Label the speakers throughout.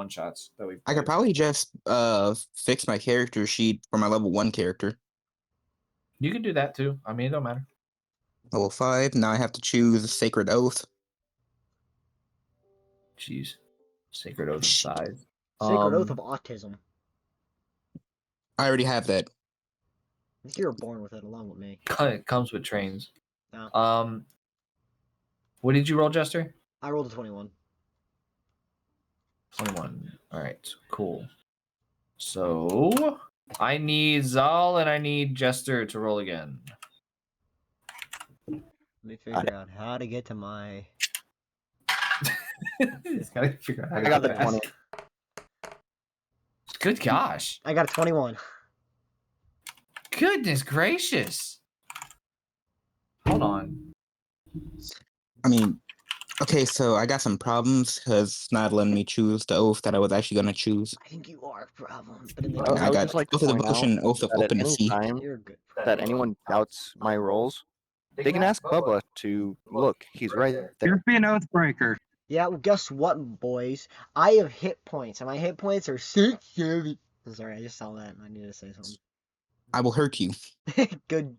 Speaker 1: one-shots that we've
Speaker 2: I could
Speaker 1: played.
Speaker 2: probably just fix my character sheet for my level 1 character.
Speaker 1: You can do that too. I mean, it don't matter.
Speaker 2: Level 5. Now I have to choose Sacred Oath.
Speaker 1: Jeez. Sacred Oath of Size.
Speaker 3: Sacred Oath of Autism.
Speaker 2: I already have that.
Speaker 3: I think you were born with it along with me.
Speaker 1: It comes with trains.
Speaker 3: Oh.
Speaker 1: What did you roll, Jester?
Speaker 3: I rolled a 21.
Speaker 1: 21. All right, cool. So I need Zal and I need Jester to roll again.
Speaker 3: Let me figure out how to get to my...
Speaker 1: Just gotta figure out how
Speaker 4: I
Speaker 1: to
Speaker 4: got
Speaker 1: do
Speaker 4: the
Speaker 1: that.
Speaker 4: 20.
Speaker 1: Good gosh.
Speaker 3: I got a 21.
Speaker 1: Goodness gracious. Hold on.
Speaker 2: I mean, okay, so I got some problems because it's not letting me choose the oath that I was actually going to choose.
Speaker 3: I think you are a problem, but in the
Speaker 4: I
Speaker 2: I
Speaker 4: would
Speaker 2: got
Speaker 4: just like to
Speaker 2: Oath of
Speaker 4: point
Speaker 2: Devotion,
Speaker 4: out
Speaker 2: Oath of
Speaker 4: that at
Speaker 2: Open
Speaker 4: any
Speaker 2: Sea.
Speaker 4: time
Speaker 3: you're good.
Speaker 4: that anyone doubts my rolls, they can ask Bubba to look. He's right there.
Speaker 5: You're being oath breaker.
Speaker 3: Yeah, well, guess what, boys? I have hit points, and my hit points are 670. Sorry, I just saw that, and I need to say something.
Speaker 2: I will hurt you.
Speaker 3: Good.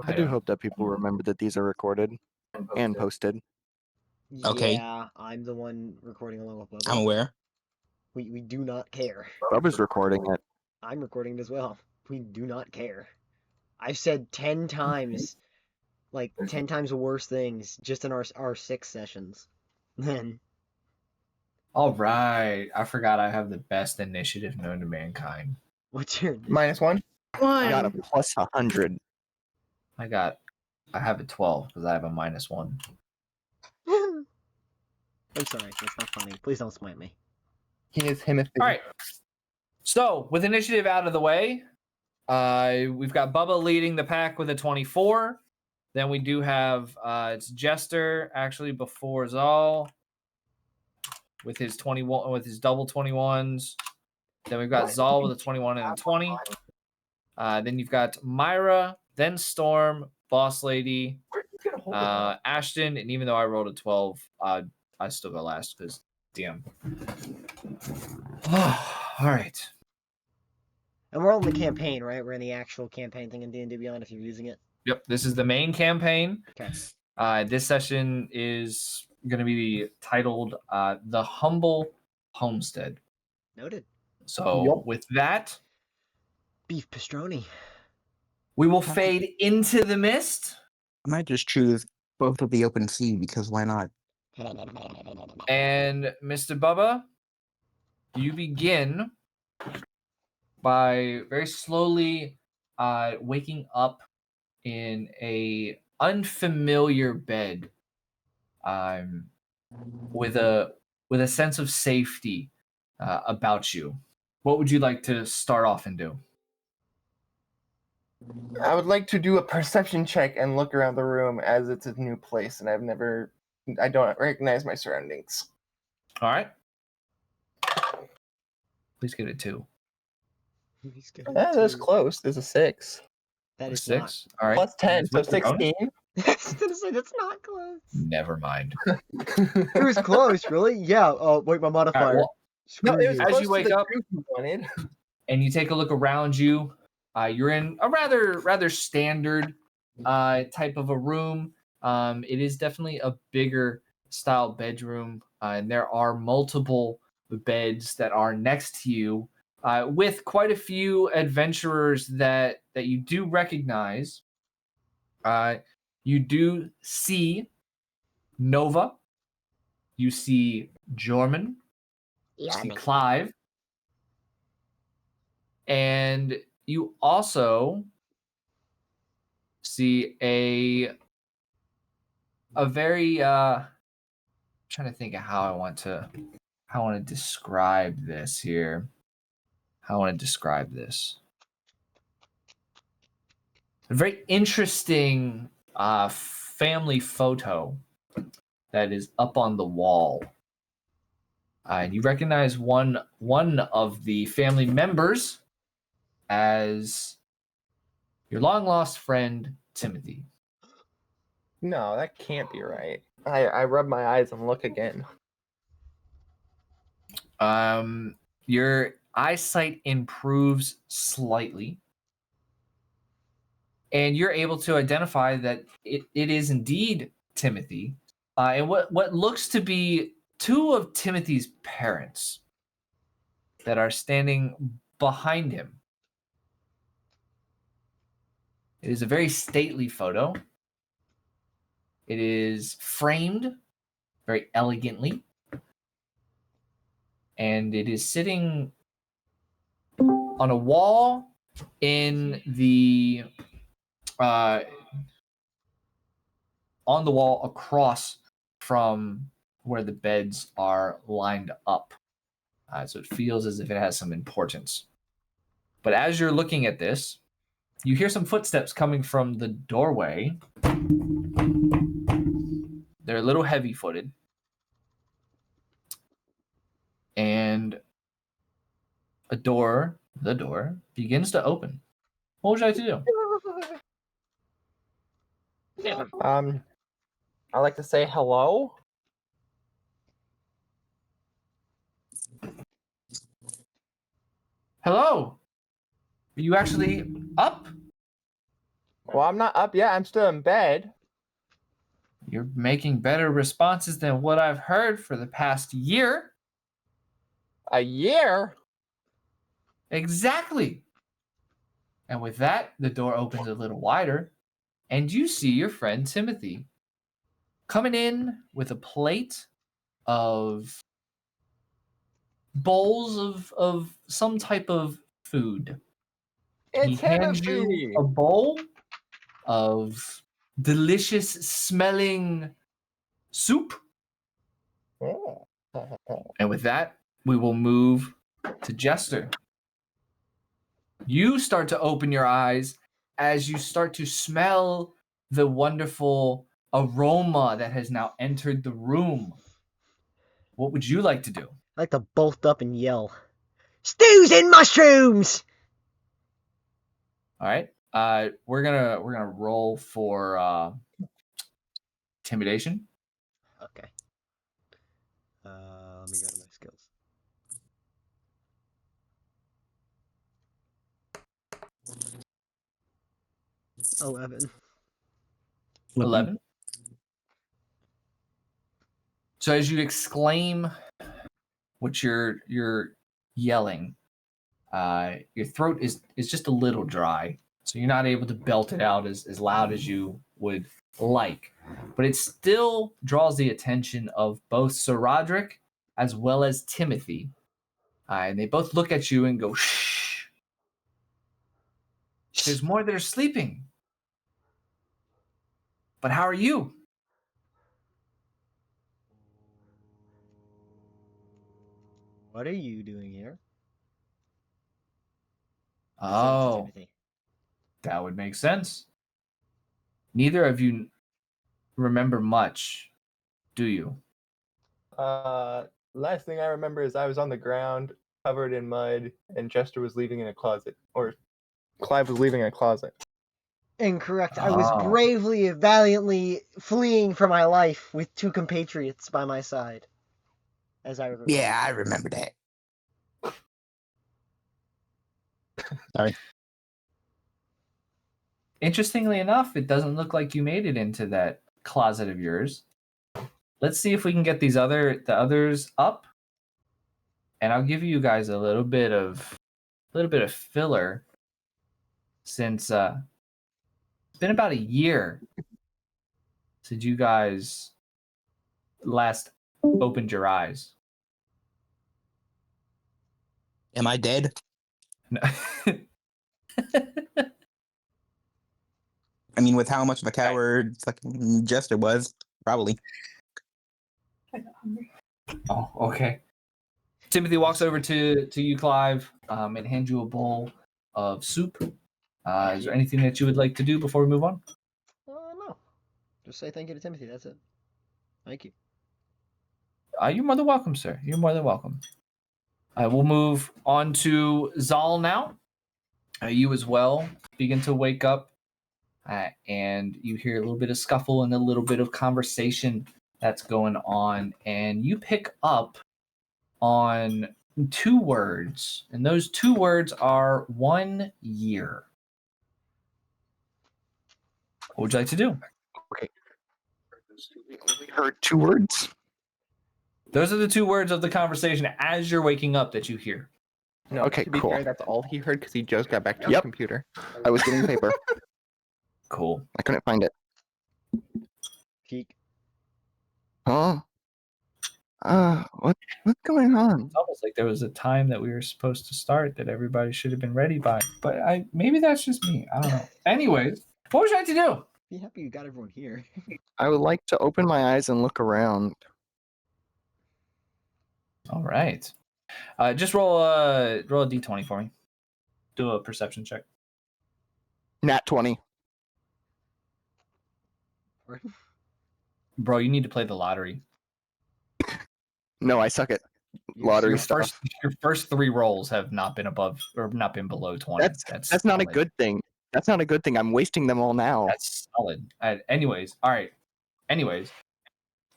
Speaker 4: I do hope that people remember that these are recorded and posted.
Speaker 2: Okay.
Speaker 3: Yeah, I'm the one recording along with Bubba.
Speaker 2: I'm aware.
Speaker 3: We do not care.
Speaker 4: Bubba's recording it.
Speaker 3: I'm recording it as well. We do not care. I've said 10 times, like 10 times worse things just in our 6 sessions. Then
Speaker 1: All right. I forgot I have the best initiative known to mankind.
Speaker 3: what's your
Speaker 4: -1. I got a plus 100.
Speaker 1: I have a 12 because I have a -1.
Speaker 3: I'm sorry, that's not funny. Please don't smite me.
Speaker 4: He is him.
Speaker 1: All right. So with initiative out of the way, we've got Bubba leading the pack with a 24. Then we do have it's Jester actually before Zal with his 21 with his double 21s. Then we've got Zal with a 21 and a 20. Then you've got Myra, then Storm, Boss Lady, Ashton, and even though I rolled a 12, I still go last because DM. All right.
Speaker 3: And we're on the campaign, right? We're in the actual campaign thing in D&D Beyond if you're using it.
Speaker 1: Yep, this is the main campaign.
Speaker 3: Okay.
Speaker 1: This session is going to be titled The Humble Homestead.
Speaker 3: Noted.
Speaker 1: So with that,
Speaker 3: Beef pastroni.
Speaker 1: we will fade into the mist.
Speaker 2: I might just choose both of the Open Sea because why not?
Speaker 1: And Mr. Bubba, you begin by very slowly waking up in a unfamiliar bed, with a sense of safety about you. What would you like to start off and do?
Speaker 6: I would like to do a perception check and look around the room as it's a new place and I don't recognize my surroundings.
Speaker 1: All right. Please get it 2.
Speaker 6: That's close. There's a 6.
Speaker 3: That is
Speaker 1: 6. All right.
Speaker 6: Plus 10, so
Speaker 1: What's the bonus?
Speaker 6: 16.
Speaker 3: not. I was gonna say that's not close.
Speaker 1: Never mind.
Speaker 3: It was close, really? Yeah. Oh, wait, my modifier.
Speaker 1: All right, well,
Speaker 6: No,
Speaker 3: Screw
Speaker 6: it was
Speaker 3: you.
Speaker 1: As
Speaker 6: close
Speaker 1: you
Speaker 6: to
Speaker 1: wake
Speaker 6: the
Speaker 1: up-
Speaker 6: truth you wanted.
Speaker 1: and you take a look around you, you're in a rather standard type of a room. It is definitely a bigger style bedroom, and there are multiple beds that are next to you, with quite a few adventurers that you do recognize. You do see Nova, you see Jorman, you see Clive, and you also see a very trying to think of how I want to describe this here. How I want to describe this. A very interesting family photo that is up on the wall. And you recognize one of the family members as your long lost friend Timothy.
Speaker 6: No, that can't be right. I rub my eyes and look again.
Speaker 1: Your eyesight improves slightly, and you're able to identify that it is indeed Timothy, and what looks to be two of Timothy's parents that are standing behind him. It is a very stately photo. It is framed very elegantly, and it is sitting on a wall in the on the wall across from where the beds are lined up. So it feels as if it has some importance. But as you're looking at this, you hear some footsteps coming from the doorway. They're a little heavy-footed. And the door begins to open. What would you like to do?
Speaker 6: I like to say hello.
Speaker 1: Hello. Are you actually up?
Speaker 6: Well, I'm not up yet. I'm still in bed.
Speaker 1: You're making better responses than what I've heard for the past year.
Speaker 6: A year?
Speaker 1: Exactly. And with that, the door opens a little wider, and you see your friend Timothy coming in with a plate of bowls of some type of food.
Speaker 6: It's
Speaker 1: He hands
Speaker 6: Timothy.
Speaker 1: you a bowl of delicious smelling soup.
Speaker 6: Oh.
Speaker 1: And with that, we will move to Jester. You start to open your eyes as you start to smell the wonderful aroma that has now entered the room. What would you like to do?
Speaker 3: I like to bolt up and yell, "Stews and mushrooms!"
Speaker 1: All right. We're gonna roll for intimidation.
Speaker 3: Okay. Let me go to my skills. Oh,
Speaker 1: 11. So as you exclaim what you're yelling, your throat is just a little dry, so you're not able to belt it out as loud as you would like. But it still draws the attention of both Sir Roderick as well as Timothy. And they both look at you and go, "Shh. There's more that are sleeping. But how are you?"
Speaker 3: What are you doing here? I said to
Speaker 1: Oh,
Speaker 3: Timothy.
Speaker 1: that would make sense. Neither of you remember much, do you?
Speaker 6: Last thing I remember is I was on the ground, covered in mud, and Jester was leaving in a closet, or Clive was leaving in a closet.
Speaker 3: Incorrect. I was
Speaker 1: Oh.
Speaker 3: bravely, valiantly fleeing for my life with two compatriots by my side. As I recall.
Speaker 2: Yeah, I remember that. Sorry.
Speaker 1: Interestingly enough, it doesn't look like you made it into that closet of yours. Let's see if we can get the others up, and I'll give you guys a little bit of filler since it's been about a year since you guys last opened your eyes.
Speaker 2: Am I dead?
Speaker 1: No.
Speaker 2: I mean, with how much of a coward fucking Jester was, probably.
Speaker 1: Oh, okay. Timothy walks over to you, Clive, and hands you a bowl of soup. Is there anything that you would like to do before we move on?
Speaker 3: No. Just say thank you to Timothy. That's it. Thank you.
Speaker 1: You're more than welcome, sir. You're more than welcome. We'll move on to Zal now. You as well begin to wake up and you hear a little bit of scuffle and a little bit of conversation that's going on, and you pick up on 2 words, and those 2 words are 1 year. What would you like to do?
Speaker 4: Okay. We only heard 2 words.
Speaker 1: Those are the 2 words of the conversation as you're waking up that you hear.
Speaker 6: No,
Speaker 4: Okay,
Speaker 6: to be
Speaker 4: cool.
Speaker 6: fair, that's all he heard because he just got back to his
Speaker 4: Yep.
Speaker 6: computer.
Speaker 4: I was getting paper.
Speaker 1: Cool.
Speaker 4: I couldn't find it.
Speaker 3: Peek.
Speaker 4: Huh? What's going on?
Speaker 1: It's almost like there was a time that we were supposed to start that everybody should have been ready by. But maybe that's just me. I don't know. Anyways, what would you like to do?
Speaker 3: Be happy you got everyone here.
Speaker 4: I would like to open my eyes and look around.
Speaker 1: All right. Just roll a d20 for me. Do a perception check.
Speaker 4: Nat 20.
Speaker 1: Bro, you need to play the lottery.
Speaker 4: No, I suck at
Speaker 3: You
Speaker 4: lottery
Speaker 1: Your
Speaker 4: stuff.
Speaker 1: first 3 rolls have not been above or not been below 20.
Speaker 4: That's not a
Speaker 1: solid.
Speaker 4: good thing. That's not a good thing. I'm wasting them all now.
Speaker 1: That's solid. Anyways, all right. Anyways,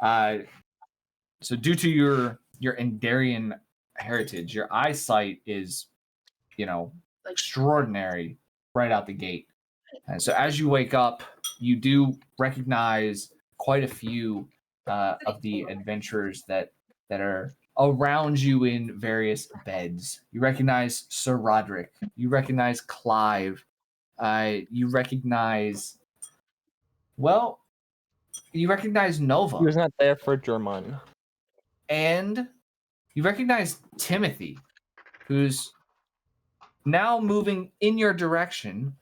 Speaker 1: so due to your Endarian heritage, your eyesight is, extraordinary right out the gate. And so as you wake up, you do recognize quite a few of the adventurers that are around you in various beds. You recognize Sir Roderick. You recognize Clive. You recognize Nova.
Speaker 6: He was not there for German.
Speaker 1: And you recognize Timothy, who's now moving in your direction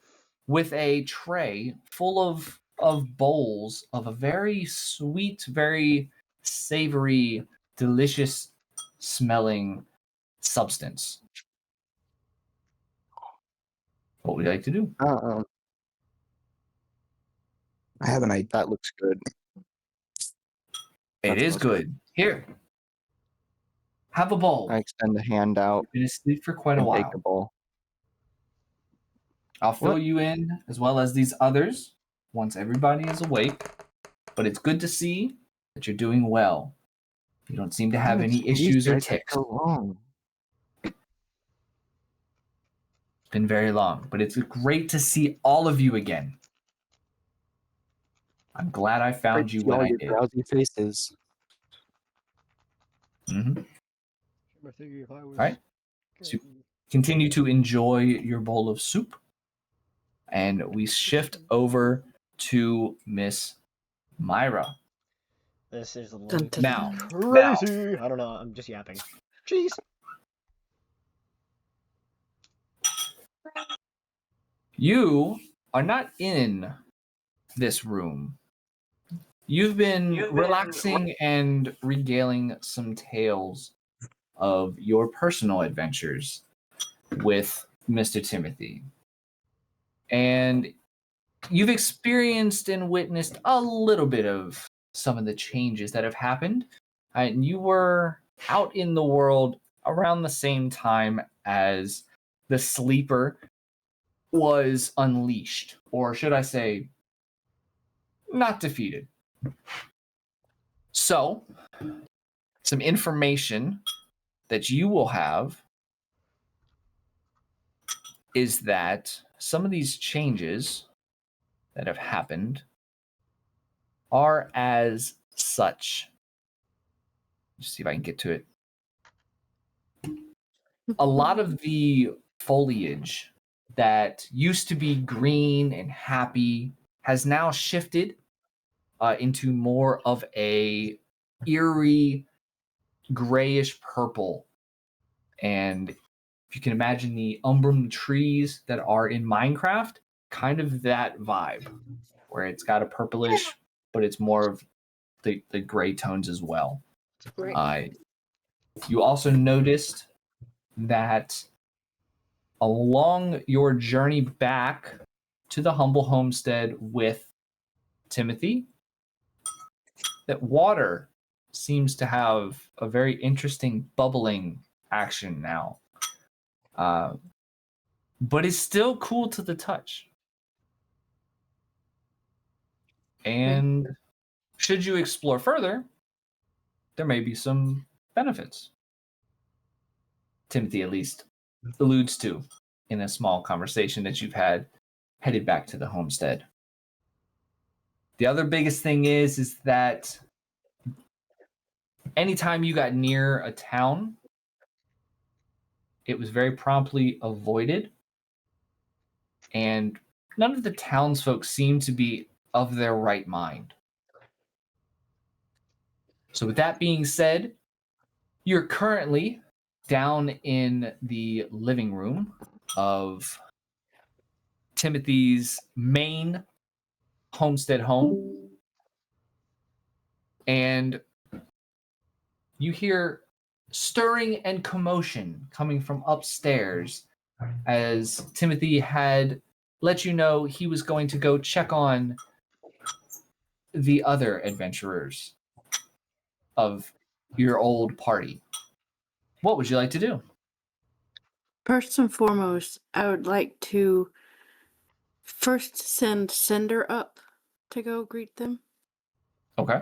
Speaker 1: with a tray full of bowls of a very sweet, very savory, delicious smelling substance. What would you like to do?
Speaker 2: I have an idea.
Speaker 4: That looks good.
Speaker 1: It is good. Here. Have a bowl.
Speaker 4: I extend a hand out
Speaker 1: You've been asleep for quite a
Speaker 4: and take
Speaker 1: while.
Speaker 4: a bowl.
Speaker 1: I'll fill
Speaker 4: What?
Speaker 1: you in as well as these others once everybody is awake. But it's good to see that you're doing well. You don't seem to have any issues or ticks.
Speaker 4: So long.
Speaker 1: It's been very long, but it's great to see all of you again. I'm glad I found you when I did.
Speaker 4: Drowsy faces.
Speaker 1: Mm-hmm.
Speaker 3: All
Speaker 1: right. So continue to enjoy your bowl of soup. And we shift over to Miss Myra.
Speaker 3: This is a
Speaker 5: Dun,
Speaker 3: little
Speaker 5: dun,
Speaker 1: Now,
Speaker 3: crazy. I don't know. I'm just yapping. Jeez.
Speaker 1: you are not in this room. You've been relaxing and regaling some tales of your personal adventures with Mr. Timothy. And you've experienced and witnessed a little bit of some of the changes that have happened. And you were out in the world around the same time as the sleeper was unleashed, or should I say, not defeated. So, some information that you will have is that some of these changes that have happened are as such. Let's see if I can get to it. A lot of the foliage that used to be green and happy has now shifted into more of a eerie grayish purple. And if you can imagine the umbrum trees that are in Minecraft, kind of that vibe, where it's got a purplish, but it's more of the gray tones as well.
Speaker 5: Right.
Speaker 1: You also noticed that along your journey back to the Humble Homestead with Timothy, that water seems to have a very interesting bubbling action now. But it's still cool to the touch. And should you explore further, there may be some benefits. Timothy at least alludes to in a small conversation that you've had headed back to the homestead. The other biggest thing is that anytime you got near a town, it was very promptly avoided. And none of the townsfolk seem to be of their right mind. So with that being said, you're currently down in the living room of Timothy's main homestead home. And you hear stirring and commotion coming from upstairs as Timothy had let you know he was going to go check on the other adventurers of your old party. What would you like to do?
Speaker 5: First and foremost, I would like to first send Cinder up to go greet them.
Speaker 1: Okay.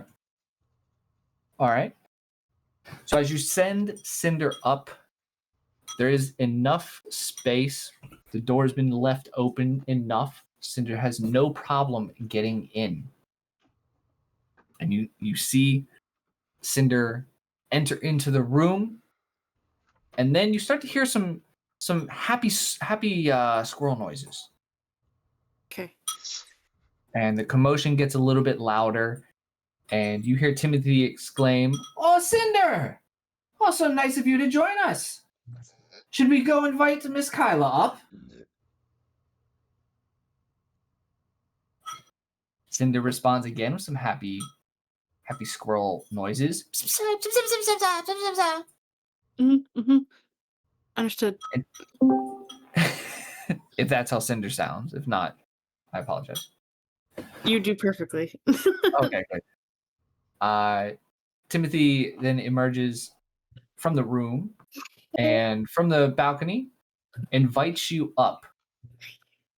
Speaker 1: All right. So as you send Cinder up, there is enough space. The door has been left open enough. Cinder has no problem getting in. And you see Cinder enter into the room, and then you start to hear some happy squirrel noises.
Speaker 5: Okay.
Speaker 1: And the commotion gets a little bit louder, and you hear Timothy exclaim, "Oh, Cinder! Oh, so nice of you to join us. Should we go invite Miss Kyla up?" Cinder responds again with some happy squirrel noises.
Speaker 5: Mm-hmm. Understood.
Speaker 1: If that's how Cinder sounds. If not, I apologize.
Speaker 5: You do perfectly.
Speaker 1: Okay, good. Timothy then emerges from the room and from the balcony invites you up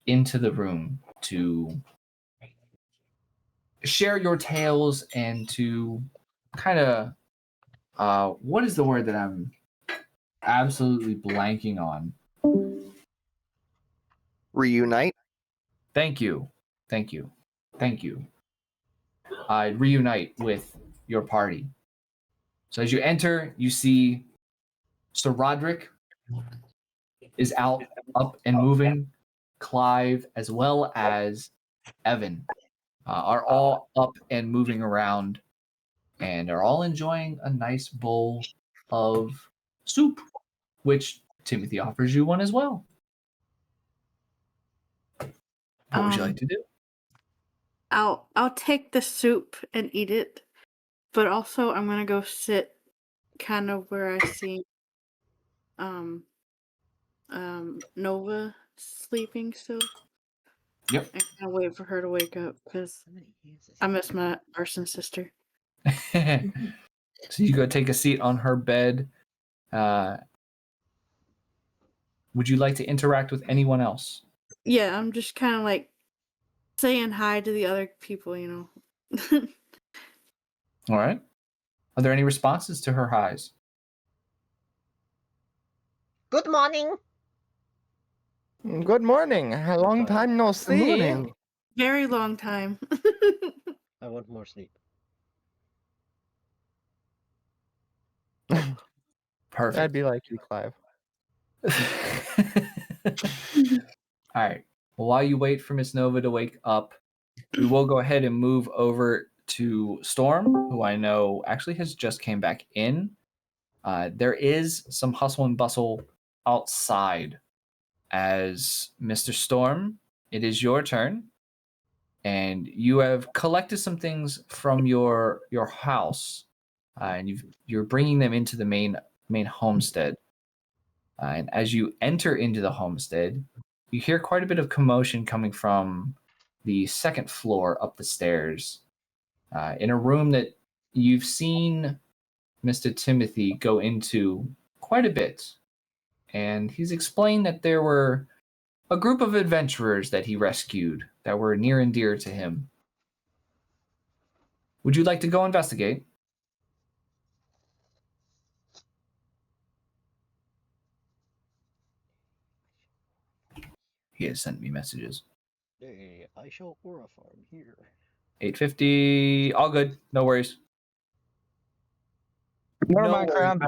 Speaker 1: into the room to share your tales and to kind of what is the word that I'm absolutely blanking on?
Speaker 4: Reunite.
Speaker 1: Thank you. Reunite with your party. So as you enter, you see Sir Roderick is out, up and moving. Clive, as well as Evan, are all up and moving around and are all enjoying a nice bowl of soup, which Timothy offers you one as well. What would you like to do?
Speaker 5: I'll take the soup and eat it, but also I'm gonna go sit kind of where I see Nova sleeping still.
Speaker 1: Yep.
Speaker 5: And kind of wait for her to wake up because I miss my arson sister.
Speaker 1: So you go take a seat on her bed. Would you like to interact with anyone else?
Speaker 5: Yeah, I'm just kind of like saying hi to the other people, you know.
Speaker 1: All right. Are there any responses to her highs?
Speaker 3: Good morning.
Speaker 6: Good morning. A long time no see.
Speaker 4: morning.
Speaker 5: Very long time.
Speaker 3: I want more sleep.
Speaker 1: Perfect.
Speaker 6: That'd be like you, Clive.
Speaker 1: All right. Well, while you wait for Miss Nova to wake up, we will go ahead and move over to Storm, who I know actually has just came back in. There is some hustle and bustle outside as Mr. Storm, it is your turn. And you have collected some things from your house, and you're bringing them into the main homestead. And as you enter into the homestead, you hear quite a bit of commotion coming from the second floor up the stairs, in a room that you've seen Mr. Timothy go into quite a bit. And he's explained that there were a group of adventurers that he rescued that were near and dear to him. Would you like to go investigate? He has sent me messages.
Speaker 3: Hey, I shall aura farm here.
Speaker 1: 850. All good. No worries.
Speaker 7: Never
Speaker 1: No
Speaker 7: mind,
Speaker 1: worries.
Speaker 7: Cram.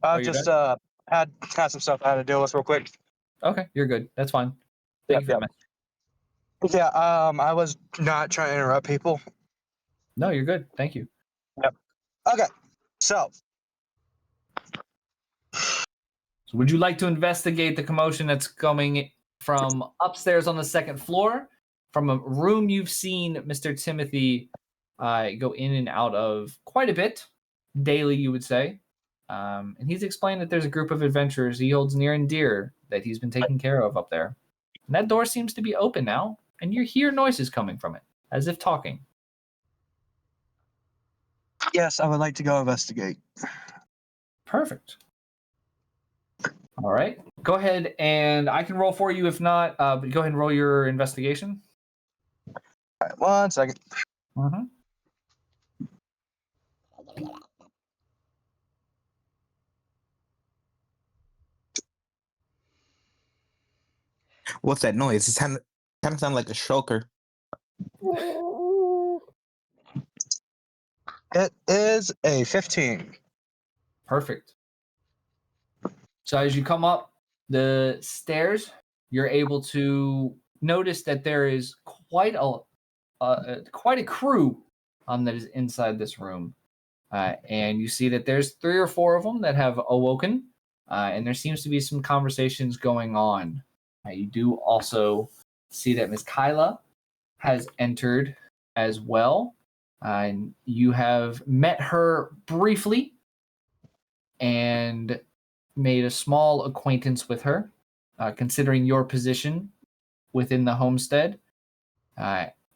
Speaker 1: Oh,
Speaker 7: I
Speaker 1: you're
Speaker 7: just
Speaker 1: done?
Speaker 7: had some stuff I had to deal with real quick.
Speaker 1: Okay, you're good. That's fine. Thank you for the message.
Speaker 7: Yeah, I was not trying to interrupt people.
Speaker 1: No, you're good. Thank you.
Speaker 7: Okay, so
Speaker 1: So would you like to investigate the commotion that's coming from upstairs on the second floor, from a room you've seen Mr. Timothy go in and out of quite a bit daily, you would say? And he's explained that there's a group of adventurers he holds near and dear that he's been taking care of up there. And that door seems to be open now, and you hear noises coming from it, as if talking.
Speaker 7: yes, I would like to go investigate.
Speaker 1: Perfect. All right. Go ahead, and I can roll for you if not, but go ahead and roll your investigation.
Speaker 7: All right, 1 second.
Speaker 1: Mm-hmm.
Speaker 2: What's that noise? It kind of sound like a shulker.
Speaker 7: It is a 15.
Speaker 1: Perfect. So as you come up the stairs, you're able to notice that there is quite a crew that is inside this room, and you see that there's 3 or 4 of them that have awoken, and there seems to be some conversations going on. You do also see that Miss Kyla has entered as well, and you have met her briefly and made a small acquaintance with her, considering your position within the homestead,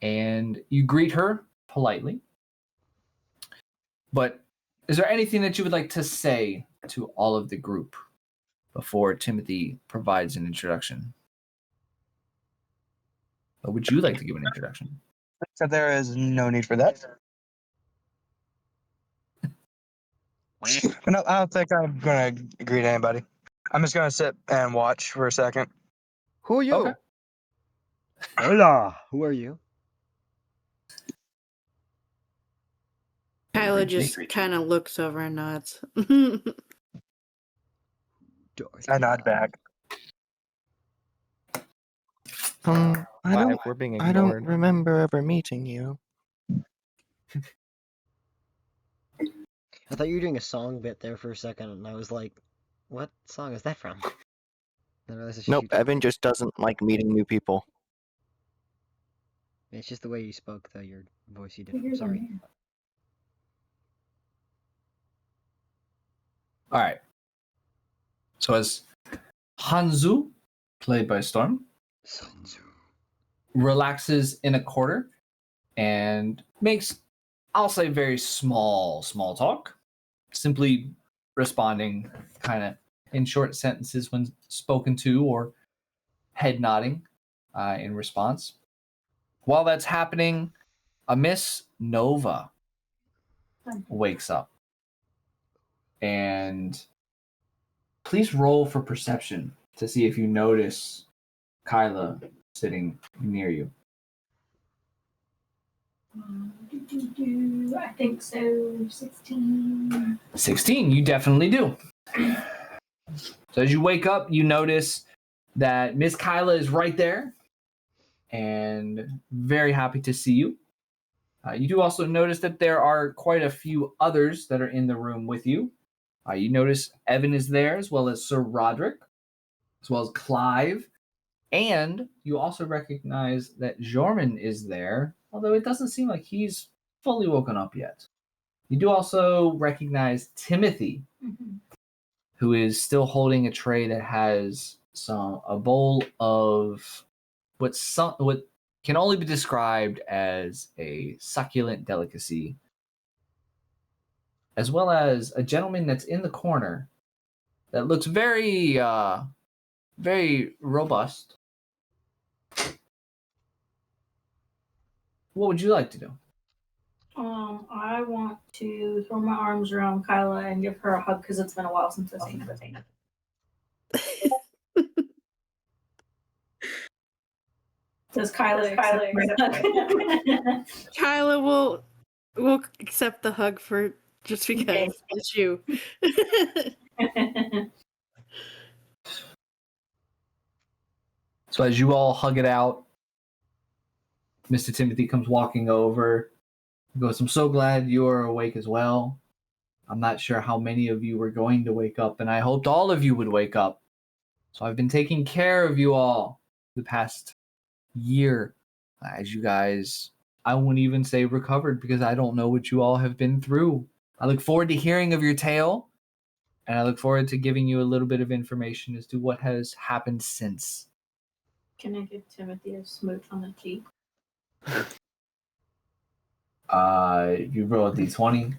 Speaker 1: and you greet her politely. But is there anything that you would like to say to all of the group before Timothy provides an introduction? Or would you like to give an introduction?
Speaker 7: So there is no need for that. No, I don't think I'm gonna greet anybody. I'm just gonna sit and watch for a second.
Speaker 4: Who are you?
Speaker 1: Okay.
Speaker 3: Hola, who are you?
Speaker 5: Kyla just kind of looks over and nods.
Speaker 7: I nod back.
Speaker 4: I
Speaker 6: Why,
Speaker 4: don't.
Speaker 6: we're being
Speaker 4: I don't
Speaker 6: ignored.
Speaker 4: remember ever meeting you.
Speaker 3: I thought you were doing a song bit there for a second, and I was like, what song is that from? I realized it's
Speaker 4: Nope,
Speaker 3: just you
Speaker 4: Evan
Speaker 3: talking.
Speaker 4: just doesn't like meeting new people.
Speaker 3: It's just the way you spoke, though, your voice you did. I'm sorry.
Speaker 1: All right. So as Hanzu, played by Storm, relaxes in a corner and makes, I'll say, very small talk, simply responding kind of in short sentences when spoken to, or head nodding in response. While that's happening, a Miss Nova wakes up. And please roll for perception to see if you notice Kyla sitting near you.
Speaker 8: I think so. 16.
Speaker 1: 16, you definitely do. So as you wake up, you notice that Miss Kyla is right there and very happy to see you. You do also notice that there are quite a few others that are in the room with you. You notice Evan is there, as well as Sir Roderick, as well as Clive. And you also recognize that Jorman is there, although it doesn't seem like he's fully woken up yet. You do also recognize Timothy, who is still holding a tray that has a bowl of what can only be described as a succulent delicacy, as well as a gentleman that's in the corner that looks very very robust. What would you like to do?
Speaker 8: I want to throw my arms around Kyla and give her a hug because it's been a while since I've seen her. Does Kyla accept my hug?
Speaker 5: Kyla will accept the hug for just because it's you.
Speaker 1: So as you all hug it out, Mr. Timothy comes walking over. He goes, I'm so glad you're awake as well. I'm not sure how many of you were going to wake up, and I hoped all of you would wake up. So I've been taking care of you all the past year. As you guys, I won't even say recovered because I don't know what you all have been through. I look forward to hearing of your tale, and I look forward to giving you a little bit of information as to what has happened since.
Speaker 8: Can I give Timothy a smooch on the cheek?
Speaker 1: You roll a d20.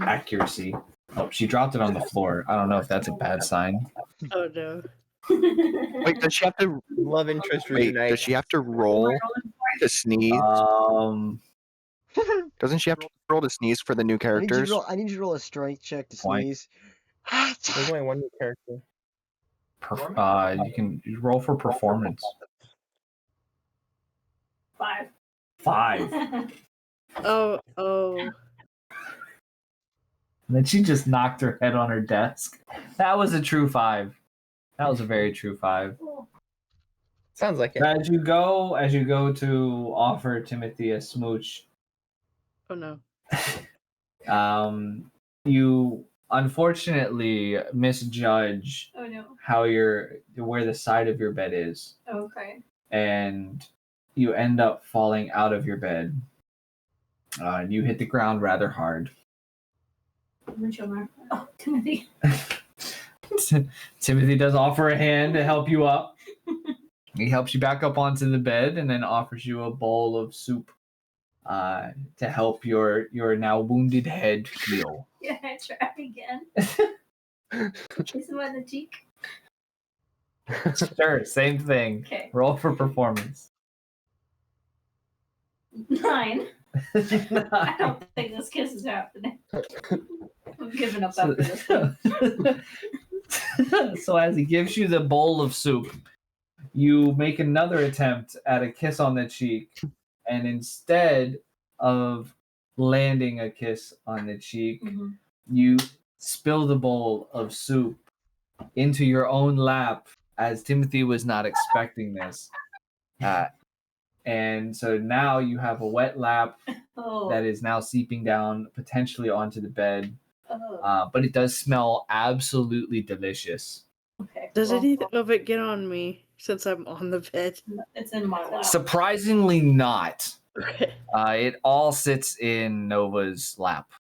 Speaker 1: Accuracy. Oh, she dropped it on the floor. I don't know if that's a bad sign.
Speaker 5: Oh no.
Speaker 4: Wait, does she have to?
Speaker 6: Love interest
Speaker 4: Wait,
Speaker 6: reunite.
Speaker 4: does she have to roll to sneeze? Doesn't she have to roll to sneeze for the new characters?
Speaker 3: I need you to roll a strength check to
Speaker 1: Point.
Speaker 3: sneeze.
Speaker 6: There's only one new character.
Speaker 1: You can roll for performance.
Speaker 8: 5.
Speaker 1: 5.
Speaker 5: Oh.
Speaker 1: And then she just knocked her head on her desk. That was a true 5. That was a very true 5.
Speaker 6: Sounds like it.
Speaker 1: As you go to offer Timothy a smooch,
Speaker 5: Oh no.
Speaker 1: you unfortunately misjudge
Speaker 8: Oh no.
Speaker 1: where the side of your bed is,
Speaker 8: Okay.
Speaker 1: and you end up falling out of your bed. And you hit the ground rather hard.
Speaker 8: Oh, Timothy.
Speaker 1: Timothy does offer a hand to help you up. He helps you back up onto the bed and then offers you a bowl of soup to help your now wounded head heal.
Speaker 8: Yeah, I try again. Kiss him on the cheek.
Speaker 1: Sure, same thing.
Speaker 8: Okay.
Speaker 1: Roll for performance.
Speaker 8: 9. I don't think this kiss is happening. I'm giving up after this one.
Speaker 1: So as he gives you the bowl of soup, you make another attempt at a kiss on the cheek, and instead of landing a kiss on the cheek, you spill the bowl of soup into your own lap, as Timothy was not expecting this. And so now you have a wet lap that is now seeping down potentially onto the bed. But it does smell absolutely delicious.
Speaker 8: Okay.
Speaker 5: Does any of it get on me since I'm on the bed?
Speaker 8: It's in my lap.
Speaker 1: Surprisingly not.
Speaker 5: Okay.
Speaker 1: It all sits in Nova's lap.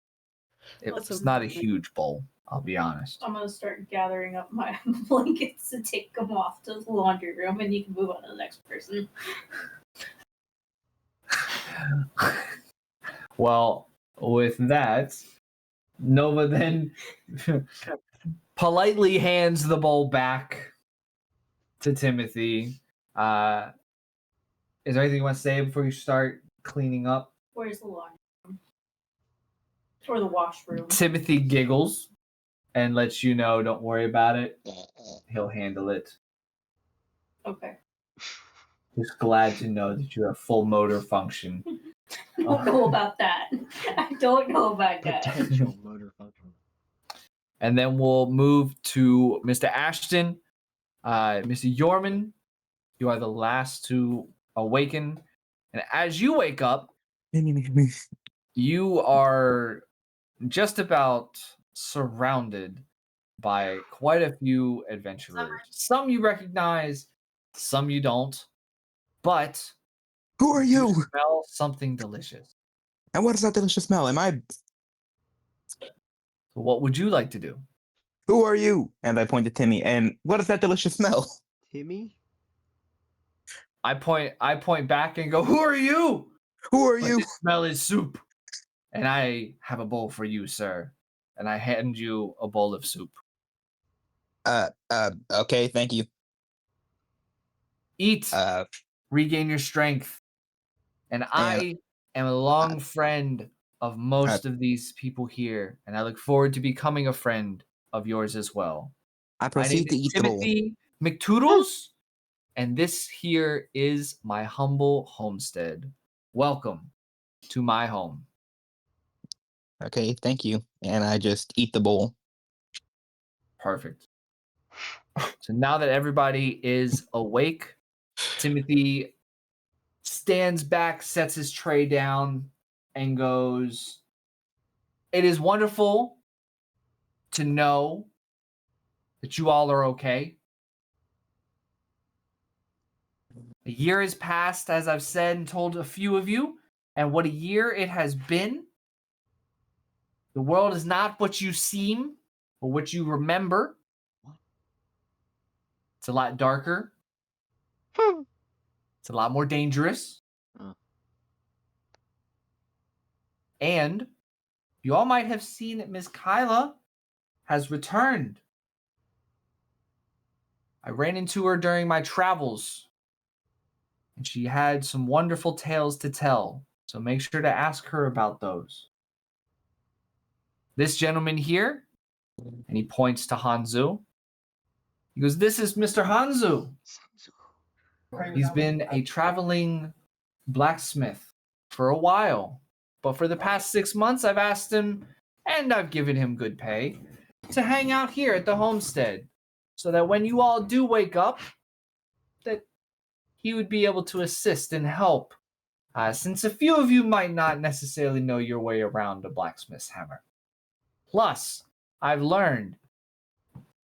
Speaker 1: It's
Speaker 5: Awesome.
Speaker 1: not a huge bowl, I'll be honest.
Speaker 8: I'm gonna start gathering up my blankets to take them off to the laundry room, and you can move on to the next person.
Speaker 1: Well, with that, Nova then politely hands the bowl back to Timothy. Is there anything you want to say before you start cleaning up?
Speaker 8: Where's the laundry room? Or the washroom?
Speaker 1: Timothy giggles and lets you know, don't worry about it. He'll handle it.
Speaker 8: Okay.
Speaker 1: Just glad to know that you have full motor function.
Speaker 8: I don't know about that. I don't know about that.
Speaker 3: Potential motor function.
Speaker 1: And then we'll move to Mr. Ashton. Mr. Yorman, you are the last to awaken. And as you wake up, you are just about surrounded by quite a few adventurers. Some you recognize, some you don't. But
Speaker 2: Who are you?
Speaker 1: smell something delicious.
Speaker 2: And what is that delicious smell? Am I?
Speaker 1: So what would you like to do?
Speaker 2: Who are you? And I point to Timmy. And what is that delicious smell?
Speaker 3: Timmy?
Speaker 1: I point back and go, who are you?
Speaker 2: Who are
Speaker 1: But
Speaker 2: you?
Speaker 1: the smell is soup. And I have a bowl for you, sir. And I hand you a bowl of soup.
Speaker 2: Okay, thank you.
Speaker 1: Eat. Regain your strength. And I am a long friend of most of these people here, and I look forward to becoming a friend of yours as well.
Speaker 2: I
Speaker 1: My name
Speaker 2: proceed to
Speaker 1: is
Speaker 2: eat the bowl.
Speaker 1: Timothy McToodles, and this here is my humble homestead. Welcome to my home.
Speaker 2: Okay, thank you. And I just eat the bowl.
Speaker 1: Perfect. So now that everybody is awake, Timothy stands back, sets his tray down, and goes, "It is wonderful to know that you all are okay. A year has passed, as I've said and told a few of you, and what a year it has been. The world is not what you seem or what you remember. It's a lot darker. It's a lot more dangerous. And you all might have seen that Miss Kyla has returned. I ran into her during my travels, and she had some wonderful tales to tell. So make sure to ask her about those. This gentleman here," and he points to Hanzu. He goes, "This is Mr. Hanzu. He's been a traveling blacksmith for a while, but for the past 6 months, I've asked him, and I've given him good pay, to hang out here at the homestead, so that when you all do wake up, that he would be able to assist and help, since a few of you might not necessarily know your way around a blacksmith's hammer. Plus, I've learned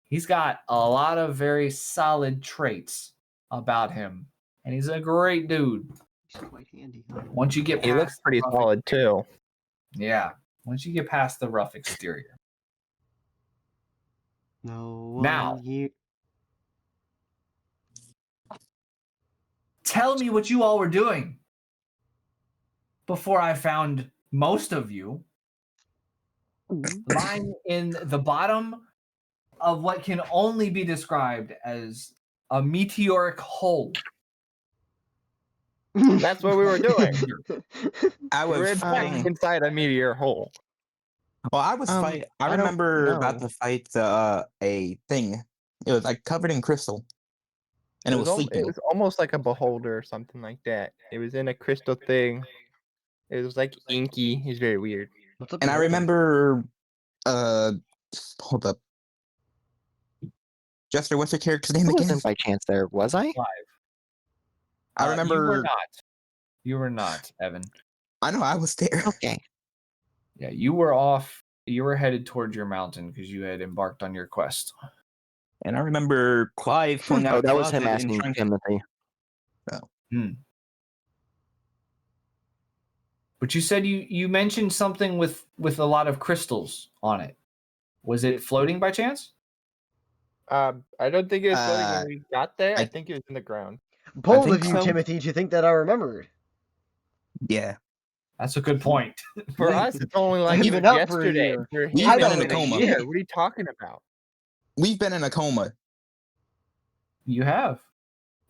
Speaker 1: he's got a lot of very solid traits about him, and he's a great dude.
Speaker 3: He's quite handy, huh?
Speaker 1: Once you get past
Speaker 4: He looks pretty
Speaker 1: the rough
Speaker 4: solid too.
Speaker 1: Yeah, once you get past the rough exterior.
Speaker 3: No one
Speaker 1: Now.
Speaker 3: here.
Speaker 1: Tell me what you all were doing before I found most of you lying in the bottom of what can only be described as a meteoric hole.
Speaker 6: That's what we were doing.
Speaker 2: I
Speaker 6: We were
Speaker 2: was fighting.
Speaker 4: Inside a meteor hole.
Speaker 2: Well, I was fighting. I
Speaker 4: I don't
Speaker 2: remember about
Speaker 4: know.
Speaker 2: to fight a thing. It was like covered in crystal, and it was sleeping.
Speaker 6: It was almost like a beholder or something like that. It was in a crystal thing. It was like inky. It's very weird.
Speaker 3: What's up?
Speaker 2: And I remember, hold up, Jester, what's your character's name
Speaker 4: I
Speaker 2: again?
Speaker 4: wasn't by chance there, was I?
Speaker 1: Live.
Speaker 2: I remember.
Speaker 1: You were not. You were not, Evan.
Speaker 2: I know I was there.
Speaker 4: Okay.
Speaker 1: Yeah, you were off. You were headed towards your mountain because you had embarked on your quest.
Speaker 2: And I remember Clive pulling out.
Speaker 4: Oh,
Speaker 2: a
Speaker 4: that was him
Speaker 2: closet and
Speaker 4: asking
Speaker 2: trying to-
Speaker 4: Timothy.
Speaker 1: But you said you mentioned something with a lot of crystals on it. Was it floating by chance?
Speaker 6: I don't think it was floating when we got there. I
Speaker 2: I-
Speaker 6: think it was in the ground.
Speaker 3: Bold
Speaker 2: think
Speaker 3: of you,
Speaker 2: so.
Speaker 3: Timothy, to think that I remembered.
Speaker 2: Yeah,
Speaker 1: That's a good point.
Speaker 6: For us, it's only like
Speaker 3: We've
Speaker 6: it was
Speaker 3: been up for a
Speaker 6: yesterday.
Speaker 3: year.
Speaker 6: For
Speaker 2: We've
Speaker 6: him,
Speaker 2: been
Speaker 6: it's
Speaker 2: in a
Speaker 6: been
Speaker 2: coma.
Speaker 6: year. What are you talking about?
Speaker 2: we've been in a coma.
Speaker 1: You have.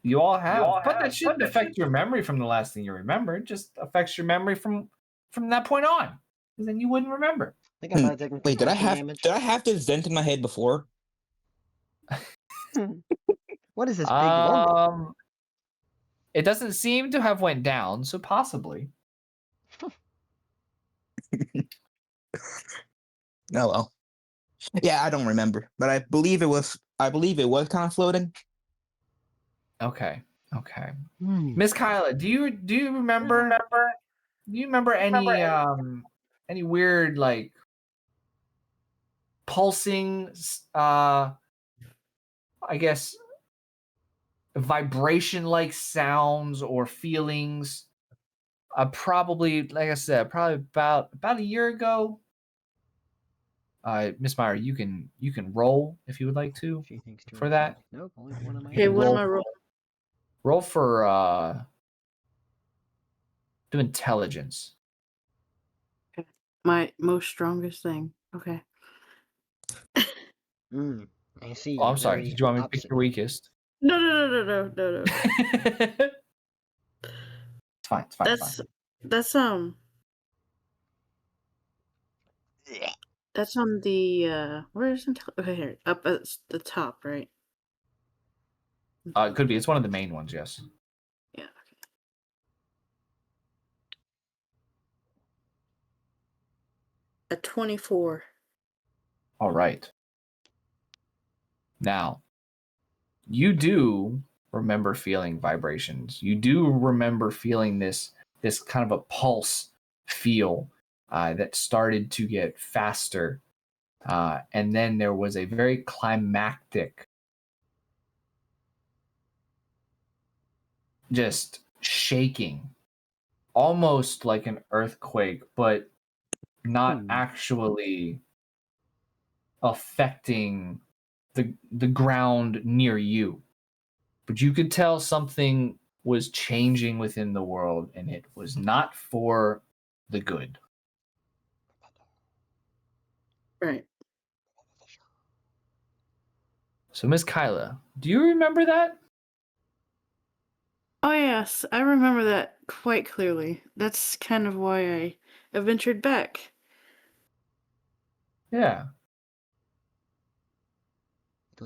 Speaker 1: You all have. But that shouldn't affect your memory from the last thing you remember. It just affects your memory from that point on. Because then you wouldn't remember.
Speaker 3: I think I might have taken
Speaker 2: Wait, did I
Speaker 3: concussion
Speaker 2: have
Speaker 3: damage.
Speaker 2: this dent in my head before?
Speaker 3: What is this big lump?
Speaker 1: It doesn't seem to have went down, so possibly.
Speaker 2: No, well. Yeah, I don't remember, but I believe it was. I believe it was kind of floating.
Speaker 1: Okay. Miss Kyla, do you remember? Do you remember any weird like pulsing? I guess vibration-like sounds or feelings. Probably, like I said, probably about a year ago. Miss Meyer, you can roll if you would like to
Speaker 3: She thinks to
Speaker 1: for
Speaker 3: herself,
Speaker 1: that.
Speaker 3: nope, only one of my
Speaker 5: Okay, what am I
Speaker 1: roll.
Speaker 5: rolling?
Speaker 1: Roll for do intelligence.
Speaker 5: My most strongest thing. Okay.
Speaker 3: I see.
Speaker 1: Oh, I'm sorry.
Speaker 3: very
Speaker 1: Did you want me to pick
Speaker 3: opposite.
Speaker 1: your weakest?
Speaker 5: No.
Speaker 1: It's fine.
Speaker 5: That's That's that's on the where is it? Okay, here, up at the top, right?
Speaker 1: It could be. It's one of the main ones. Yes.
Speaker 5: Yeah. Okay. A 24.
Speaker 1: All right. Now, you do remember feeling vibrations. You do remember feeling this kind of a pulse feel that started to get faster. And then there was a very climactic, just shaking, almost like an earthquake, but not actually affecting the ground near you. But you could tell something was changing within the world, and it was not for the good.
Speaker 5: Right.
Speaker 1: So, Miss Kyla, do you remember that?
Speaker 5: Oh yes, I remember that quite clearly. That's kind of why I ventured back.
Speaker 1: Yeah.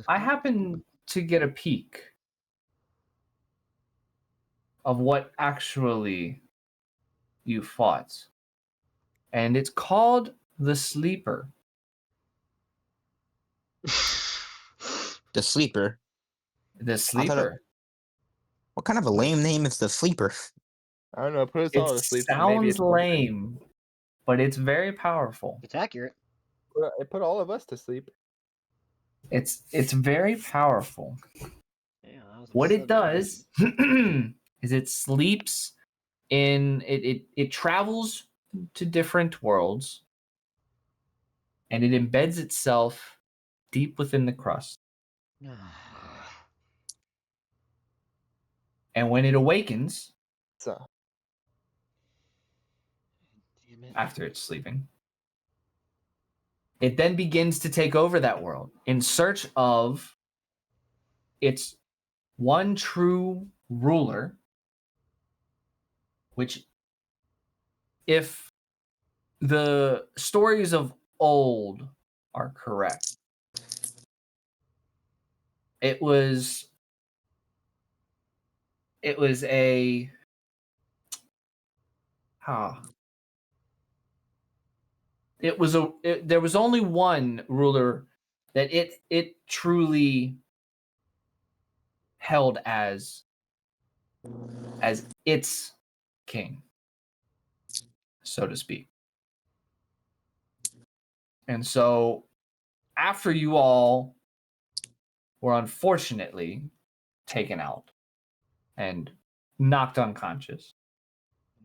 Speaker 1: I happened to get a peek of what actually you fought. And it's called the Sleeper.
Speaker 2: The Sleeper.
Speaker 1: The
Speaker 2: I thought
Speaker 1: Sleeper.
Speaker 2: what kind of a lame name is the Sleeper?
Speaker 6: I don't know. Put us all to
Speaker 1: It
Speaker 6: sleep. and maybe
Speaker 1: sounds lame, but it's very powerful.
Speaker 3: It's accurate.
Speaker 6: it put all of us to sleep.
Speaker 1: It's very powerful.
Speaker 3: Yeah, that was
Speaker 1: What it
Speaker 3: absurd.
Speaker 1: does is it sleeps in it travels to different worlds, and it embeds itself deep within the crust. And when it awakens
Speaker 6: So
Speaker 3: Damn it.
Speaker 1: after it's sleeping, it then begins to take over that world in search of its one true ruler, which, if the stories of old are correct, it was a there was only one ruler that it truly held as its king, so to speak. And so after you all were unfortunately taken out and knocked unconscious,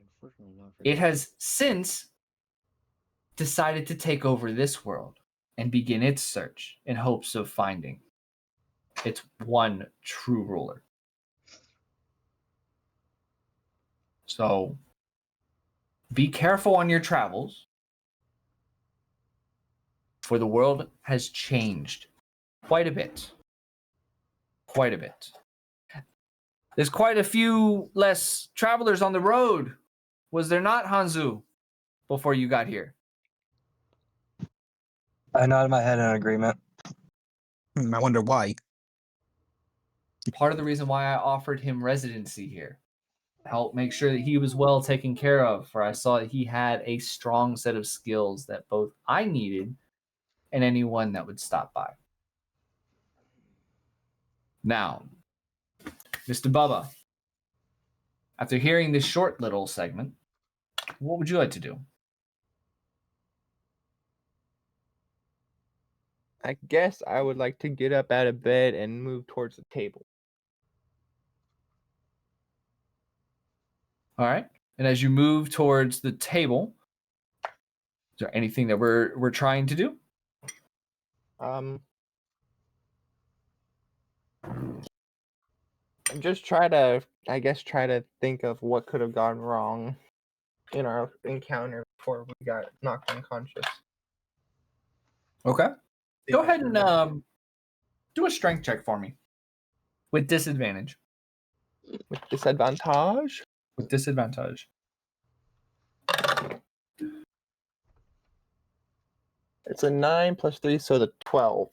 Speaker 3: Unfortunately, not for
Speaker 1: it
Speaker 3: you.
Speaker 1: has since decided to take over this world and begin its search in hopes of finding its one true ruler. So be careful on your travels, for the world has changed quite a bit. Quite a bit. There's quite a few less travelers on the road, was there not, Hanzu, before you got here?
Speaker 7: I nodded my head in agreement.
Speaker 2: I wonder why.
Speaker 1: Part of the reason why I offered him residency here, help make sure that he was well taken care of, for I saw that he had a strong set of skills that both I needed and anyone that would stop by. Now, Mr. Bubba, after hearing this short little segment, what would you like to do?
Speaker 6: I guess I would like to get up out of bed and move towards the table.
Speaker 1: All right. And as you move towards the table, is there anything that we're trying to do?
Speaker 6: Just try to, I guess, try to think of what could have gone wrong in our encounter before we got knocked unconscious.
Speaker 1: Okay. Go ahead and do a strength check for me with disadvantage.
Speaker 6: With disadvantage?
Speaker 1: With disadvantage.
Speaker 6: It's a 9 plus 3, so the 12.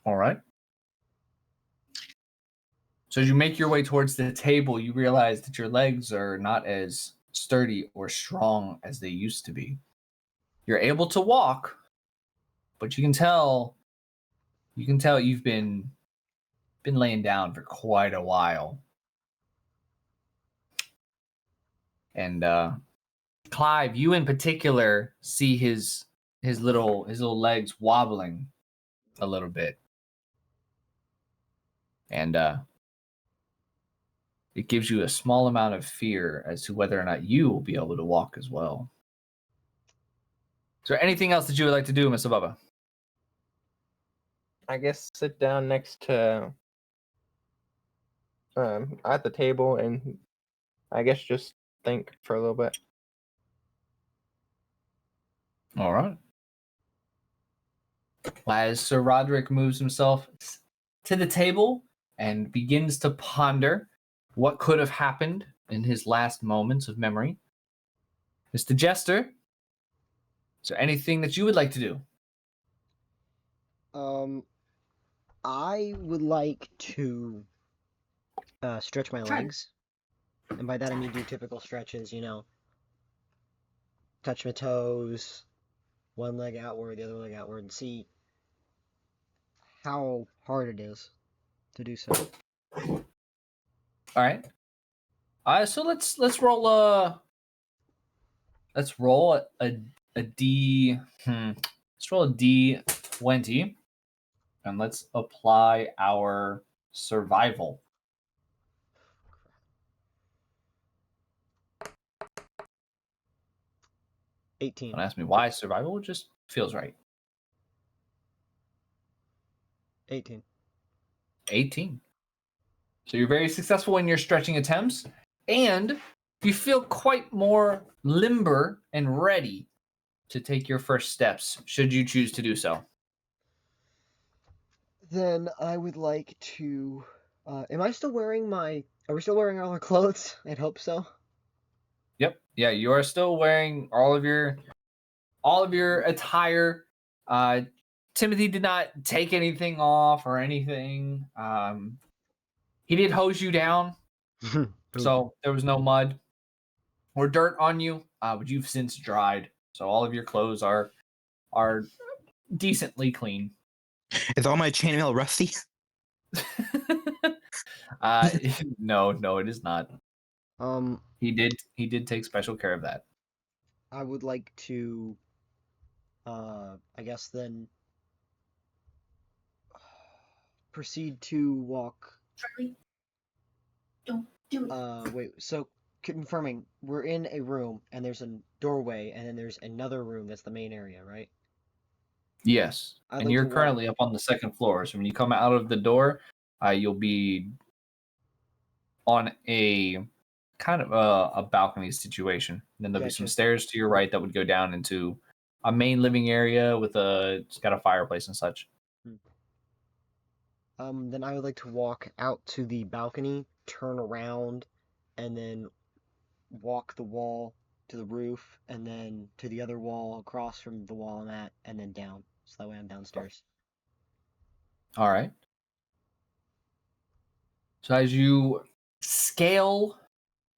Speaker 1: All right. So as you make your way towards the table, you realize that your legs are not as sturdy or strong as they used to be. You're able to walk, but you can tell you've been laying down for quite a while. And Clive, you in particular see his little legs wobbling a little bit. And it gives you a small amount of fear as to whether or not you will be able to walk as well. Is there anything else that you would like to do, Mr. Bubba?
Speaker 6: I guess sit down next to at the table and I guess just think for a little bit.
Speaker 1: All right. As Sir Roderick moves himself to the table and begins to ponder what could have happened in his last moments of memory, Mr. Jester, is there anything that you would like to do?
Speaker 3: I would like to stretch my legs, and by that I mean do typical stretches. Touch my toes, one leg outward, the other leg outward, and see how hard it is to do so.
Speaker 1: All right. So let's roll a D. Let's roll a D20, and let's apply our survival.
Speaker 3: 18.
Speaker 1: Don't ask me why survival, it just feels right.
Speaker 3: 18.
Speaker 1: 18. So you're very successful in your stretching attempts, and you feel quite more limber and ready to take your first steps, should you choose to do so.
Speaker 3: Then I would like to. Am I still wearing my? Are we still wearing all our clothes? I'd hope so.
Speaker 1: Yep. Yeah, you are still wearing all of your attire. Timothy did not take anything off or anything. He did hose you down, so there was no mud or dirt on you, but you've since dried, so all of your clothes are decently clean.
Speaker 2: Is all my chainmail rusty?
Speaker 1: No, it is not. He did take special care of that.
Speaker 3: I would like to. I guess then. Proceed to walk.
Speaker 8: Charlie, don't do it.
Speaker 3: Wait. So confirming, we're in a room and there's a doorway, and then there's another room that's the main area, right?
Speaker 1: Yes,
Speaker 3: I'd
Speaker 1: and
Speaker 3: like
Speaker 1: you're
Speaker 3: to walk-
Speaker 1: currently up on the second floor. So when you come out of the door, you'll be on a kind of a balcony situation. Then there'll be some
Speaker 3: Gotcha.
Speaker 1: stairs to your right that would go down into a main living area with it's got a fireplace and such.
Speaker 3: Then I would like to walk out to the balcony, turn around, and then walk the wall to the roof, and then to the other wall across from the wall I'm at, and then down. So that way I'm downstairs.
Speaker 1: All right. So as you scale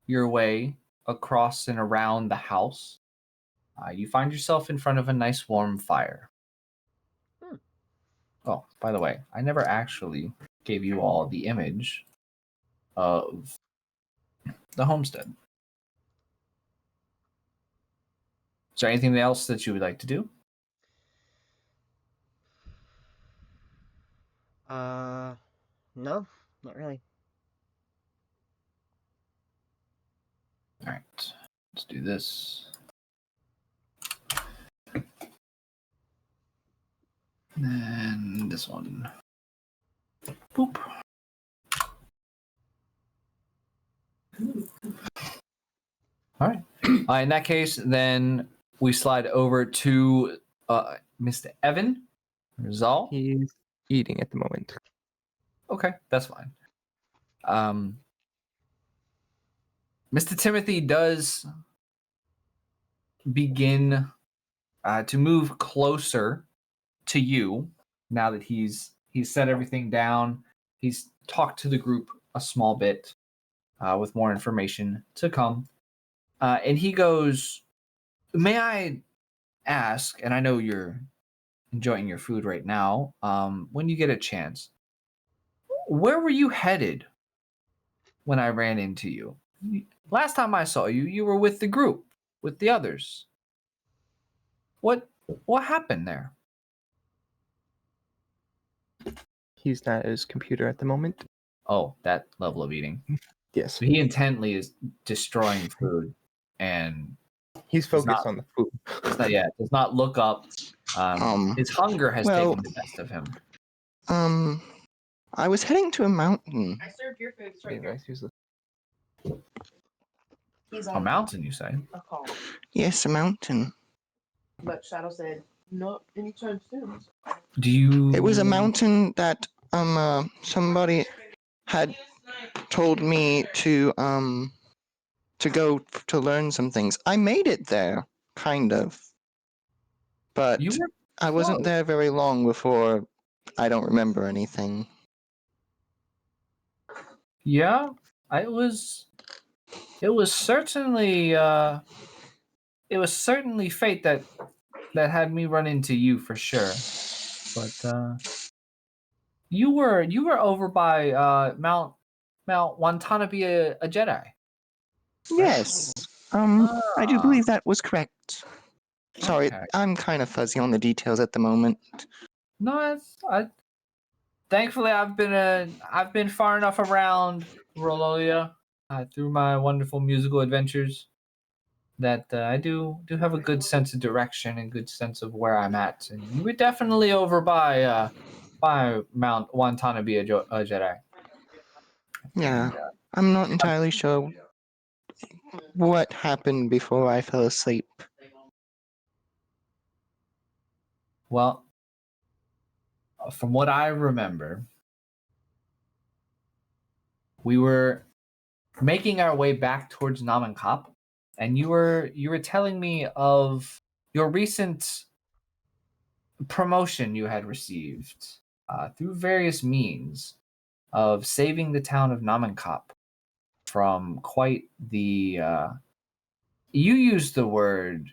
Speaker 1: your way across and around the house, you find yourself in front of a nice warm fire. Oh, by the way, I never actually gave you all the image of the homestead. Is there anything else that you would like to do?
Speaker 3: No, not really.
Speaker 1: All right, let's do this. And this one. Boop. All right. In that case, then we slide over to Mr. Evan Rizal.
Speaker 6: He's eating at the moment.
Speaker 1: Okay, that's fine. Mr. Timothy does begin to move closer to you now that he's set everything down. He's talked to the group a small bit with more information to come. And he goes, may I ask, and I know you're enjoying your food right now, when you get a chance, where were you headed when I ran into you? Last time I saw you, you were with the group, with the others. What happened there?
Speaker 6: He's not at his computer at the moment.
Speaker 1: Oh, that level of eating.
Speaker 6: Yes.
Speaker 1: So he intently is destroying food, and
Speaker 6: He's focused
Speaker 1: not-
Speaker 6: on the food.
Speaker 1: does not look up. His hunger has
Speaker 2: well-
Speaker 1: taken the best of him.
Speaker 2: I was heading to a mountain.
Speaker 8: I served your food. It's
Speaker 6: Yeah,
Speaker 8: right here.
Speaker 6: guys, use the-
Speaker 8: He's
Speaker 1: A
Speaker 8: on
Speaker 1: mountain, you say?
Speaker 8: a call.
Speaker 2: Yes, a mountain.
Speaker 8: But Shadow said, not anytime soon.
Speaker 1: Do you?
Speaker 2: It was a mountain that somebody had told me to go to learn some things. I made it there, kind of. But
Speaker 1: You were
Speaker 2: I wasn't
Speaker 1: close.
Speaker 2: there very long before I don't remember anything.
Speaker 1: Yeah, it was certainly fate that had me run into you for sure. But you were over by Mount Watanabe, a Jedi.
Speaker 2: Yes. I do believe that was correct. Sorry,
Speaker 1: Okay.
Speaker 2: I'm kind of fuzzy on the details at the moment.
Speaker 1: No, thankfully I've been far enough around Rololia through my wonderful musical adventures that I do have a good sense of direction and good sense of where I'm at. And you were definitely over by Mount Watanabe, a Jedi.
Speaker 2: Yeah, I'm not entirely sure what happened before I fell asleep.
Speaker 1: Well, from what I remember, we were making our way back towards Namankop, and you were telling me of your recent promotion you had received through various means of saving the town of Namankop from quite the you used the word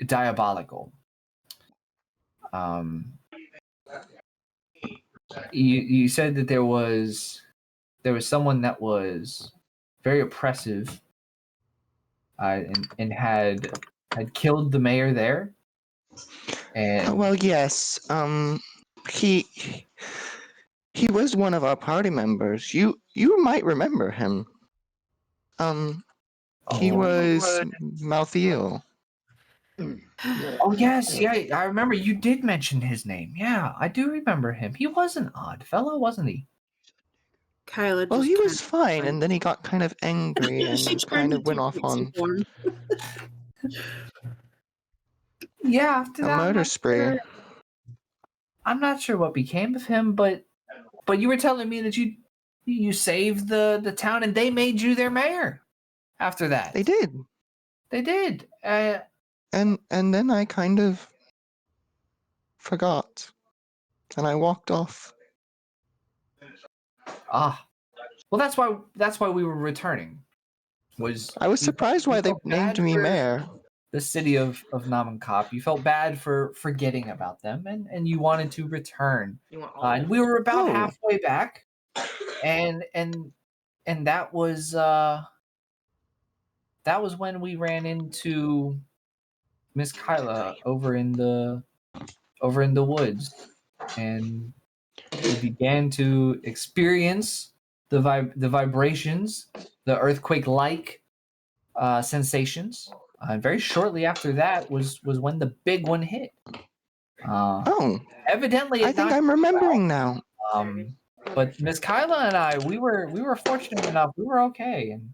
Speaker 1: diabolical. You said that there was someone that was very oppressive and had killed the mayor there. And
Speaker 2: Well, yes. He was one of our party members. You might remember him. He was Malthiel.
Speaker 1: Oh yes, yeah, I remember you did mention his name. Yeah, I do remember him. He was an odd fellow, wasn't he?
Speaker 5: Kyla
Speaker 2: Well,
Speaker 5: just
Speaker 2: he
Speaker 5: turned
Speaker 2: was fine, and then he got kind of angry
Speaker 5: she
Speaker 2: and
Speaker 5: turned
Speaker 2: kind of
Speaker 5: into
Speaker 2: went off
Speaker 5: pixie
Speaker 2: on
Speaker 5: form.
Speaker 1: Yeah, after
Speaker 2: a
Speaker 1: that,
Speaker 2: murder spree.
Speaker 1: I'm not sure what became of him, but you were telling me that you saved the town and they made you their mayor after that.
Speaker 2: They did.
Speaker 1: They did.
Speaker 2: And then I kind of forgot, and I walked off.
Speaker 1: Well, that's why we were returning.
Speaker 2: I was surprised why
Speaker 1: you
Speaker 2: they
Speaker 1: felt
Speaker 2: named
Speaker 1: bad
Speaker 2: me
Speaker 1: for
Speaker 2: mayor.
Speaker 1: the city of Namankop. You felt bad for forgetting about them, and you wanted to return.
Speaker 8: You want all
Speaker 1: And we were about
Speaker 2: Oh.
Speaker 1: halfway back, and that was when we ran into Miss Kyla over in the woods, and we began to experience the vibrations, the earthquake-like sensations. And very shortly after that was when the big one hit.
Speaker 2: Oh,
Speaker 1: Evidently,
Speaker 2: I think I'm remembering now.
Speaker 1: But Miss Kyla and I, we were fortunate enough. We were okay, and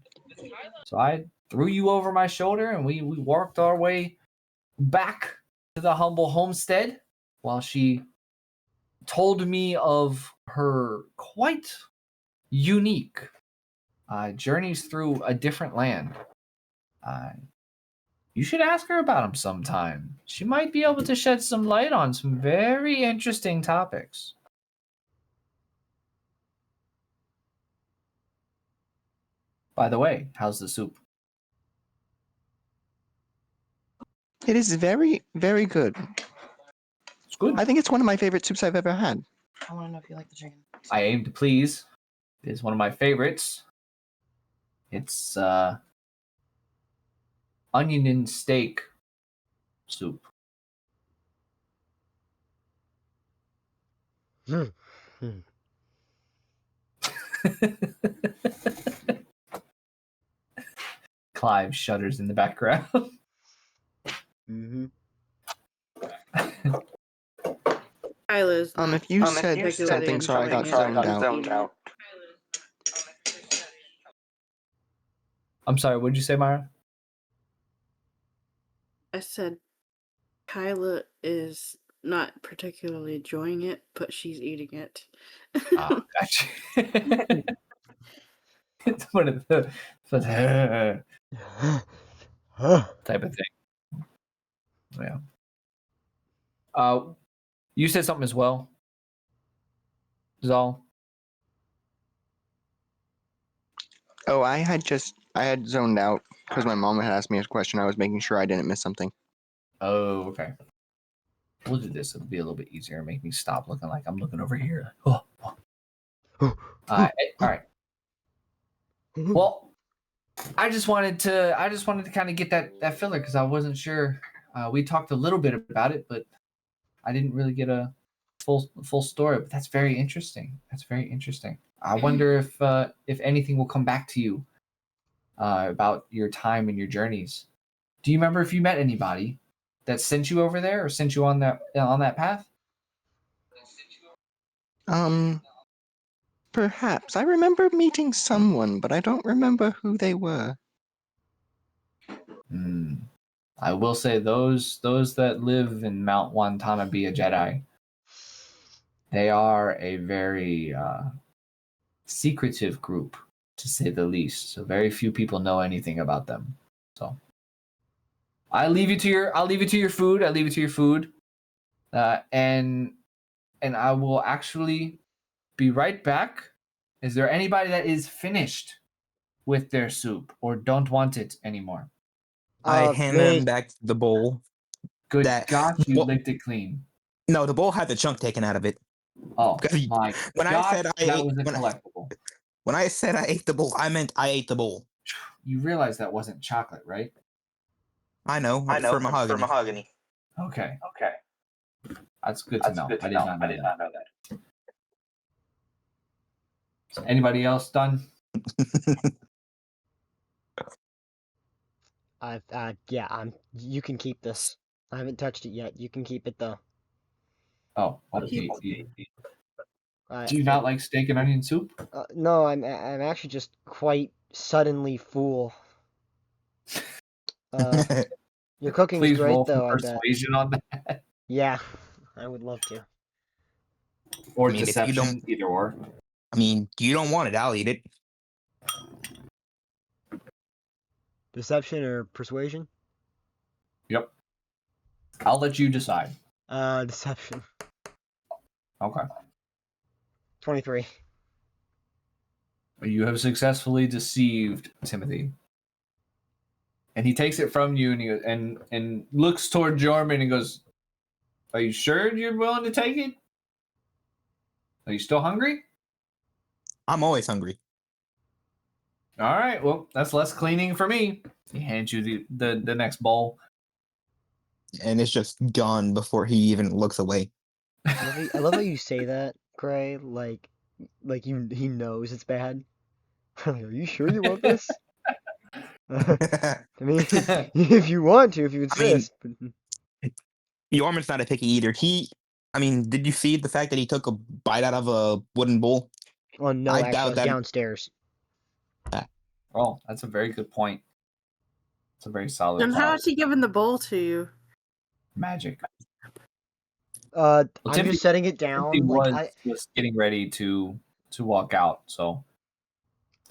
Speaker 1: so I threw you over my shoulder, and we walked our way back to the Humble Homestead while she told me of her quite unique journeys through a different land. You should ask her about him sometime. She might be able to shed some light on some very interesting topics. By the way, how's the soup?
Speaker 2: It is very, very good.
Speaker 1: It's good.
Speaker 2: I think it's one of my favorite soups I've ever had.
Speaker 9: I want to know if you like the chicken.
Speaker 1: I aim to please. It is one of my favorites. It's onion and steak soup. Clive shudders in the background.
Speaker 3: Mm-hmm.
Speaker 5: Kyla's
Speaker 2: If you said something, so I got zoned out.
Speaker 1: I'm sorry, what did you say, Myra?
Speaker 5: I said Kyla is not particularly enjoying it, but she's eating it.
Speaker 1: Oh, gotcha. It's one of the type of thing. Yeah. You said something as well, Zal.
Speaker 2: Oh, I had zoned out because my mom had asked me a question. I was making sure I didn't miss something.
Speaker 1: Oh, okay. We'll do this. It'll be a little bit easier. Make me stop looking like I'm looking over here. Oh. All right. Well, I just wanted to kind of get that filler because I wasn't sure. We talked a little bit about it, but I didn't really get a full story. But that's very interesting. I wonder if anything will come back to you about your time and your journeys. Do you remember if you met anybody that sent you over there or sent you on that path?
Speaker 2: Perhaps. I remember meeting someone, but I don't remember who they were.
Speaker 1: I will say those that live in Mount Watanabe a Jedi, they are a very secretive group, to say the least. So very few people know anything about them. So I'll leave you to your food. And I will actually be right back. Is there anybody that is finished with their soup or don't want it anymore?
Speaker 10: I hand them back the bowl.
Speaker 1: Good gosh, you licked it clean.
Speaker 10: No, the bowl had the chunk taken out of it.
Speaker 1: Oh my
Speaker 10: when
Speaker 1: gosh,
Speaker 10: I said
Speaker 1: that was a collectible.
Speaker 10: When I said I ate the bowl, I meant I ate the bowl.
Speaker 1: You realize that wasn't chocolate, right?
Speaker 10: I know. For mahogany.
Speaker 1: Okay. That's good to know. I did not know that. So anybody else done?
Speaker 3: You can keep this. I haven't touched it yet. You can keep it though.
Speaker 1: Oh, okay. Do you not like steak and onion soup?
Speaker 3: No, I'm actually just quite suddenly full. Your cooking is great though. I bet.
Speaker 1: Persuasion on that.
Speaker 3: Yeah, I would love to.
Speaker 1: Or deception, either or.
Speaker 10: I mean, you don't want it, I'll eat it.
Speaker 3: Deception or persuasion?
Speaker 1: Yep. I'll let you decide.
Speaker 3: Deception.
Speaker 1: Okay.
Speaker 3: 23.
Speaker 1: You have successfully deceived Timothy. And he takes it from you and he goes, and looks toward Jorman and goes, "Are you sure you're willing to take it? Are you still hungry?"
Speaker 10: I'm always hungry.
Speaker 1: All right, well, that's less cleaning for me. He hands you the next bowl.
Speaker 10: And it's just gone before he even looks away.
Speaker 3: I love how you say that, Gray. Like he knows it's bad. Are you sure you want this? I mean, if you want to, if you insist.
Speaker 10: Yorman's not a picky eater. Did you see the fact that he took a bite out of a wooden bowl?
Speaker 3: Oh no, actually, I was downstairs.
Speaker 1: Oh, that's a very good point. It's a very solid.
Speaker 5: And how has he given the bowl to you?
Speaker 1: Magic.
Speaker 3: I'm just setting it down.
Speaker 1: He was getting ready to walk out, so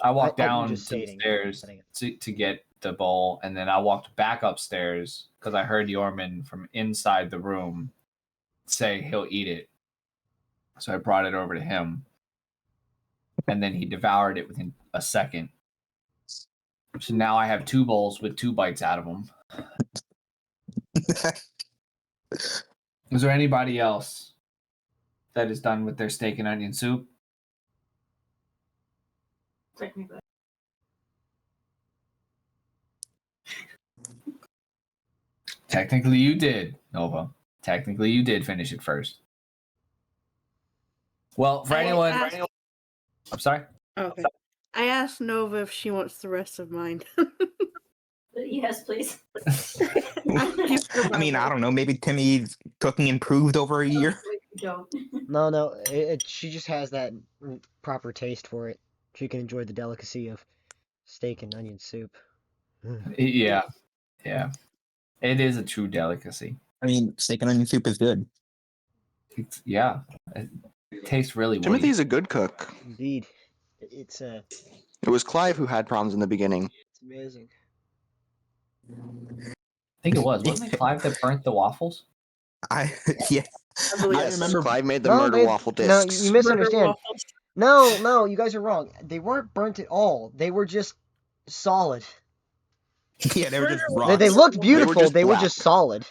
Speaker 1: I walked down to the stairs to get the bowl, and then I walked back upstairs because I heard Yorman from inside the room say he'll eat it. So I brought it over to him, and then he devoured it within a second. So now I have 2 bowls with 2 bites out of them. Is there anybody else that is done with their steak and onion soup?
Speaker 8: Technically.
Speaker 1: Technically, you did, Nova. Technically, you did finish it first. Well, for anyone, I'm sorry.
Speaker 5: Okay. I asked Nova if she wants the rest of mine.
Speaker 8: Yes, please.
Speaker 10: I mean, I don't know. Maybe Timmy's cooking improved over a year.
Speaker 8: Don't.
Speaker 3: No, she just has that proper taste for it. She can enjoy the delicacy of steak and onion soup.
Speaker 1: Yeah. It is a true delicacy.
Speaker 10: I mean, steak and onion soup is good.
Speaker 1: Yeah. It tastes really woody.
Speaker 2: Timothy's a good cook.
Speaker 3: Indeed, it's
Speaker 2: It was Clive who had problems in the beginning.
Speaker 3: it's amazing.
Speaker 1: I think it was. Wasn't it Clive that burnt the waffles?
Speaker 10: Yeah.
Speaker 5: I believe
Speaker 2: Yes,
Speaker 10: remember-
Speaker 2: Clive made the
Speaker 3: No,
Speaker 2: murder
Speaker 3: they-
Speaker 2: waffle
Speaker 3: No,
Speaker 2: discs.
Speaker 3: you misunderstand.
Speaker 5: waffles.
Speaker 3: No, you guys are wrong. They weren't burnt at all. They were just solid.
Speaker 10: Yeah, they were just
Speaker 5: They-
Speaker 10: raw.
Speaker 3: They looked beautiful.
Speaker 2: just
Speaker 3: They were
Speaker 2: black.
Speaker 3: just solid.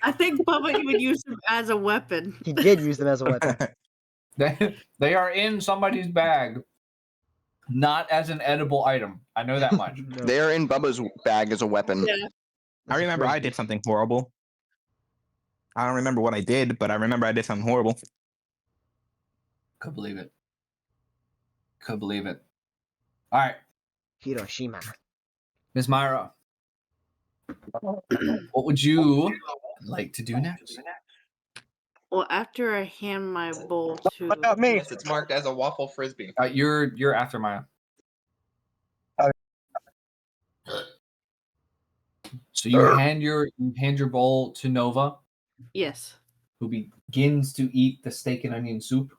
Speaker 5: I think Bubba even used them as a weapon.
Speaker 3: He did use them as a weapon.
Speaker 1: They are in somebody's bag, not as an edible item. I know that much.
Speaker 3: No.
Speaker 2: They are in Bubba's bag as a weapon.
Speaker 5: Yeah.
Speaker 10: I remember I did something horrible. I don't remember what I did, but I remember I did something horrible.
Speaker 1: Could believe it. All right,
Speaker 3: Hiroshima.
Speaker 1: Miss Myra, what would you like to do next?
Speaker 5: Well, after I hand my bowl to
Speaker 6: What about me? It's marked as a waffle frisbee.
Speaker 1: You're after Maya.
Speaker 6: Okay.
Speaker 1: So you hand your bowl to Nova,
Speaker 5: yes.
Speaker 1: who begins to eat the steak and onion soup.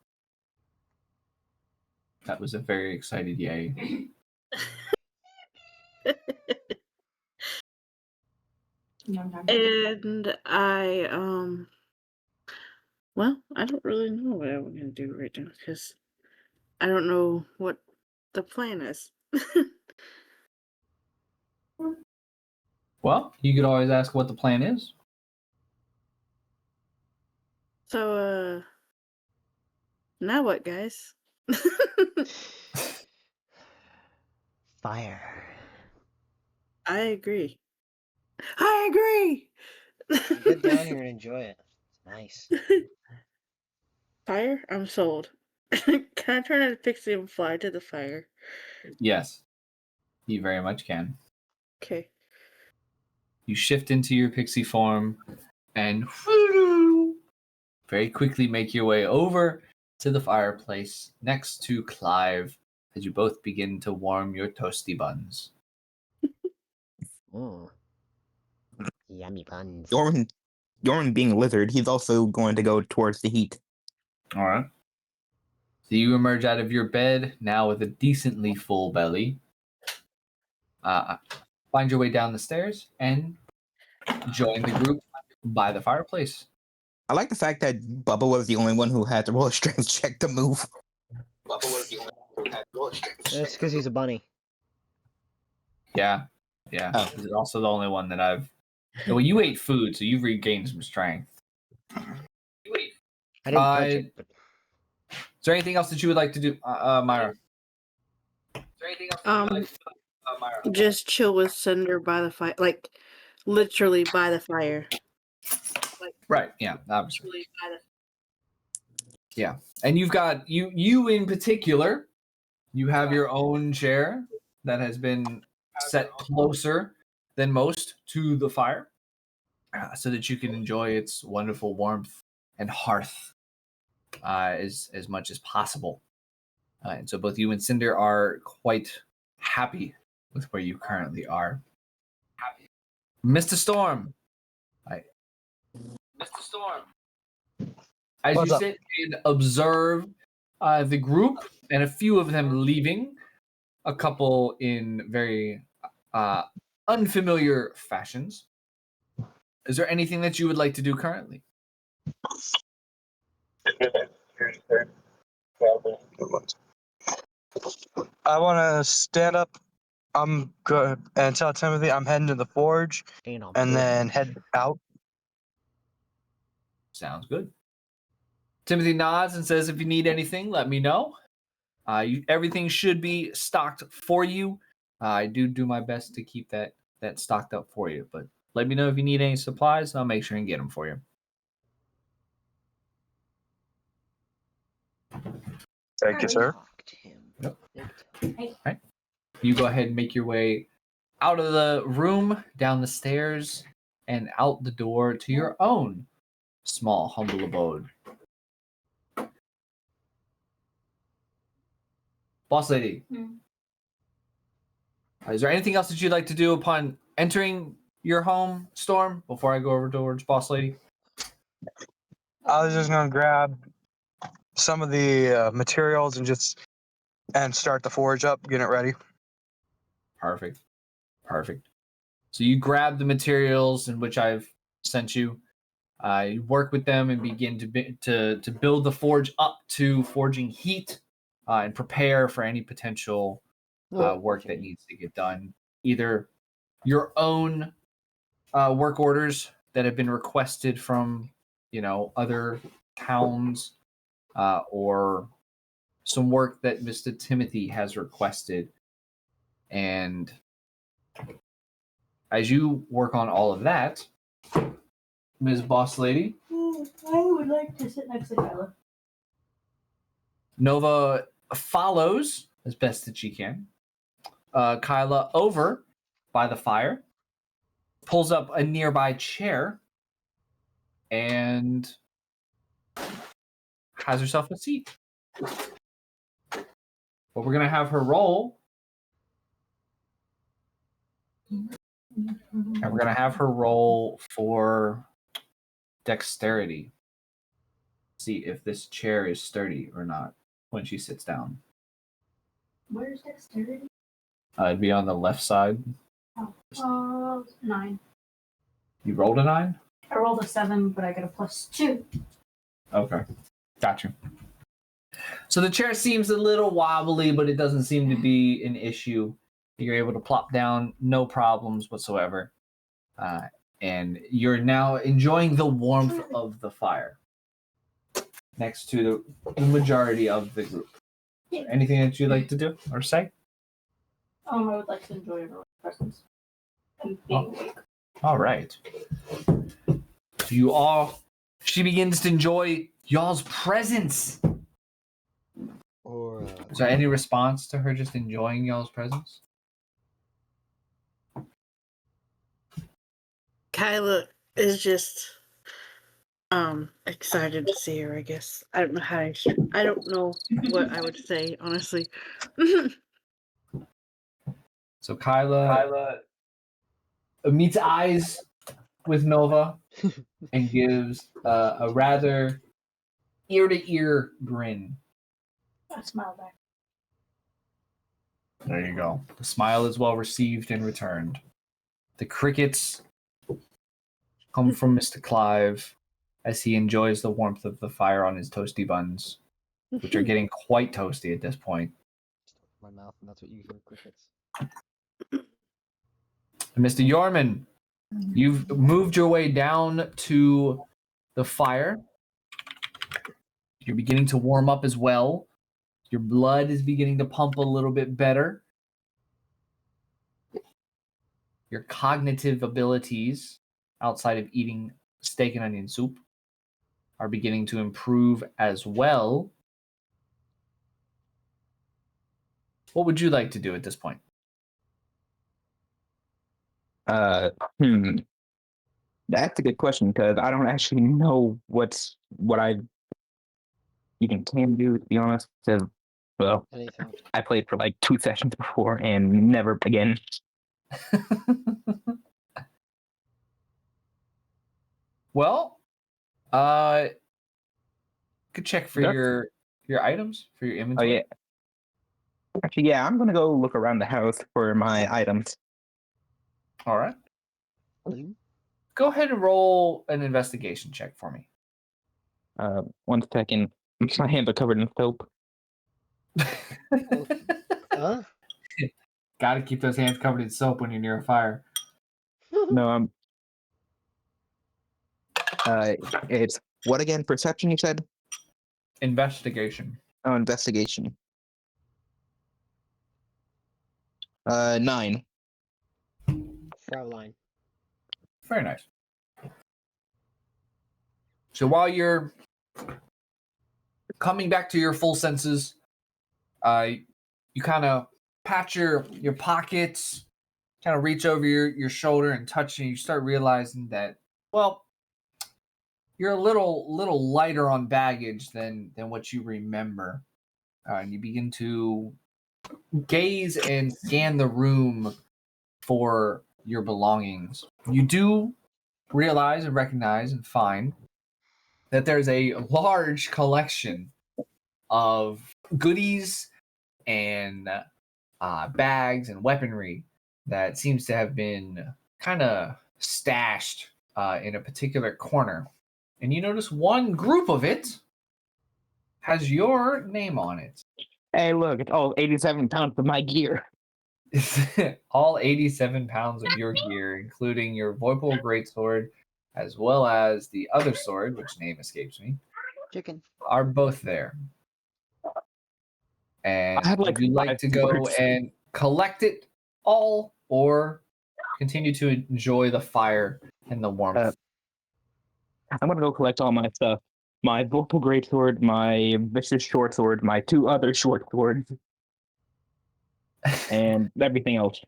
Speaker 1: That was a very excited yay.
Speaker 5: And I well, I don't really know what I'm gonna do right now because I don't know what the plan is.
Speaker 1: Well, you could always ask what the plan is.
Speaker 5: So now what, guys?
Speaker 3: Fire.
Speaker 5: I agree. I agree.
Speaker 3: Get down here and enjoy it. It's nice.
Speaker 5: Fire? I'm sold. Can I turn into Pixie and fly to the fire?
Speaker 1: Yes, you very much can.
Speaker 5: Okay.
Speaker 1: You shift into your pixie form and very quickly make your way over to the fireplace next to Clive as you both begin to warm your toasty buns.
Speaker 3: Mm. Yummy buns.
Speaker 10: Yorman being a lizard, he's also going to go towards the heat.
Speaker 1: All right. So you emerge out of your bed now with a decently full belly. Find your way down the stairs and join the group by the fireplace.
Speaker 10: I like the fact that Bubba was the only one who had to roll a strength check to move.
Speaker 3: That's because he's a bunny.
Speaker 1: Yeah.
Speaker 10: Oh.
Speaker 1: He's also the only one that I've. Well, you ate food, so you've regained some strength.
Speaker 3: I didn't touch it, but
Speaker 1: Is there anything else that you would like to do, Myra?
Speaker 5: Just chill with Cinder by the fire, like literally by the fire.
Speaker 1: Right. Yeah. Obviously.
Speaker 5: Literally by the.
Speaker 1: Yeah. And you've got you in particular. You have your own chair that has been set closer than most to the fire, so that you can enjoy its wonderful warmth and hearth as much as possible. And so both you and Cinder are quite happy with where you currently are. Mr. Storm. Hi. Mr. Storm. As
Speaker 7: What's
Speaker 1: you
Speaker 7: up?
Speaker 1: sit and observe the group and a few of them leaving, a couple in very unfamiliar fashions. Is there anything that you would like to do currently?
Speaker 7: I want to stand up. I'm good and tell Timothy I'm heading to the forge,
Speaker 3: And
Speaker 7: and then head out.
Speaker 1: Sounds good. Timothy nods and says, if you need anything, let me know. Everything should be stocked for you. I do my best to keep that stocked up for you, but let me know if you need any supplies, and I'll make sure and get them for you.
Speaker 7: Thank you, sir.
Speaker 1: Yep. Right. You go ahead and make your way out of the room, down the stairs, and out the door to your own small, humble abode. Boss lady, is there anything else that you'd like to do upon entering your home, Storm, before I go over towards Boss lady?
Speaker 7: I was just gonna grab some of the materials and start the forge up, get it ready.
Speaker 1: Perfect. So you grab the materials in which I've sent you. You work with them and begin to build the forge up to forging heat and prepare for any potential work that needs to get done. Either your own work orders that have been requested from other towns, or some work that Mr. Timothy has requested. And as you work on all of that, Ms. Boss Lady,
Speaker 8: I would like to sit next to Kyla.
Speaker 1: Nova follows as best that she can. Kyla over by the fire, pulls up a nearby chair, and has herself a seat. But we're gonna have her roll. And we're gonna have her roll for dexterity. See if this chair is sturdy or not when she sits down.
Speaker 8: Where's dexterity?
Speaker 1: It'd be on the left side.
Speaker 8: 9.
Speaker 1: You rolled a 9?
Speaker 8: I rolled a 7, but I got a +2.
Speaker 1: Okay, got you. So the chair seems a little wobbly, but it doesn't seem to be an issue. You're able to plop down, no problems whatsoever. And you're now enjoying the warmth of the fire next to the majority of the group.
Speaker 8: Yeah.
Speaker 1: Anything that you'd like to do or say?
Speaker 8: I would like to enjoy everyone's presence and being awake.
Speaker 1: All right. She begins to enjoy y'all's presence.
Speaker 3: Or
Speaker 1: Is there any response to her just enjoying y'all's presence?
Speaker 5: Kyla is just excited to see her, I guess. I don't know what I would say, honestly.
Speaker 1: So Kyla meets eyes with Nova and gives a rather ear-to-ear grin.
Speaker 8: I smile back.
Speaker 1: There you go. The smile is well received and returned. The crickets come from Mr. Clive as he enjoys the warmth of the fire on his toasty buns, which are getting quite toasty at this point.
Speaker 3: my mouth, and that's what you hear, crickets.
Speaker 1: Mr. Yorman, you've moved your way down to the fire. You're beginning to warm up as well. Your blood is beginning to pump a little bit better. Your cognitive abilities, outside of eating steak and onion soup, are beginning to improve as well. What would you like to do at this point?
Speaker 10: That's a good question because I don't actually know what I even can do, to be honest. Well,
Speaker 3: Anything.
Speaker 10: I played for like 2 sessions before and never again.
Speaker 1: Well, could check for your items, for your
Speaker 10: Oh
Speaker 1: inventory.
Speaker 10: yeah. Actually, yeah, I'm gonna go look around the house for my items.
Speaker 1: All right. Go ahead and roll an investigation check for me.
Speaker 10: 1 second. My hands are covered in soap.
Speaker 3: Huh?
Speaker 1: Got to keep those hands covered in soap when you're near a fire.
Speaker 10: No, I'm. It's what again? Perception, you said?
Speaker 1: Investigation.
Speaker 10: Oh, investigation. 9.
Speaker 3: Fraulein.
Speaker 1: Very nice. So while you're coming back to your full senses, you kind of pat your pockets, kind of reach over your shoulder and touch, and you start realizing that, well, you're a little lighter on baggage than what you remember. And you begin to gaze and scan the room for your belongings. You do realize and recognize and find that there's a large collection of goodies and bags and weaponry that seems to have been kind of stashed in a particular corner. And you notice one group of it has your name on it.
Speaker 10: Hey, look, it's all 87 pounds of my gear.
Speaker 1: All 87 pounds of your gear, including your Voipal greatsword, as well as the other sword, which name escapes me,
Speaker 3: Chicken.
Speaker 1: are both there. And
Speaker 10: I have, like,
Speaker 1: would you like
Speaker 10: 5
Speaker 1: to go
Speaker 10: swords.
Speaker 1: and collect it all, or continue to enjoy the fire and the warmth?
Speaker 10: I'm gonna go collect all my stuff. My Vorpal greatsword, my vicious short sword, my 2 other short swords, and everything else.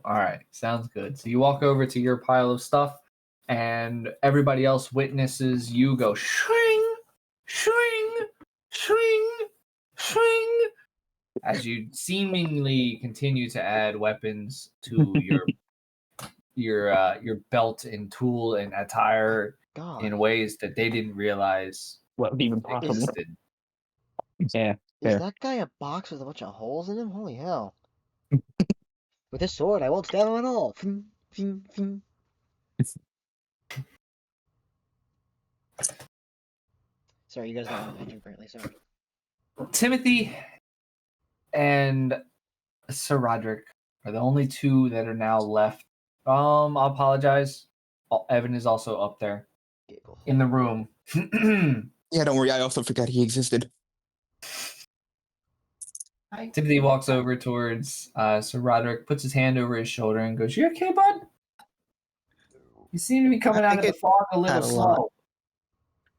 Speaker 1: All right, sounds good. So you walk over to your pile of stuff, and everybody else witnesses you go swing, swing, swing, swing, as you seemingly continue to add weapons to your belt and tool and attire
Speaker 3: God.
Speaker 1: in ways that they didn't realize
Speaker 10: What even possible?
Speaker 1: existed.
Speaker 10: Yeah.
Speaker 3: Is
Speaker 10: Fair.
Speaker 3: that guy a box with a bunch of holes in him? Holy hell. With this sword, I won't stab him at all. Fing, fing, fing. Sorry, you guys don't want to mention apparently, sorry.
Speaker 1: Timothy and Sir Roderick are the only 2 that are now left. I'll apologize. Evan is also up there
Speaker 3: Giggle.
Speaker 1: in the room.
Speaker 10: Yeah, don't worry. I also forgot he existed.
Speaker 1: Timothy walks over towards Sir Roderick, puts his hand over his shoulder, and goes, "You okay, bud? You seem to be coming out of the fog a little slow."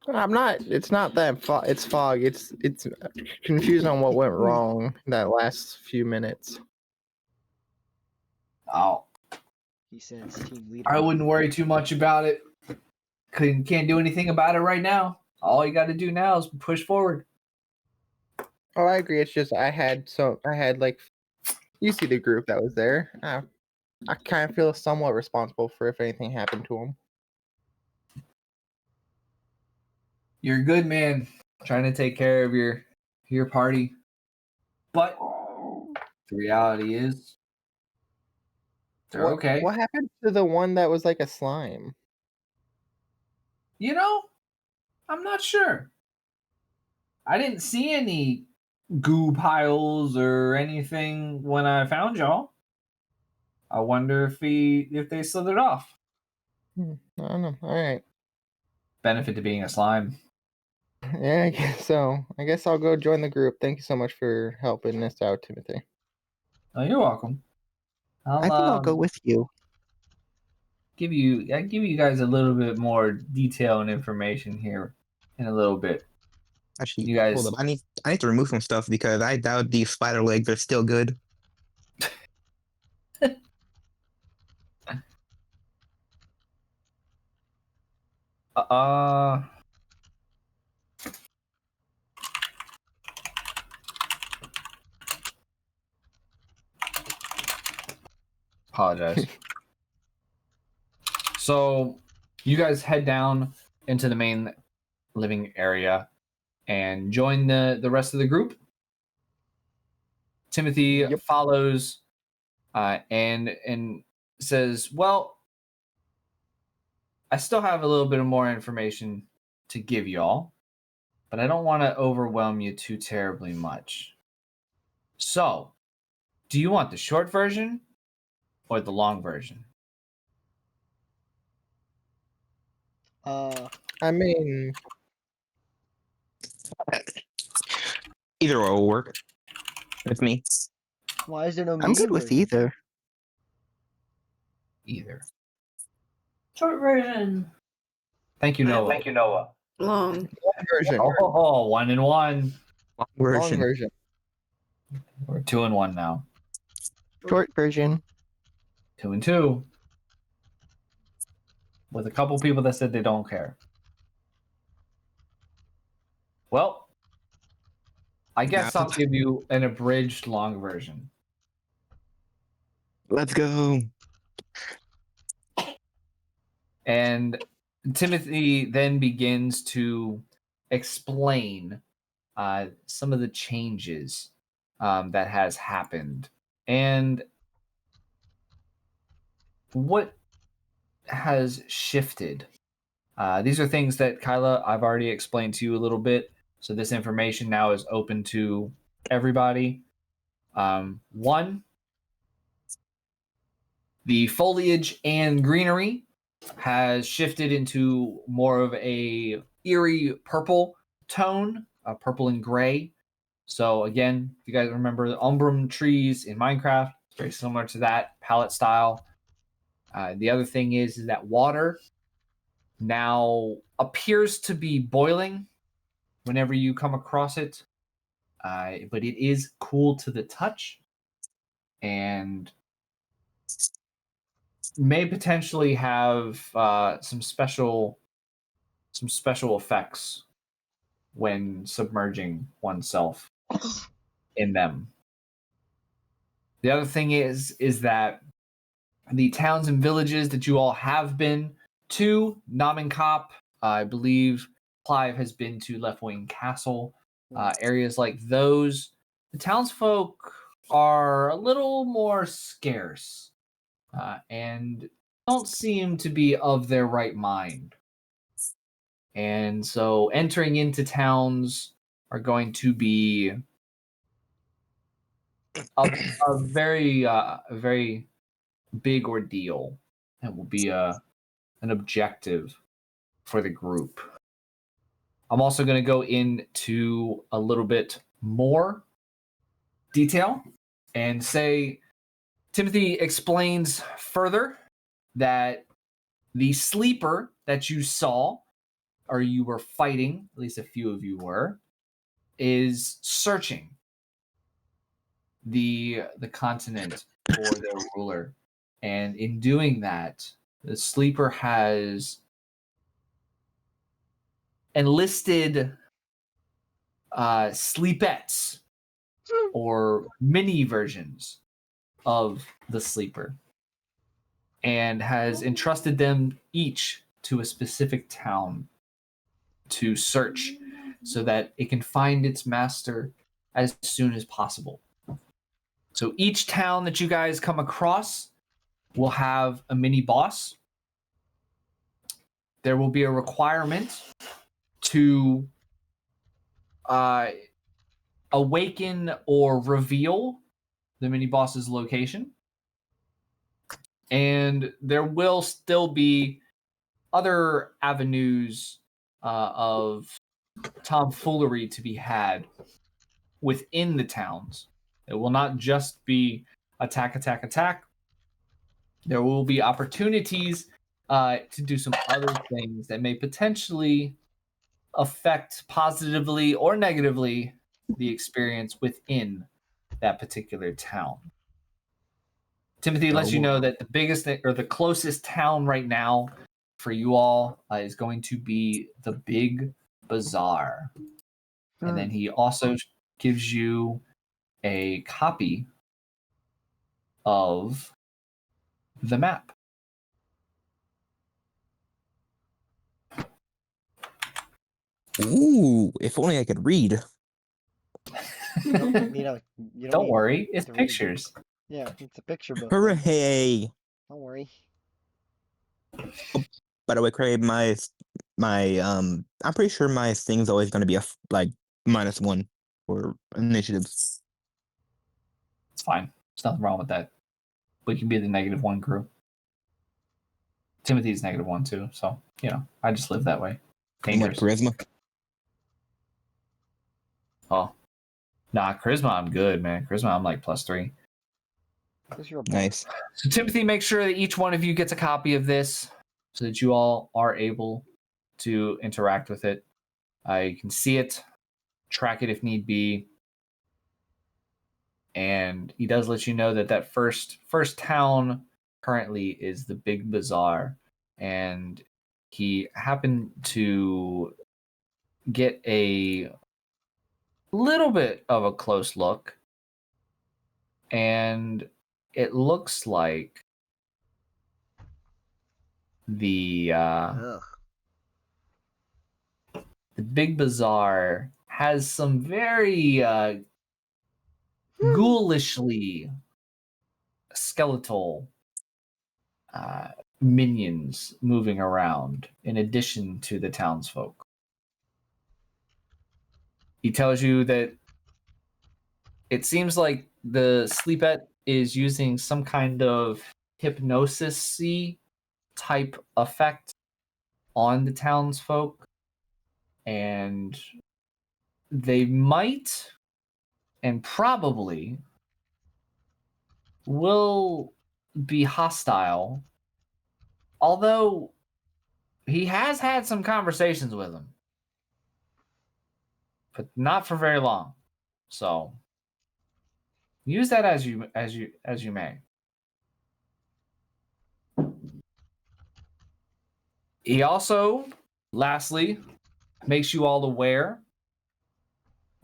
Speaker 6: I'm not. It's not that fog. It's fog. It's confused on what went wrong that last few minutes.
Speaker 1: Oh,
Speaker 3: He says team leader.
Speaker 1: I wouldn't worry too much about it. Can't do anything about it right now. All you got to do now is push forward.
Speaker 6: Oh, I agree. It's just I had like, you see the group that was there. I kind of feel somewhat responsible for if anything happened to them.
Speaker 1: You're a good man, trying to take care of your party. But the reality is, they're okay.
Speaker 6: What happened to the one that was like a slime?
Speaker 1: You know, I'm not sure. I didn't see any goo piles or anything when I found y'all. I wonder if they slithered off.
Speaker 6: I don't know. All right.
Speaker 1: Benefit to being a slime.
Speaker 6: Yeah, I guess so. I guess I'll go join the group. Thank you so much for helping us out, Timothy.
Speaker 1: Oh, you're welcome.
Speaker 2: I think I'll go with you.
Speaker 1: I give you guys a little bit more detail and information here in a little bit.
Speaker 10: Actually,
Speaker 1: You guys,
Speaker 10: hold up. I need to remove some stuff because I doubt these spider legs are still good.
Speaker 1: apologize. So you guys head down into the main living area and join the rest of the group. Timothy follows, and says, well, I still have a little bit of more information to give y'all, but I don't want to overwhelm you too terribly much. So, do you want the short version or the long version?
Speaker 6: I mean,
Speaker 10: Either will work with me.
Speaker 3: Why is there no
Speaker 2: I'm good
Speaker 3: medium
Speaker 2: with
Speaker 3: version?
Speaker 2: either.
Speaker 1: Either.
Speaker 8: Short version.
Speaker 1: Thank you, Noah.
Speaker 7: Thank you, Noah.
Speaker 5: Long.
Speaker 6: long version.
Speaker 1: Oh, 1 and 1.
Speaker 10: Long
Speaker 6: Long
Speaker 10: version.
Speaker 6: version.
Speaker 1: We're 2 and 1 now.
Speaker 2: Short version.
Speaker 1: 2 and 2. With a couple people that said they don't care. Well, I guess I'll give you an abridged long version.
Speaker 10: Let's go.
Speaker 1: And Timothy then begins to explain some of the changes that has happened and what has shifted. These are things that, Kyla, I've already explained to you a little bit. So this information now is open to everybody. One, the foliage and greenery has shifted into more of a eerie purple tone, purple and gray. So again, if you guys remember the umbrum trees in Minecraft, it's very similar to that palette style. The other thing is that water now appears to be boiling whenever you come across it, but it is cool to the touch and may potentially have some special effects when submerging oneself in them. The other thing is that the towns and villages that you all have been to, Namenkop, I believe Clive has been to Leftwing Castle, areas like those, the townsfolk are a little more scarce and don't seem to be of their right mind. And so entering into towns are going to be a very big ordeal. It will be an objective for the group. I'm also going to go into a little bit more detail and say Timothy explains further that the sleeper that you saw, or you were fighting, at least a few of you were, is searching the continent for their ruler. And in doing that, the sleeper has enlisted sleepettes or mini versions of the sleeper and has entrusted them each to a specific town to search so that it can find its master as soon as possible. So each town that you guys come across will have a mini boss. There will be a requirement to awaken or reveal the mini boss's location. And there will still be other avenues of tomfoolery to be had within the towns. It will not just be attack. There will be opportunities to do some other things that may potentially affect positively or negatively the experience within that particular town. Timothy lets you know that the biggest or the closest town right now for you all is going to be the Big Bazaar. And then he also gives you a copy of the map.
Speaker 10: Ooh, if only I could read.
Speaker 3: You don't
Speaker 1: Don't
Speaker 3: need
Speaker 1: worry, it's
Speaker 3: to read.
Speaker 1: pictures.
Speaker 3: Yeah, it's a picture book.
Speaker 10: Hooray!
Speaker 3: Don't worry.
Speaker 10: By the way, Craig, I'm pretty sure my thing's always going to be -1 for initiatives.
Speaker 1: It's fine. There's nothing wrong with that. We can be the -1 crew. Timothy's -1 too, so I just live that way.
Speaker 10: And what,
Speaker 1: Dangerous.
Speaker 10: charisma?
Speaker 1: Oh, nah, charisma. I'm good, man. Charisma, I'm like +3.
Speaker 3: Because you're a
Speaker 10: Nice.
Speaker 1: So Timothy, make sure that each one of you gets a copy of this, so that you all are able to interact with it. You can see it, track it if need be, and he does let you know that first town currently is the Big Bazaar, and he happened to get a little bit of a close look, and it looks like the
Speaker 3: Ugh.
Speaker 1: the Big Bazaar has some very ghoulishly skeletal minions moving around in addition to the townsfolk. He tells you that it seems like the Sleepette is using some kind of hypnosis-y type effect on the townsfolk, and they might and probably will be hostile, although he has had some conversations with them, but not for very long. So use that as you may. He also, lastly, makes you all aware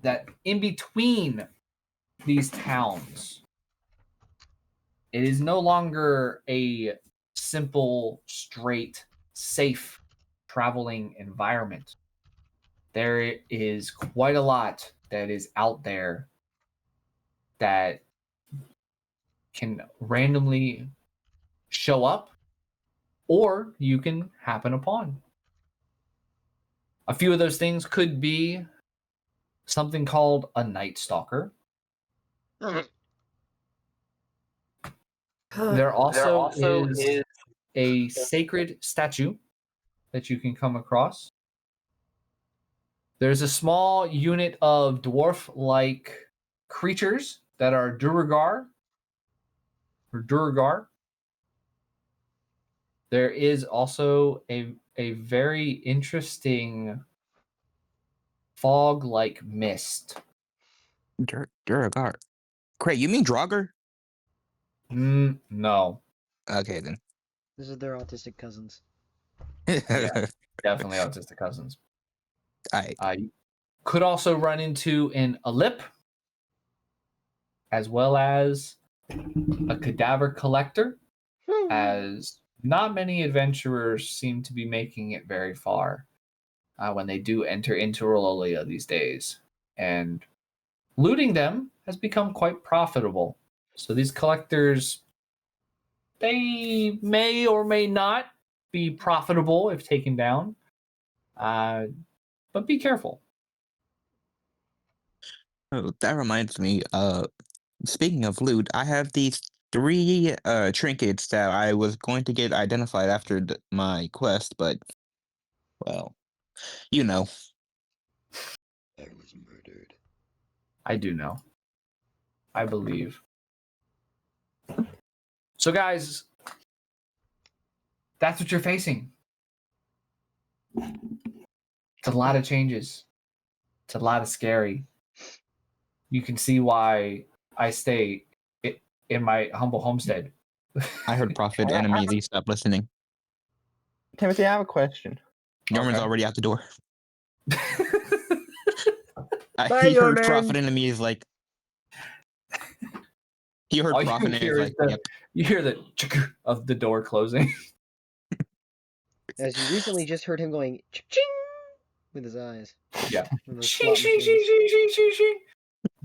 Speaker 1: that in between these towns, it is no longer a simple, straight, safe traveling environment. There is quite a lot that is out there that can randomly show up, or you can happen upon. A few of those things could be something called a Night Stalker. There also is a sacred statue that you can come across. There's a small unit of dwarf-like creatures that are Duergar. There is also a very interesting fog-like mist.
Speaker 10: Duragar. Craig, you mean Draugr?
Speaker 1: No.
Speaker 10: Okay, then.
Speaker 3: These are their autistic cousins.
Speaker 1: Yeah, definitely autistic cousins.
Speaker 10: Alright.
Speaker 1: You could also run into an Alip, as well as a cadaver collector, as not many adventurers seem to be making it very far when they do enter into Rololia these days. And looting them has become quite profitable. So these collectors, they may or may not be profitable if taken down. But be careful.
Speaker 10: Oh, that reminds me, speaking of loot, I have these 3 trinkets that I was going to get identified after my quest, but, well, you know.
Speaker 3: I was murdered.
Speaker 1: I do know. I believe. So, guys, that's what you're facing. It's a lot of changes. It's a lot of scary. You can see why I stay in my humble homestead.
Speaker 10: I heard Prophet enemies, he stopped listening.
Speaker 6: Timothy, I have a question.
Speaker 10: Norman's
Speaker 1: Okay.
Speaker 10: already out the door.
Speaker 3: Bye,
Speaker 10: He heard
Speaker 3: Norman.
Speaker 10: Prophet enemies like... He heard
Speaker 1: All you
Speaker 10: Prophet
Speaker 1: hear
Speaker 10: enemies
Speaker 1: is
Speaker 10: like, yep.
Speaker 1: you hear the chick of the door closing.
Speaker 3: As you recently just heard him going ching with his eyes.
Speaker 1: Yeah.
Speaker 3: One of those
Speaker 1: Shing,
Speaker 3: slot
Speaker 1: shing, shing,
Speaker 3: machines.
Speaker 1: shing, shing, shing, shing.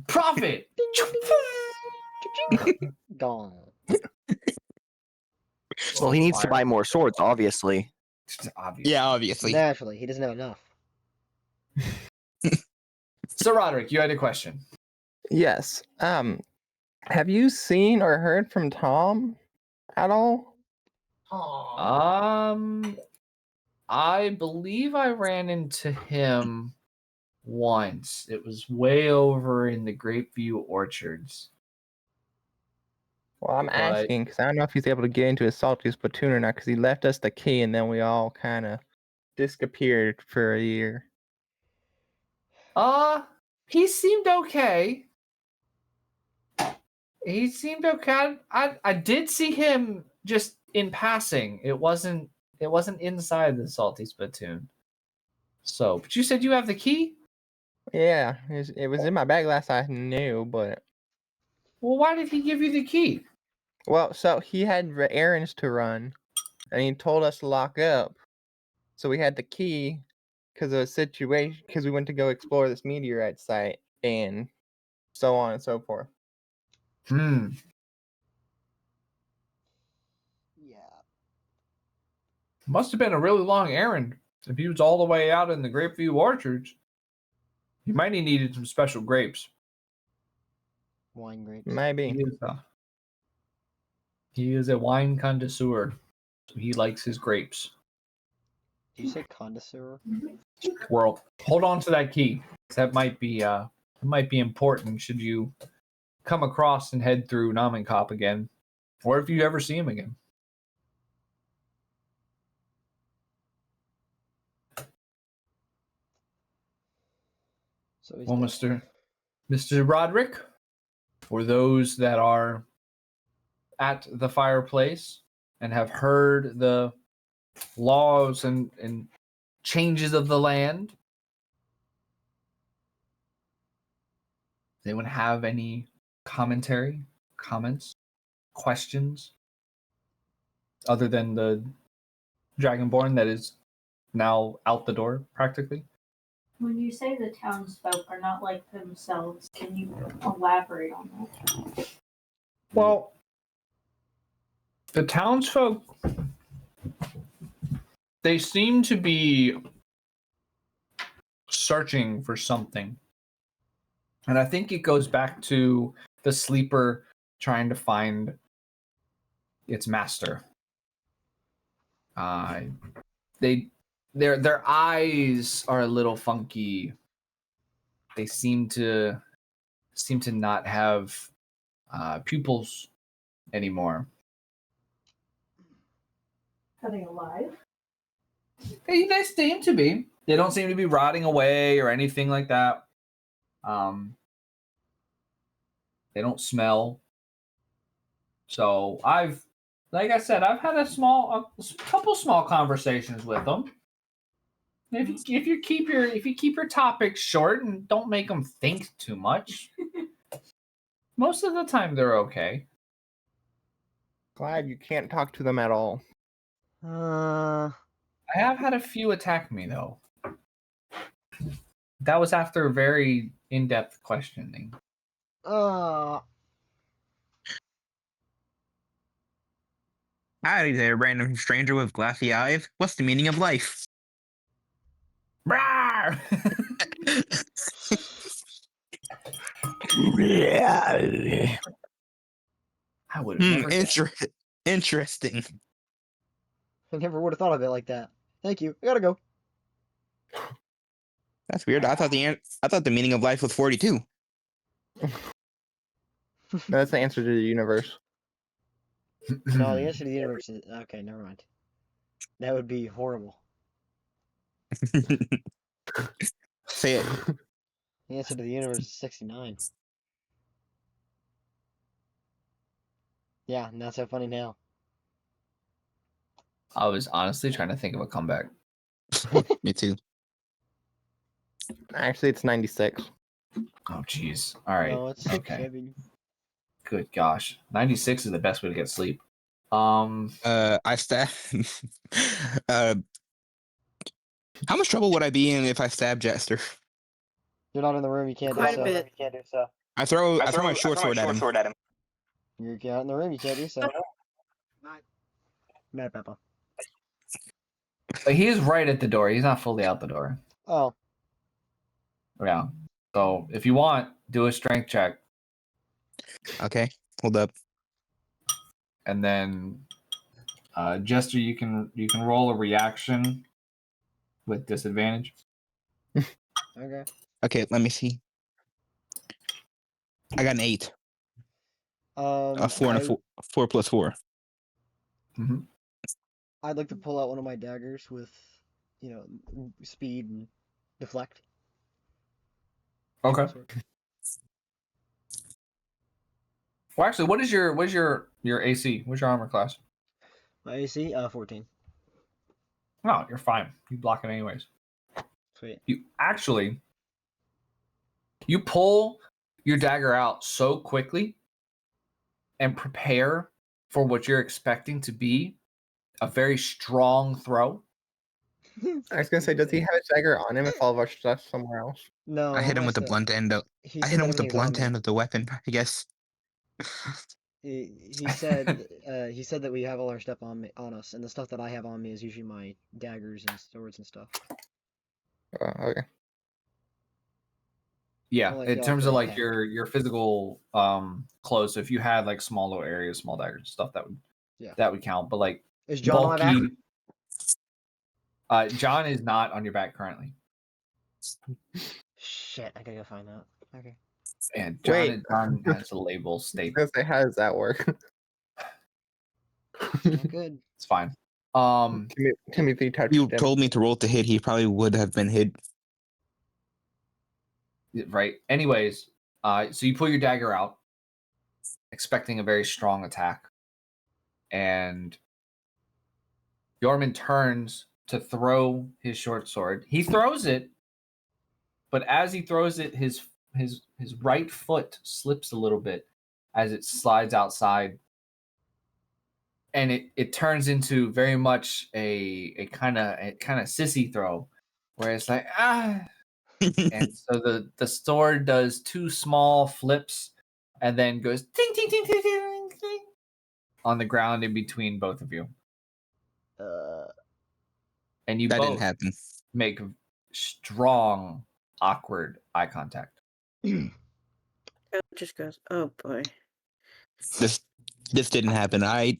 Speaker 1: Profit.
Speaker 3: Gone.
Speaker 4: Well, he needs to buy more swords, obviously.
Speaker 1: Obviously.
Speaker 10: Yeah, obviously.
Speaker 3: Naturally, he doesn't have enough.
Speaker 1: So Roderick, you had a question.
Speaker 6: Yes. Have you seen or heard from Tom at all?
Speaker 1: I believe I ran into him once. It was way over in the Grapeview Orchards.
Speaker 6: Well, I'm
Speaker 1: But-
Speaker 6: asking because I don't know if he's able to get into his Salty's platoon or not because he left us the key and then we all kind of disappeared for a year.
Speaker 1: He seemed okay. He seemed okay. I did see him just in passing. It wasn't inside the Salty Spittoon. So, but you said you have the key?
Speaker 6: Yeah, it was in my bag last I knew, but
Speaker 1: Well, why did he give you the key?
Speaker 6: well, so he had errands to run, and he told us to lock up. So we had the key because of a situation, because we went to go explore this meteorite site, and so on and so forth.
Speaker 1: Hmm.
Speaker 3: Yeah.
Speaker 1: Must have been a really long errand. If he was all the way out in the Grapeview Orchards, he might have needed some special grapes.
Speaker 3: Wine grapes.
Speaker 6: Maybe.
Speaker 1: He is a wine connoisseur. So he likes his grapes.
Speaker 3: Did you say connoisseur?
Speaker 1: World, hold on to that key. That might be important should you come across and head through Namenkop again, or if you ever see him again.
Speaker 3: So he's
Speaker 1: Well,
Speaker 3: dead.
Speaker 1: Mr. Roderick, for those that are at the fireplace and have heard the laws and changes of the land, does anyone have any commentary, comments, questions, other than the Dragonborn that is now out the door, practically?
Speaker 8: When you say the townsfolk are not like themselves, can you elaborate on that?
Speaker 1: Well, the townsfolk, they seem to be searching for something. And I think it goes back to the sleeper trying to find its master. Their eyes are a little funky. They seem to not have pupils anymore.
Speaker 8: Are they alive?
Speaker 1: They seem to be. They don't seem to be rotting away or anything like that. They don't smell. So like I said, I've had a couple small conversations with them. If you keep your topics short and don't make them think too much, most of the time they're okay.
Speaker 6: Glad you can't talk to them at all.
Speaker 1: I have had a few attack me though. That was after very in-depth questioning.
Speaker 10: Howdy there, random stranger with glassy eyes. What's the meaning of life?
Speaker 1: Rawr! I would have never guessed.
Speaker 10: Interesting.
Speaker 3: I never would have thought of it like that. Thank you. I gotta go.
Speaker 10: That's weird. I thought the meaning of life was 42.
Speaker 6: That's the answer to the universe.
Speaker 3: No, the answer to the universe is okay. Never mind. That would be horrible.
Speaker 10: Say it.
Speaker 3: The answer to the universe is 69. Yeah, not so funny now.
Speaker 1: I was honestly trying to think of a comeback.
Speaker 10: Me too.
Speaker 6: Actually, it's 96.
Speaker 1: Oh, jeez. All right.
Speaker 3: No, it's 67.
Speaker 1: Good gosh. 96 is the best way to get sleep.
Speaker 10: I stab. How much trouble would I be in if I stab Jester?
Speaker 3: You're not in the room. You can't
Speaker 5: Quite
Speaker 3: do
Speaker 5: a
Speaker 3: so.
Speaker 5: bit.
Speaker 3: You can't do so.
Speaker 10: I throw my short sword at him.
Speaker 3: You're not in the room. You can't do so. Mad Peppa.
Speaker 1: But he is right at the door. He's not fully out the door.
Speaker 3: Oh,
Speaker 1: Yeah. So if you want, do a strength check,
Speaker 10: Okay, hold up.
Speaker 1: and then Jester, you can roll a reaction with disadvantage.
Speaker 3: okay.
Speaker 10: Okay, let me see. I got an 8. A 4 and a 4. 4 plus 4.
Speaker 1: Mm-hmm.
Speaker 3: I'd like to pull out one of my daggers with, speed and deflect.
Speaker 1: Okay.
Speaker 3: Sort.
Speaker 1: Well, actually, what is your AC? What's your armor class?
Speaker 3: My AC, 14.
Speaker 1: No, you're fine. You block it anyways.
Speaker 3: Sweet.
Speaker 1: You pull your dagger out so quickly and prepare for what you're expecting to be a very strong throw.
Speaker 6: I was gonna say, does he have a dagger on him if all of our stuff's somewhere else?
Speaker 3: No.
Speaker 10: I hit him
Speaker 3: my
Speaker 10: with the
Speaker 3: stuff-
Speaker 10: blunt end.
Speaker 3: He
Speaker 10: I
Speaker 3: said
Speaker 10: hit him
Speaker 3: that
Speaker 10: with the
Speaker 3: everything's on
Speaker 10: blunt
Speaker 3: me.
Speaker 10: end of the weapon. I guess.
Speaker 3: He said he said that we have all our stuff on us, and the stuff that I have on me is usually my daggers and swords and stuff.
Speaker 6: Okay.
Speaker 1: Yeah,
Speaker 3: Well,
Speaker 1: in
Speaker 3: y'all
Speaker 1: terms of
Speaker 3: pretty
Speaker 1: like
Speaker 3: packed.
Speaker 1: your physical clothes. So if you had like small little areas, small daggers, stuff that would count. But like
Speaker 3: Is John on my back?
Speaker 1: bulky. John is not on your back currently.
Speaker 3: Shit, I gotta go find that. Okay.
Speaker 1: And
Speaker 6: Wait.
Speaker 1: John has a label
Speaker 6: I was
Speaker 1: staple.
Speaker 6: gonna say, how does that work?
Speaker 3: Not good.
Speaker 1: It's fine.
Speaker 6: Timothy touched
Speaker 10: You
Speaker 6: him.
Speaker 10: told me to roll to hit. He probably would have been hit.
Speaker 1: Right. Anyways, so you pull your dagger out, expecting a very strong attack, and Yorman turns to throw his short sword. He throws it, but as he throws it, his right foot slips a little bit as it slides outside, and it turns into very much a kind of sissy throw, where it's like and so the sword does 2 small flips and then goes ting ting ting ting ting ting on the ground in between both of you. And you
Speaker 10: That didn't
Speaker 1: both
Speaker 10: happen.
Speaker 1: make strong, awkward eye contact.
Speaker 5: It just goes, oh boy.
Speaker 10: This didn't happen. And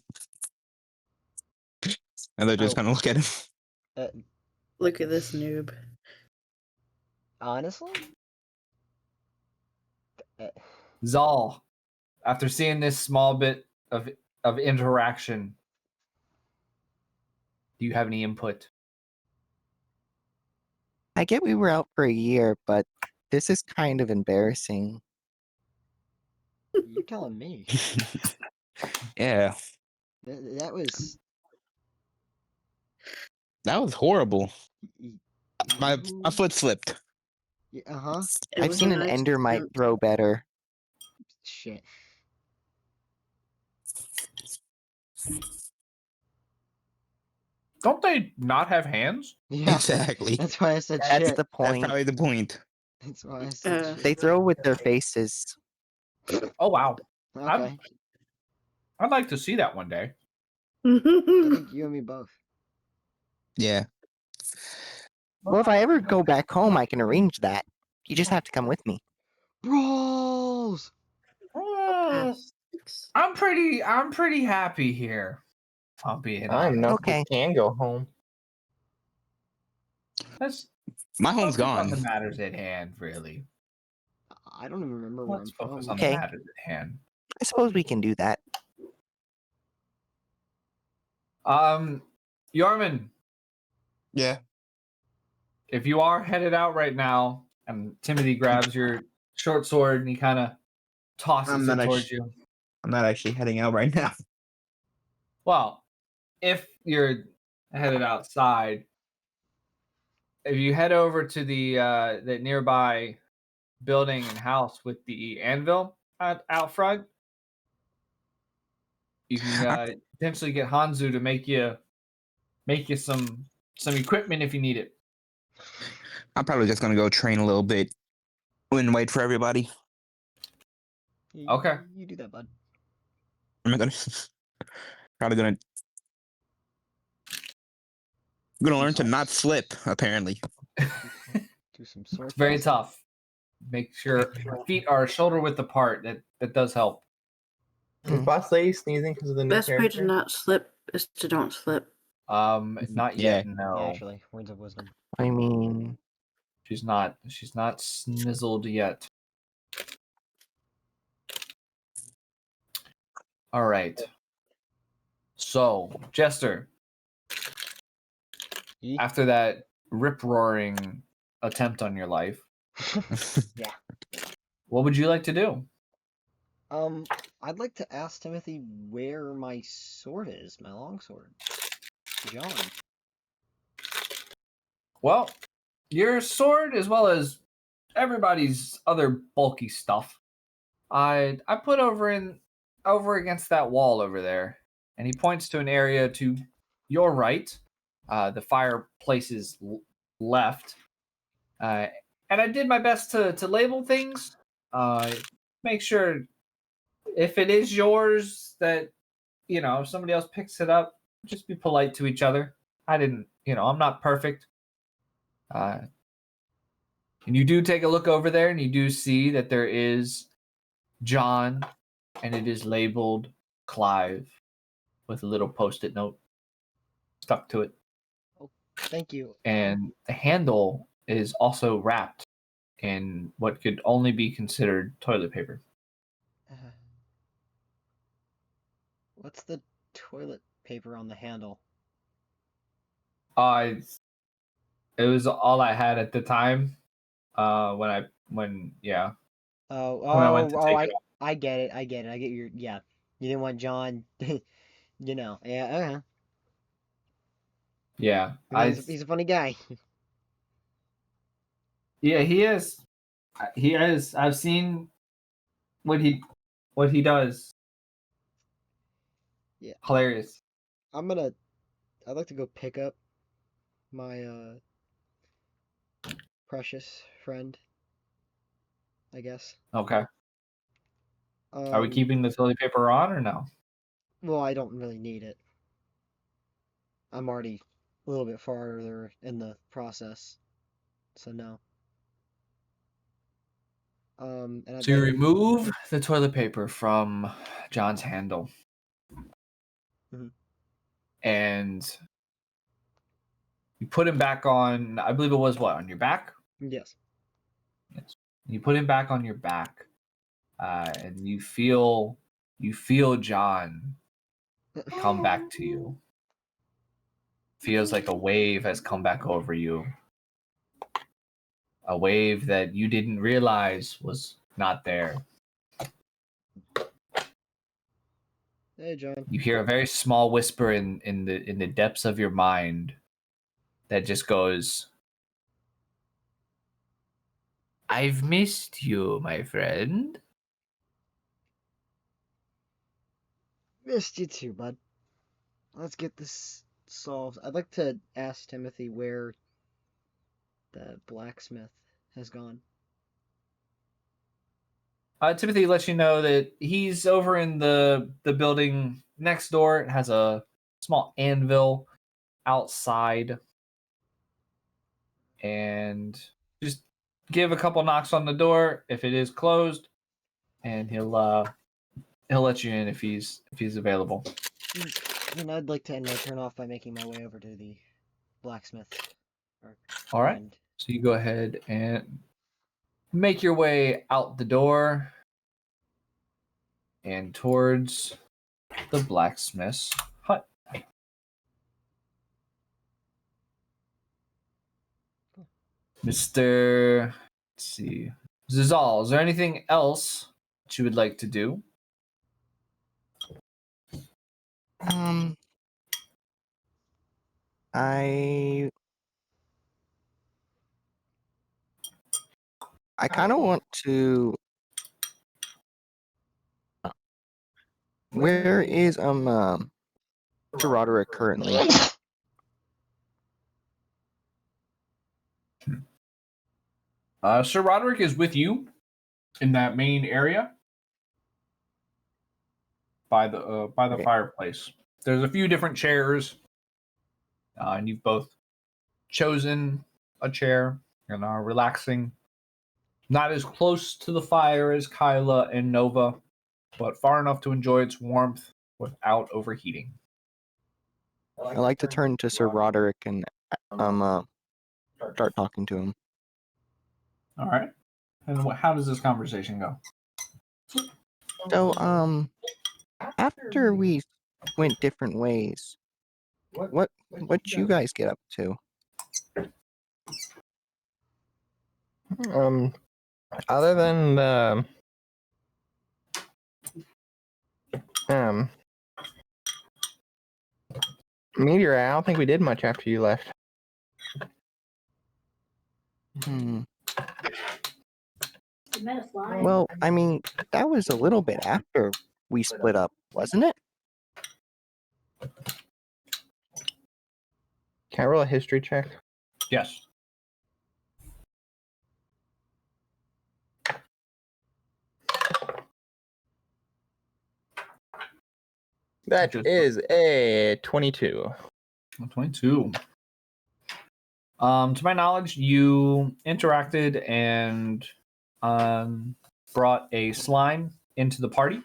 Speaker 10: they just kind of look at him.
Speaker 5: Look at this noob.
Speaker 3: Honestly?
Speaker 1: Zal, after seeing this small bit of interaction, do you have any input?
Speaker 2: I get we were out for a year, but this is kind of embarrassing.
Speaker 3: You're telling me.
Speaker 10: Yeah,
Speaker 3: That was.
Speaker 10: that was horrible. My foot slipped.
Speaker 3: Uh-huh.
Speaker 5: It
Speaker 2: I've
Speaker 5: was
Speaker 2: seen
Speaker 5: a
Speaker 2: an
Speaker 5: nice
Speaker 2: Endermite
Speaker 5: attempt.
Speaker 2: throw better.
Speaker 3: Shit.
Speaker 1: Don't they not have hands?
Speaker 3: Yeah.
Speaker 10: Exactly.
Speaker 3: That's why I said
Speaker 2: That's
Speaker 3: shit.
Speaker 2: the
Speaker 10: That's
Speaker 2: point.
Speaker 10: probably the point.
Speaker 3: That's why I said shit.
Speaker 2: They throw with their faces.
Speaker 1: Oh wow.
Speaker 3: Okay.
Speaker 1: I'd like to see that one day.
Speaker 3: I think you and me both.
Speaker 10: Yeah.
Speaker 2: Well, if I ever go back home, I can arrange that. You just have to come with me.
Speaker 3: Brawls!
Speaker 1: I'm pretty happy here. I'll be
Speaker 6: I'm not.
Speaker 2: Okay.
Speaker 6: Can go home.
Speaker 1: Let's
Speaker 10: My home's
Speaker 1: focus on
Speaker 10: gone.
Speaker 1: the matters at hand, really.
Speaker 3: I don't even remember where
Speaker 1: Let's
Speaker 3: I'm
Speaker 1: focus
Speaker 3: from.
Speaker 1: on
Speaker 2: Okay.
Speaker 1: the matters at hand.
Speaker 2: I suppose we can do that.
Speaker 1: Yarman,
Speaker 10: Yeah.
Speaker 1: if you are headed out right now, and Timothy grabs your short sword and he kind of tosses
Speaker 10: I'm
Speaker 1: it
Speaker 10: not
Speaker 1: towards
Speaker 10: actu-
Speaker 1: you.
Speaker 10: I'm not actually heading out right now.
Speaker 1: Well, if you're headed outside, if you head over to the nearby building and house with the anvil out front, you can potentially get Hanzu to make you some equipment if you need it.
Speaker 10: I'm probably just gonna go train a little bit and wait for everybody.
Speaker 1: Okay.
Speaker 3: You do that, bud.
Speaker 10: I'm gonna probably gonna I'm gonna learn to not slip. Apparently.
Speaker 3: Do some sword.
Speaker 1: It's very
Speaker 3: fighting.
Speaker 1: tough. Make sure feet are shoulder width apart. That does help.
Speaker 6: Is Boss Lady sneezing because of the new
Speaker 5: Best way
Speaker 6: character?
Speaker 5: to not slip is to don't slip.
Speaker 1: Not
Speaker 10: Yeah.
Speaker 1: yet. No,
Speaker 3: Actually, words of wisdom.
Speaker 2: I mean,
Speaker 1: she's not. She's not snizzled yet. All right. So, Jester,
Speaker 3: Ye-
Speaker 1: after that rip-roaring attempt on your life,
Speaker 3: Yeah.
Speaker 1: what would you like to do?
Speaker 3: I'd like to ask Timothy where my sword is, my longsword. John.
Speaker 1: Well, your sword, as well as everybody's other bulky stuff, I put over against that wall over there, and he points to an area to your right, the fireplace's left, and I did my best to label things, make sure if it is yours that if somebody else picks it up, just be polite to each other. I didn't, I'm not perfect. And you do take a look over there, and you do see that there is John, and it is labeled Clive with a little post-it note stuck to it.
Speaker 3: Oh, thank you.
Speaker 1: And the handle is also wrapped in what could only be considered toilet paper.
Speaker 3: What's the toilet paper on the handle?
Speaker 1: It was all I had at the time. When I went to take it off.
Speaker 3: I get it. I get your, yeah. You didn't want John, yeah, okay.
Speaker 1: Yeah,
Speaker 3: He's a funny guy.
Speaker 1: yeah, he is. He is. I've seen what he does.
Speaker 3: Yeah.
Speaker 1: Hilarious.
Speaker 3: I'd like to go pick up my precious friend, I guess.
Speaker 1: Okay. Are we
Speaker 3: Um,
Speaker 1: keeping the toilet paper on or no?
Speaker 3: Well, I don't really need it. I'm already a little bit farther in the process, so no. And I'd
Speaker 1: So you
Speaker 3: like,
Speaker 1: remove the toilet paper from John's handle.
Speaker 3: Mhm.
Speaker 1: And you put him back on, I believe it was what, on your back?
Speaker 3: yes.
Speaker 1: Yes. You put him back on your back. And you feel John come back to you. Feels like a wave has come back over you. A wave that you didn't realize was not there.
Speaker 3: Hey, John.
Speaker 1: You hear a very small whisper in the depths of your mind that just goes, "I've missed you, my friend."
Speaker 3: Missed you too, bud. Let's get this solved. I'd like to ask Timothy where the blacksmith has gone.
Speaker 1: Timothy lets you know that he's over in the building next door. It has a small anvil outside, and just give a couple knocks on the door if it is closed, and he'll let you in if he's available.
Speaker 3: And I'd like to end my turn off by making my way over to the blacksmith.
Speaker 1: All right. So you go ahead and make your way out the door and towards the blacksmith's hut. Mr. Let's see. Zizal, is there anything else that you would like to do?
Speaker 2: I kind of want to. Where is Sir Roderick currently?
Speaker 1: Sir Roderick is with you in that main area by the
Speaker 2: Okay.
Speaker 1: fireplace. There's a few different chairs, and you've both chosen a chair and are relaxing. Not as close to the fire as Kyla and Nova, but far enough to enjoy its warmth without overheating.
Speaker 2: I like to turn to Sir Roderick and start talking to him.
Speaker 1: All right. And how does this conversation go?
Speaker 2: So, after we went different ways, what you guys get up to?
Speaker 6: Other than the meteor, I don't think we did much after you left.
Speaker 2: Well, I mean, that was a little bit after we split up, wasn't it?
Speaker 6: Can I roll a history check?
Speaker 1: Yes.
Speaker 6: That is a 22.
Speaker 1: 22. To my knowledge, you interacted and brought a slime into the party.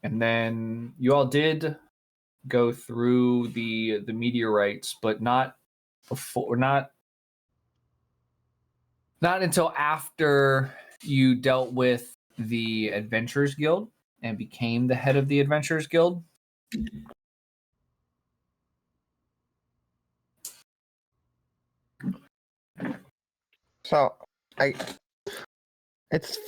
Speaker 1: And then you all did go through the meteorites, but not before, not until after you dealt with the Adventurers Guild and became the head of the Adventurers Guild.
Speaker 6: So it's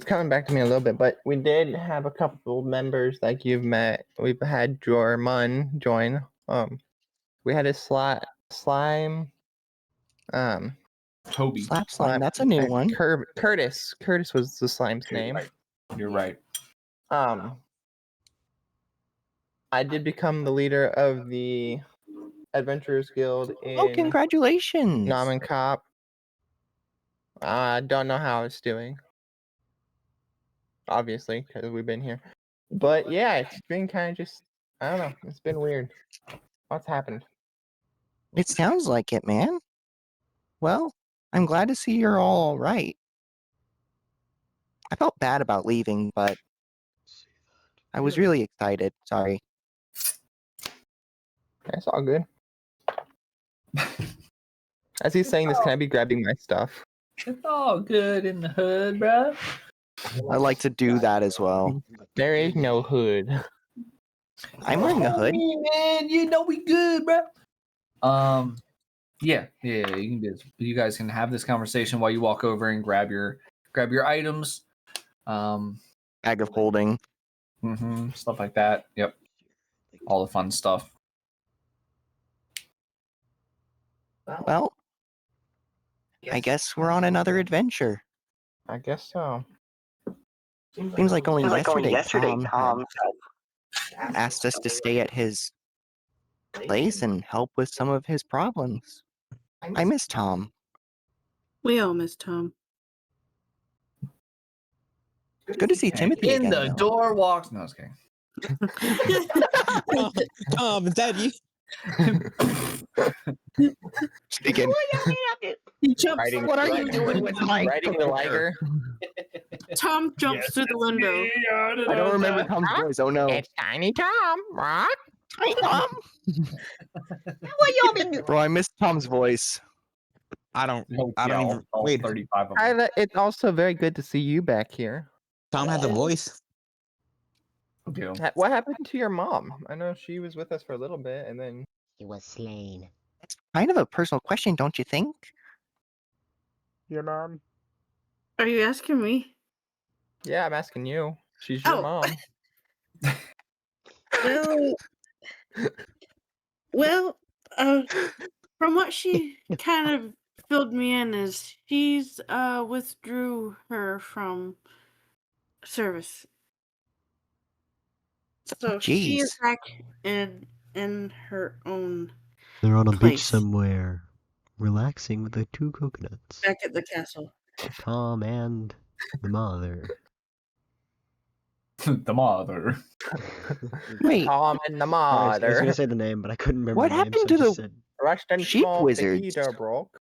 Speaker 6: coming back to me a little bit, but we did have a couple members like you've met. We've had Jormun join. We had a slime.
Speaker 1: Toby.
Speaker 2: Slime, that's a new one.
Speaker 6: Curtis. Curtis was the slime's name.
Speaker 1: You're right.
Speaker 6: I did become the leader of the Adventurers Guild in
Speaker 2: Oh, congratulations!
Speaker 6: Nom and Cop. I don't know how it's doing. Obviously, because we've been here. But yeah, it's been kind of just, I don't know. It's been weird. What's happened?
Speaker 2: It sounds like it, man. Well, I'm glad to see you're all right. I felt bad about leaving, but I was really excited. Sorry.
Speaker 6: It's all good. As he's saying this, can I be grabbing my stuff?
Speaker 1: It's all good in the hood, bro.
Speaker 2: I like to do that as well.
Speaker 6: There is no hood.
Speaker 2: I'm wearing a hood.
Speaker 1: Man, you know we good, bro. Yeah, you can do this. You guys can have this conversation while you walk over and grab your items.
Speaker 2: Bag of holding.
Speaker 1: Stuff like that. Yep. All the fun stuff.
Speaker 2: Well, I guess we're on another adventure.
Speaker 6: I guess so.
Speaker 2: Seems like only yesterday Tom asked us to stay at his place and help with some of his problems. I miss Tom.
Speaker 5: We all miss Tom.
Speaker 2: It's good to see Timothy
Speaker 1: in
Speaker 2: again.
Speaker 1: the door walks. No, I was kidding.
Speaker 10: Is that you?
Speaker 2: Speaking.
Speaker 5: He jumps.
Speaker 2: What are you doing with my
Speaker 6: Riding the liger?
Speaker 5: Tom jumps through the window.
Speaker 2: I don't remember Tom's voice. Oh no.
Speaker 6: It's Tiny Tom, right?
Speaker 2: Tiny Tom.
Speaker 3: What y'all been doing?
Speaker 2: Bro, I miss Tom's voice.
Speaker 10: I don't even wait.
Speaker 1: 35 of them.
Speaker 6: Kyla, it's also very good to see you back here.
Speaker 10: Tom has a voice.
Speaker 1: Okay.
Speaker 6: What happened to your mom? I know she was with us for a little bit, and then
Speaker 3: He was slain.
Speaker 2: It's kind of a personal question, don't you think?
Speaker 6: your mom.
Speaker 5: Are you asking me?
Speaker 6: Yeah, I'm asking you. She's your
Speaker 5: Oh.
Speaker 6: mom.
Speaker 5: Well, from what she kind of filled me in is she's withdrew her from service. So she is
Speaker 2: Jeez.
Speaker 5: back in her own
Speaker 3: They're on a beach
Speaker 5: place.
Speaker 3: somewhere, relaxing with the two coconuts.
Speaker 5: back at the castle.
Speaker 3: Tom and the mother.
Speaker 1: The mother.
Speaker 2: Wait,
Speaker 6: Tom and the
Speaker 3: I was
Speaker 6: mother.
Speaker 3: gonna say the name, but I couldn't remember
Speaker 2: What
Speaker 3: the name,
Speaker 2: happened
Speaker 3: so I
Speaker 2: to
Speaker 3: just
Speaker 2: the-
Speaker 3: said
Speaker 6: rushed and
Speaker 2: Sheep
Speaker 6: smoked, the
Speaker 2: wizards.
Speaker 6: heater broke.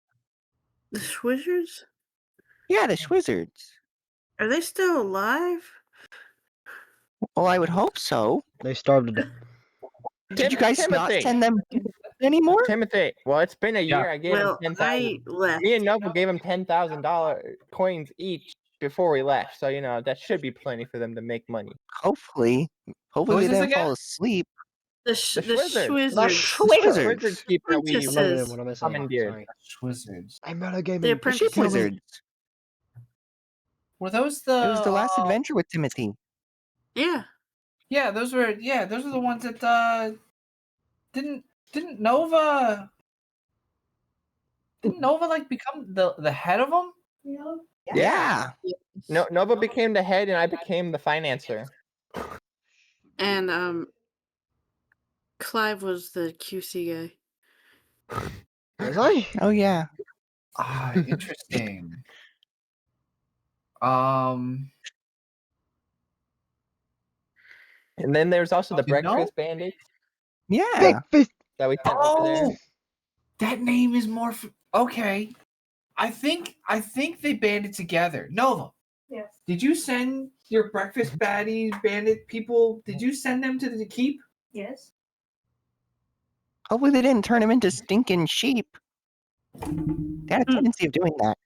Speaker 5: The Swizzards?
Speaker 2: Yeah, the Schwizzards.
Speaker 5: Are they still alive?
Speaker 2: Well, I would hope so.
Speaker 3: They starved to death.
Speaker 2: Did you guys not
Speaker 6: Timothy.
Speaker 2: send them anymore?
Speaker 6: Timothy, well, it's been a year.
Speaker 1: Yeah.
Speaker 6: I gave him
Speaker 5: Well,
Speaker 6: 10,000.
Speaker 5: I left.
Speaker 6: Me and Noble gave him $10,000 coins each before we left. So, that should be plenty for them to make money.
Speaker 2: Hopefully.
Speaker 1: Who
Speaker 2: Hopefully
Speaker 1: is
Speaker 2: they
Speaker 1: this
Speaker 2: didn't
Speaker 1: again?
Speaker 2: fall asleep.
Speaker 5: The
Speaker 6: Schwizzards.
Speaker 5: Swizzards.
Speaker 6: Wizards keep that we
Speaker 5: Princesses.
Speaker 3: Limited, what am I saying?
Speaker 6: commandeered.
Speaker 3: Sorry.
Speaker 1: Wizards.
Speaker 3: I metagaming.
Speaker 5: The
Speaker 2: The
Speaker 5: apprentices.
Speaker 2: Sheep Wizards.
Speaker 1: Were those the?
Speaker 2: It was the last adventure with Timothy.
Speaker 5: Yeah.
Speaker 1: Yeah, those were the ones that didn't Nova like become the head of them?
Speaker 2: Yeah.
Speaker 6: No, Nova became the head, and I became the financer.
Speaker 5: And Clive was the QC guy.
Speaker 3: Was I?
Speaker 2: Oh yeah.
Speaker 1: Ah, interesting. Um,
Speaker 6: And then there's also the
Speaker 1: You know-
Speaker 6: breakfast bandits
Speaker 2: Yeah.
Speaker 3: Big fish.
Speaker 6: that we sent over there.
Speaker 1: oh, that name is more okay. I think they banded together. Nova,
Speaker 8: Yes.
Speaker 1: did you send your breakfast baddies, bandit people? Did you send them to the keep?
Speaker 8: Yes.
Speaker 2: Hopefully they didn't turn him into stinking sheep. They had a tendency of doing that.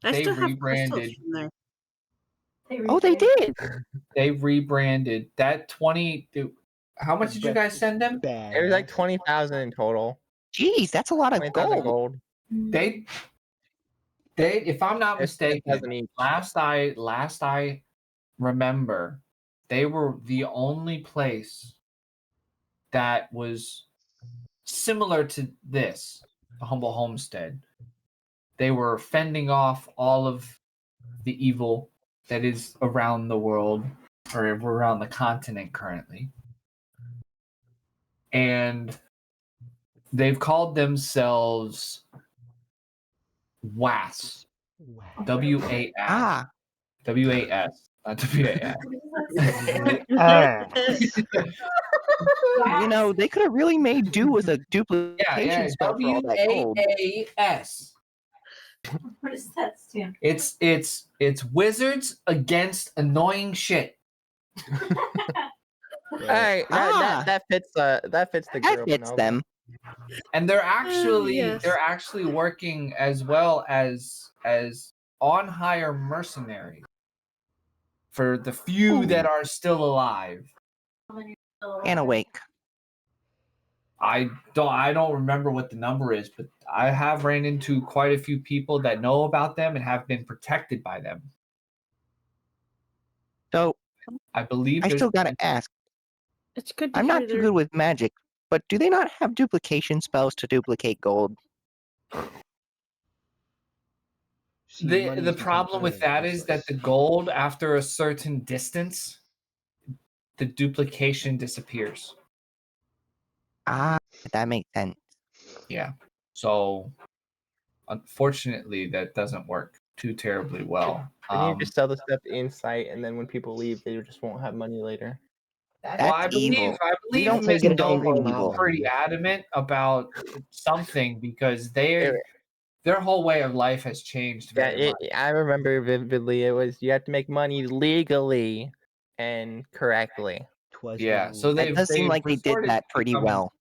Speaker 5: I
Speaker 1: They
Speaker 5: still have crystals
Speaker 1: rebranded.
Speaker 5: from there.
Speaker 2: Oh, they did.
Speaker 1: They rebranded that 20. How much did you guys send them?
Speaker 3: Bad.
Speaker 6: It was like 20,000 in total.
Speaker 2: Jeez, that's a lot of
Speaker 6: 20,000
Speaker 2: gold.
Speaker 6: gold.
Speaker 1: They, if I'm not
Speaker 6: It's
Speaker 1: mistaken,
Speaker 6: 10,000 each.
Speaker 1: last I remember, they were the only place that was similar to this, a Humble Homestead. They were fending off all of the evil that is around the world or around the continent currently. And they've called themselves WAS. WAS.
Speaker 2: Ah,
Speaker 1: WAS. Not WAS.
Speaker 3: Ah.
Speaker 2: you know, they could have really made do with a duplication
Speaker 1: Yeah,
Speaker 2: spell for all that gold.
Speaker 1: WAS.
Speaker 8: What does that stand?
Speaker 1: It's wizards against annoying shit.
Speaker 6: Hey, that fits the
Speaker 2: That
Speaker 6: group.
Speaker 2: fits
Speaker 6: Nova.
Speaker 2: them.
Speaker 1: And they're actually
Speaker 5: yes.
Speaker 1: working as well as on hire mercenaries for the few
Speaker 2: Ooh.
Speaker 1: that are still alive.
Speaker 2: And awake.
Speaker 1: I don't remember what the number is, but I have ran into quite a few people that know about them and have been protected by them.
Speaker 2: So
Speaker 1: I believe
Speaker 2: I
Speaker 1: there's
Speaker 2: still gotta ask.
Speaker 5: It's good to
Speaker 2: I'm
Speaker 5: hear
Speaker 2: not too
Speaker 5: they're-
Speaker 2: good with magic, but do they not have duplication spells to duplicate gold?
Speaker 3: See, money
Speaker 1: the
Speaker 3: is
Speaker 1: problem with
Speaker 3: becoming
Speaker 1: that is that
Speaker 3: useless.
Speaker 1: the gold, after a certain distance, the duplication disappears.
Speaker 2: Ah, that makes sense.
Speaker 1: Yeah. So unfortunately that doesn't work too terribly well.
Speaker 6: Then you just sell the stuff inside, and then when people leave, they just won't have money later.
Speaker 1: well, I
Speaker 2: That's
Speaker 1: believe
Speaker 2: evil.
Speaker 1: I
Speaker 2: We
Speaker 1: believe
Speaker 2: don't
Speaker 3: take it
Speaker 1: Miss
Speaker 3: to angry
Speaker 1: Nova
Speaker 2: evil.
Speaker 1: was pretty adamant about something because their whole way of life has changed
Speaker 6: Yeah,
Speaker 1: very much.
Speaker 6: I remember vividly. It was you have to make money legally and correctly.
Speaker 3: Twas
Speaker 1: Yeah,
Speaker 3: no-
Speaker 1: so
Speaker 2: That
Speaker 1: they've
Speaker 2: does seem like they did
Speaker 1: resorted
Speaker 2: that
Speaker 1: to
Speaker 2: pretty
Speaker 1: becoming,
Speaker 2: well.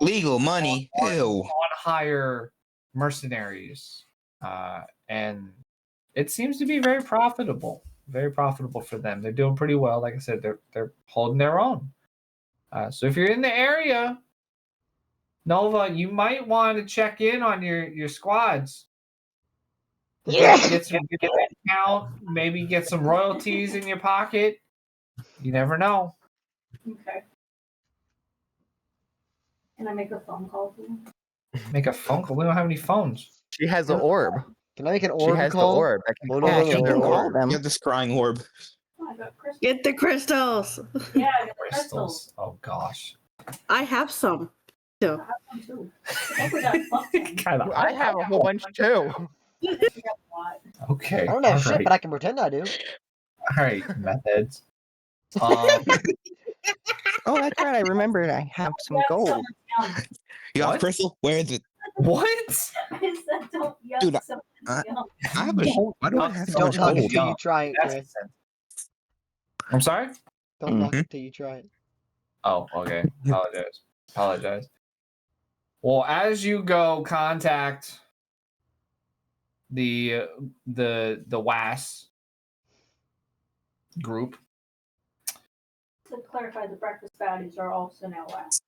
Speaker 10: Legal money. Ew.
Speaker 1: on hire mercenaries, and it seems to be very profitable for them. They're doing pretty well. Like I said, they're holding their own. So if you're in the area, Nova, you might want to check in on your squads. Get some count, maybe get some royalties in your pocket. You never know.
Speaker 8: Okay. Can I make a phone call to him?
Speaker 1: Make a phone call. We don't have any phones.
Speaker 6: She has the orb.
Speaker 3: Can I make an
Speaker 6: She
Speaker 3: orb
Speaker 6: has
Speaker 3: call?
Speaker 6: the orb. I can
Speaker 3: Well,
Speaker 6: call
Speaker 3: no,
Speaker 2: Yeah,
Speaker 3: no,
Speaker 2: she
Speaker 3: no,
Speaker 2: can
Speaker 3: no,
Speaker 2: call
Speaker 3: no.
Speaker 2: them.
Speaker 10: You have the scrying orb.
Speaker 8: Oh, I got crystals.
Speaker 5: Get the crystals.
Speaker 8: Yeah, I got crystals.
Speaker 1: Crystals. Oh gosh.
Speaker 5: I have some. So
Speaker 8: I have some too. I think we got something.
Speaker 1: Kinda.
Speaker 6: I have a whole bunch too.
Speaker 8: We got a lot.
Speaker 1: Okay.
Speaker 3: I don't have
Speaker 1: all
Speaker 3: shit,
Speaker 1: right.
Speaker 3: but I can pretend I do.
Speaker 1: All right, methods.
Speaker 2: Oh, that's right. I remembered. I have some gold.
Speaker 10: You
Speaker 1: What?
Speaker 10: off, Crystal? Where is it?
Speaker 1: What?
Speaker 8: I said don't yuck
Speaker 10: Dude,
Speaker 8: someone's
Speaker 10: I-
Speaker 8: yum.
Speaker 10: I have a.
Speaker 1: Don't
Speaker 10: Why do I
Speaker 1: yuck
Speaker 10: have so
Speaker 3: Don't
Speaker 10: much
Speaker 3: knock it
Speaker 10: gold?
Speaker 3: till you try it,
Speaker 1: That's
Speaker 3: Chris.
Speaker 1: I'm sorry?
Speaker 3: Don't knock
Speaker 10: Mhm.
Speaker 3: it till you try it.
Speaker 1: Oh, okay. Apologize. Well, as you go contact the WAS group.
Speaker 8: To clarify, the breakfast baddies are also now last.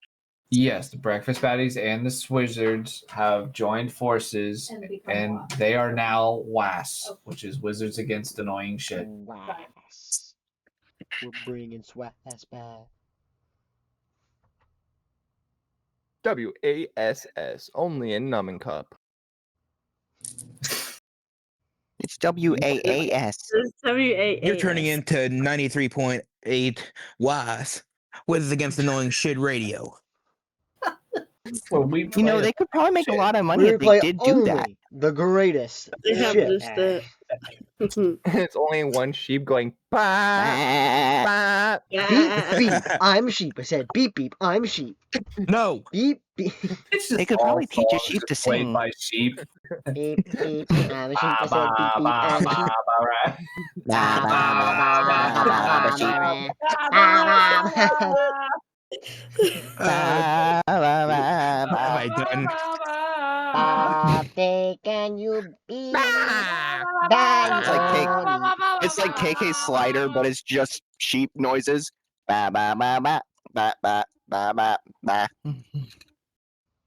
Speaker 1: Yes, the breakfast baddies and the Swizzards have joined forces,
Speaker 8: And become
Speaker 1: and
Speaker 8: WAS.
Speaker 1: they are now WAS,
Speaker 8: Okay.
Speaker 1: which is Wizards Against Annoying Shit.
Speaker 3: Swass. We're bringing swass back.
Speaker 6: WASS, only in Numbing Cup.
Speaker 2: It's WAAS.
Speaker 5: It's WAA.
Speaker 10: You're turning into 93.8 WAS. Wizards Against Annoying Shit Radio.
Speaker 1: Well, we
Speaker 2: You know,
Speaker 1: play
Speaker 2: they could probably make a
Speaker 1: shit.
Speaker 2: lot of money
Speaker 3: We
Speaker 2: if they
Speaker 3: play
Speaker 2: did do that.
Speaker 3: only the greatest
Speaker 5: They have
Speaker 3: shit.
Speaker 5: just that.
Speaker 6: It's only one sheep going baa, baa.
Speaker 3: Beep beep, I'm sheep. I said beep beep, I'm sheep.
Speaker 10: No.
Speaker 3: Beep beep,
Speaker 1: It's just
Speaker 2: They could
Speaker 1: all
Speaker 2: probably teach a
Speaker 1: songs
Speaker 2: sheep to
Speaker 1: just played
Speaker 2: sing.
Speaker 1: by sheep.
Speaker 3: beep beep, I'm a sheep. I said beep beep, I'm a sheep.
Speaker 1: Right.
Speaker 2: Ba, ba, ba, ba, ba, ba, sheep. Ba, ba, ba,
Speaker 10: What have
Speaker 2: ba.
Speaker 10: I done?
Speaker 3: Birthday, can you be
Speaker 2: It's like It's like KK Slider, but it's just sheep noises. Ba ba ba ba ba ba ba ba ba.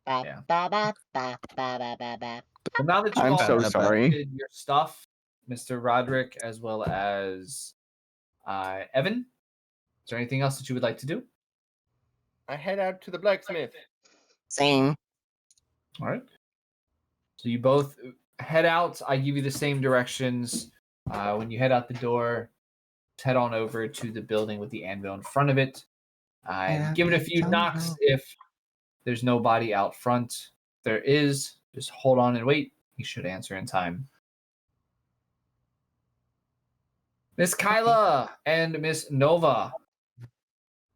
Speaker 1: Yeah. Well, now that you
Speaker 2: I'm
Speaker 1: all
Speaker 2: so
Speaker 1: have
Speaker 2: sorry.
Speaker 1: collected your stuff, Mr. Roderick, as well as Evan, is there anything else that you would like to do?
Speaker 6: I head out to the blacksmith.
Speaker 2: Same.
Speaker 1: All right. So you both head out. I give you the same directions. When you head out the door, head on over to the building with the anvil in front of it. And give it a few knocks if there's nobody out front. If there is, just hold on and wait. He should answer in time. Miss Kyla and Miss Nova,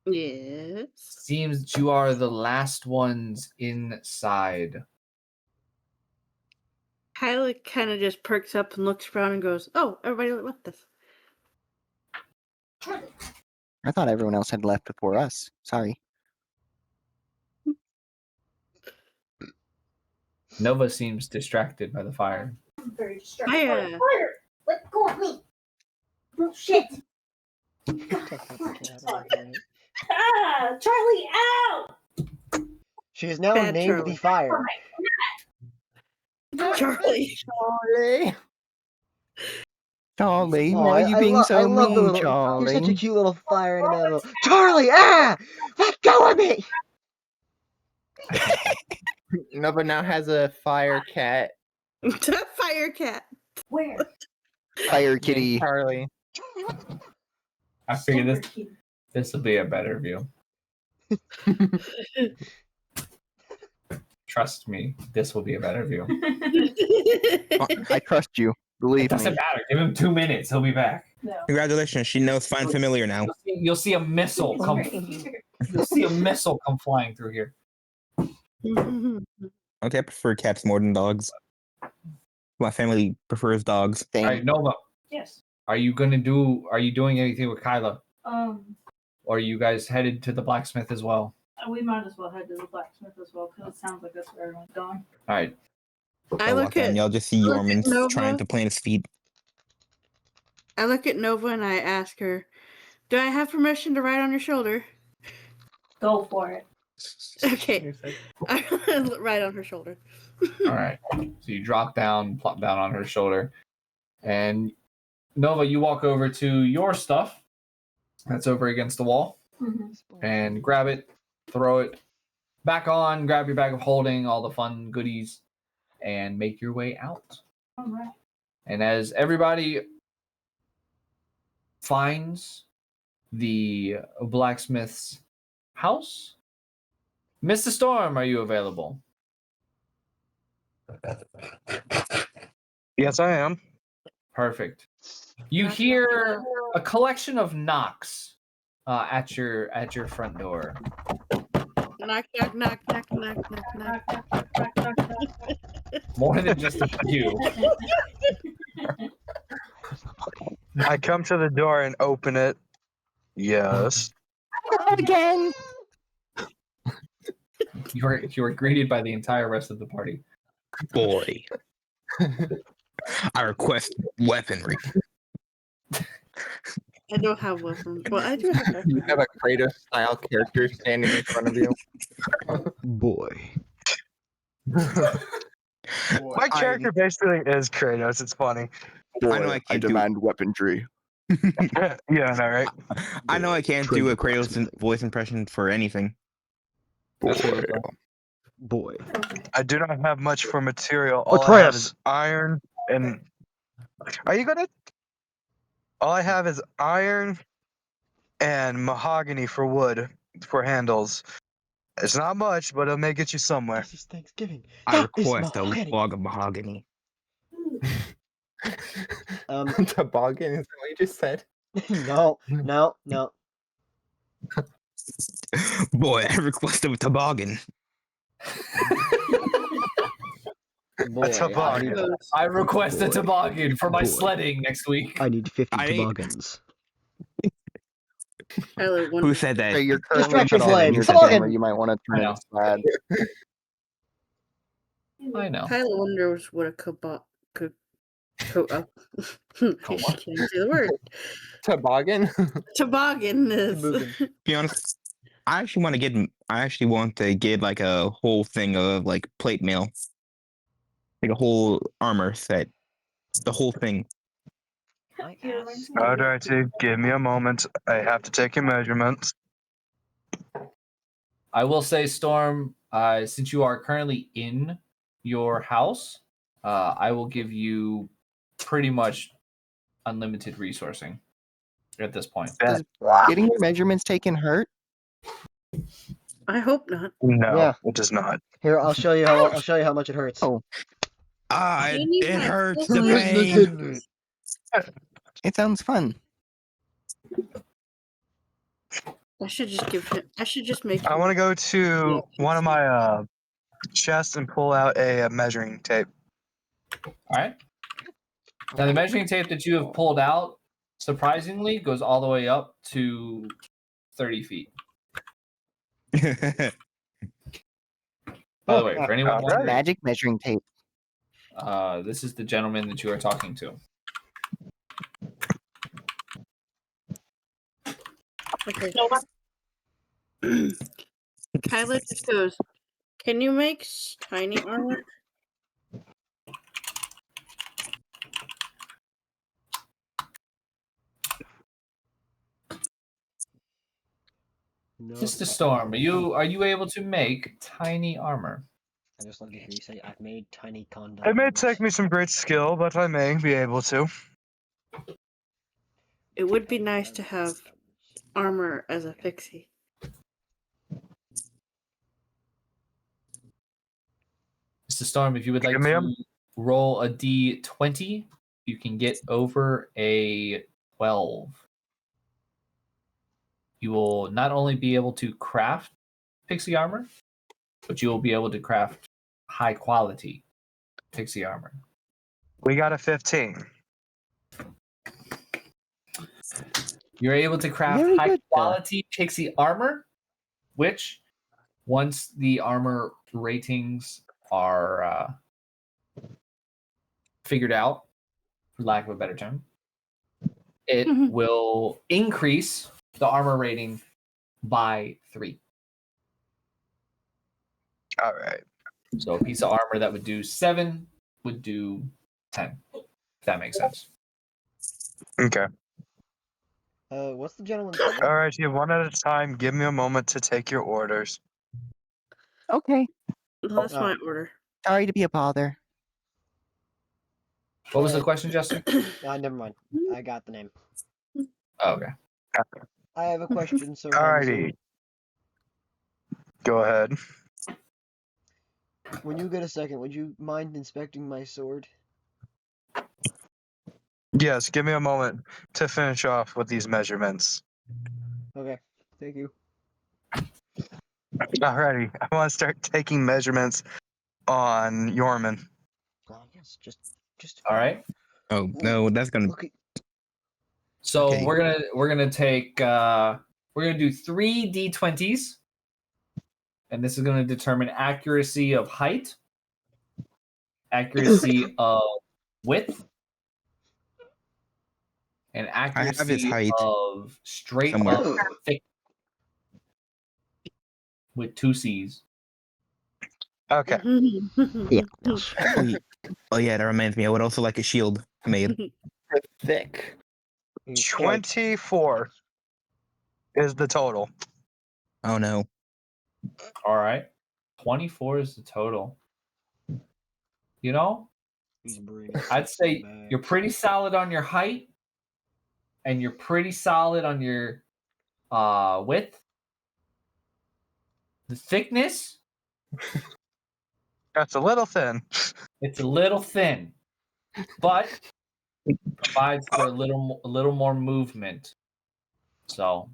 Speaker 5: Yes.
Speaker 1: seems that you are the last ones inside.
Speaker 5: Kyla kind of just perks up and looks around and goes, "Oh, everybody left us."
Speaker 2: I thought everyone else had left before us. Sorry.
Speaker 1: Nova seems distracted by the fire.
Speaker 8: I'm very distracted.
Speaker 5: Fire.
Speaker 8: Fire! Let go of me! Oh, shit! Ah! Charlie, ow!
Speaker 3: She is now
Speaker 5: Bad
Speaker 3: named
Speaker 5: Charlie.
Speaker 3: the fire.
Speaker 5: Charlie.
Speaker 6: Charlie.
Speaker 2: Charlie,
Speaker 3: Oh,
Speaker 2: why are you being so
Speaker 3: I love the
Speaker 2: mean,
Speaker 3: little. You're such a
Speaker 2: Charlie?
Speaker 3: cute little fire in the middle. Charlie, ah! Let go of me!
Speaker 6: Nova now has a fire cat
Speaker 5: Fire cat.
Speaker 8: Where?
Speaker 2: Fire
Speaker 6: named
Speaker 2: kitty.
Speaker 6: Charlie.
Speaker 1: I figured
Speaker 8: Super
Speaker 1: this
Speaker 8: cute.
Speaker 1: this will be a better view. Trust me, this will be a better view.
Speaker 2: I trust you.
Speaker 1: It
Speaker 2: Believe
Speaker 1: doesn't
Speaker 2: me.
Speaker 1: matter. Give him 2 minutes. He'll be back.
Speaker 8: No.
Speaker 10: Congratulations. She knows Find Familiar now.
Speaker 1: You'll see a missile come. You'll see a missile come flying through here.
Speaker 10: Okay, I prefer cats more than dogs. My family prefers dogs.
Speaker 1: All right,
Speaker 2: Same.
Speaker 1: Nova,
Speaker 8: Yes.
Speaker 1: are you doing anything with Kyla? Or are you guys headed to the blacksmith as well?
Speaker 8: We might as well head to the blacksmith as well because it sounds like that's where everyone's going.
Speaker 1: All right.
Speaker 5: I look
Speaker 10: And
Speaker 5: at
Speaker 10: y'all just see
Speaker 5: look at
Speaker 10: Yorman
Speaker 5: Nova.
Speaker 10: trying to plant his feet.
Speaker 5: Nova and I ask her, "Do I have permission to ride on your shoulder?"
Speaker 8: Go for it.
Speaker 5: Okay. I ride on her shoulder.
Speaker 1: All right. So you plop down on her shoulder. And Nova, you walk over to your stuff that's over against the wall and grab it, throw it back on, grab your bag of holding, all the fun goodies, and make your way out.
Speaker 8: All right.
Speaker 1: And as everybody finds the blacksmith's house, Mr. Storm, are you available?
Speaker 7: Yes, I am.
Speaker 1: Perfect. You hear a collection of knocks at your front door.
Speaker 5: Knock, knock, knock, knock, knock, knock, knock.
Speaker 1: More than just a few.
Speaker 7: I come to the door and open it. Yes.
Speaker 2: Again.
Speaker 1: You are greeted by the entire rest of the party.
Speaker 10: Boy. I request weaponry.
Speaker 5: I don't have weapons. Well, I do have
Speaker 6: You
Speaker 5: weapons.
Speaker 6: have a Kratos style character standing in front of you.
Speaker 3: Boy.
Speaker 7: My character basically is Kratos. It's funny.
Speaker 10: I know I can't
Speaker 4: demand weaponry.
Speaker 7: Yeah, I know, right?
Speaker 10: I know I can't do a Kratos voice impression for anything.
Speaker 1: That's really cool.
Speaker 3: Boy.
Speaker 7: I do not have much for material.
Speaker 3: Oh,
Speaker 7: All I have
Speaker 3: Kratos.
Speaker 7: is iron and. Are you gonna? All I have is iron and mahogany for wood for handles. It's not much, but it'll may get you somewhere.
Speaker 3: This is Thanksgiving.
Speaker 10: I
Speaker 3: That is
Speaker 10: request a
Speaker 3: mahogany.
Speaker 10: log of mahogany.
Speaker 6: Toboggan, is that what you just said?
Speaker 3: No.
Speaker 10: Boy, I request a toboggan.
Speaker 3: Boy,
Speaker 7: A toboggan.
Speaker 1: I request a
Speaker 3: Boy.
Speaker 1: toboggan for my
Speaker 3: Boy.
Speaker 1: sledding next week.
Speaker 3: I need 50
Speaker 10: I-
Speaker 3: toboggans.
Speaker 5: Tyler,
Speaker 10: Who
Speaker 5: one.
Speaker 10: said that?
Speaker 2: So you're
Speaker 3: Just
Speaker 2: currently
Speaker 3: stretch your
Speaker 2: at all
Speaker 3: blade.
Speaker 2: years
Speaker 3: Come
Speaker 2: of
Speaker 3: on.
Speaker 2: game where you might want to turn
Speaker 1: I
Speaker 2: it
Speaker 1: know.
Speaker 2: slab.
Speaker 1: I know.
Speaker 5: Tyler wonders what a can't say the word.
Speaker 6: Toboggan?
Speaker 5: Toboggan is.
Speaker 6: Toboggan.
Speaker 10: Be honest, I actually want to get like a whole thing of like plate mail, like a whole armor set, the whole thing.
Speaker 7: Alrighty, give me a moment. I have to take your measurements.
Speaker 1: I will say, Storm, since you are currently in your house, I will give you pretty much unlimited resourcing at this point.
Speaker 2: Does getting your measurements taken hurt?
Speaker 5: I hope not.
Speaker 7: No,
Speaker 3: Yeah.
Speaker 7: it does not.
Speaker 3: Here, I'll show you how much it hurts.
Speaker 2: Oh.
Speaker 10: It hurts the
Speaker 3: Where's the
Speaker 10: pain.
Speaker 2: It sounds fun.
Speaker 5: I should just give him. I should just make.
Speaker 7: I
Speaker 5: him-
Speaker 7: want to go to one of my chests and pull out a measuring tape.
Speaker 1: All right. Now, the measuring tape that you have pulled out, surprisingly, goes all the way up to 30 feet. By the way, for anyone
Speaker 7: Alright.
Speaker 1: wondering,
Speaker 2: Magic measuring tape.
Speaker 1: this is the gentleman that you are talking to.
Speaker 5: Okay. Tyler just goes. Can you make tiny armor?
Speaker 3: No.
Speaker 1: Mr. Storm, are you able to make tiny armor?
Speaker 3: I just love to hear you say I've made tiny condoms.
Speaker 7: It may take me some great skill, but I may be able to.
Speaker 5: It would be nice to have armor as a fixie.
Speaker 1: Mr. Storm, if you would like
Speaker 7: Give me 'em.
Speaker 1: to roll a d20, you can get over a 12. You will not only be able to craft pixie armor, but you will be able to craft high quality pixie armor.
Speaker 7: We got a 15.
Speaker 1: You're able to craft
Speaker 2: Very
Speaker 1: high
Speaker 2: good,
Speaker 1: quality pixie armor, which once the armor ratings are figured out, for lack of a better term, it
Speaker 5: Mhm.
Speaker 1: will increase the armor rating by 3.
Speaker 7: All right.
Speaker 1: So a piece of armor that would do 7 would do 10. If that makes sense.
Speaker 7: Okay.
Speaker 3: What's the gentleman's name?
Speaker 7: All right, you one at a time. Give me a moment to take your orders.
Speaker 2: Okay.
Speaker 5: Well, that's
Speaker 3: Oh.
Speaker 5: my order.
Speaker 2: Sorry to be a bother.
Speaker 1: What was the question, Jester?
Speaker 3: Never mind. I got the name.
Speaker 1: Oh, okay.
Speaker 3: I have a question, Sir
Speaker 7: Alrighty.
Speaker 3: Handsome.
Speaker 7: Go ahead.
Speaker 3: When you get a second, would you mind inspecting my sword?
Speaker 7: Yes, give me a moment to finish off with these measurements.
Speaker 3: Okay, thank you.
Speaker 7: Alrighty, I want to start taking measurements on Yorman.
Speaker 3: Yes, just.
Speaker 1: All right.
Speaker 10: Oh no, that's gonna.
Speaker 3: Look at.
Speaker 1: So
Speaker 10: Okay.
Speaker 1: we're gonna take we're gonna do 3 d20s, and this is gonna determine accuracy of height, accuracy of width, and
Speaker 10: I have his
Speaker 1: accuracy
Speaker 10: height
Speaker 1: of straight
Speaker 10: somewhere.
Speaker 1: up thick with 2 C's.
Speaker 7: Okay.
Speaker 2: Yeah.
Speaker 10: Oh yeah, that reminds me. I would also like a shield made.
Speaker 6: Thick.
Speaker 7: 24 is the total.
Speaker 10: Oh no.
Speaker 1: All right. 24 is the total. You know,
Speaker 3: He's bringing
Speaker 1: I'd say
Speaker 3: back.
Speaker 1: you're pretty solid on your height, and you're pretty solid on your width. The thickness,
Speaker 7: That's a little thin.
Speaker 1: it's a little thin, but provides for a little more movement. So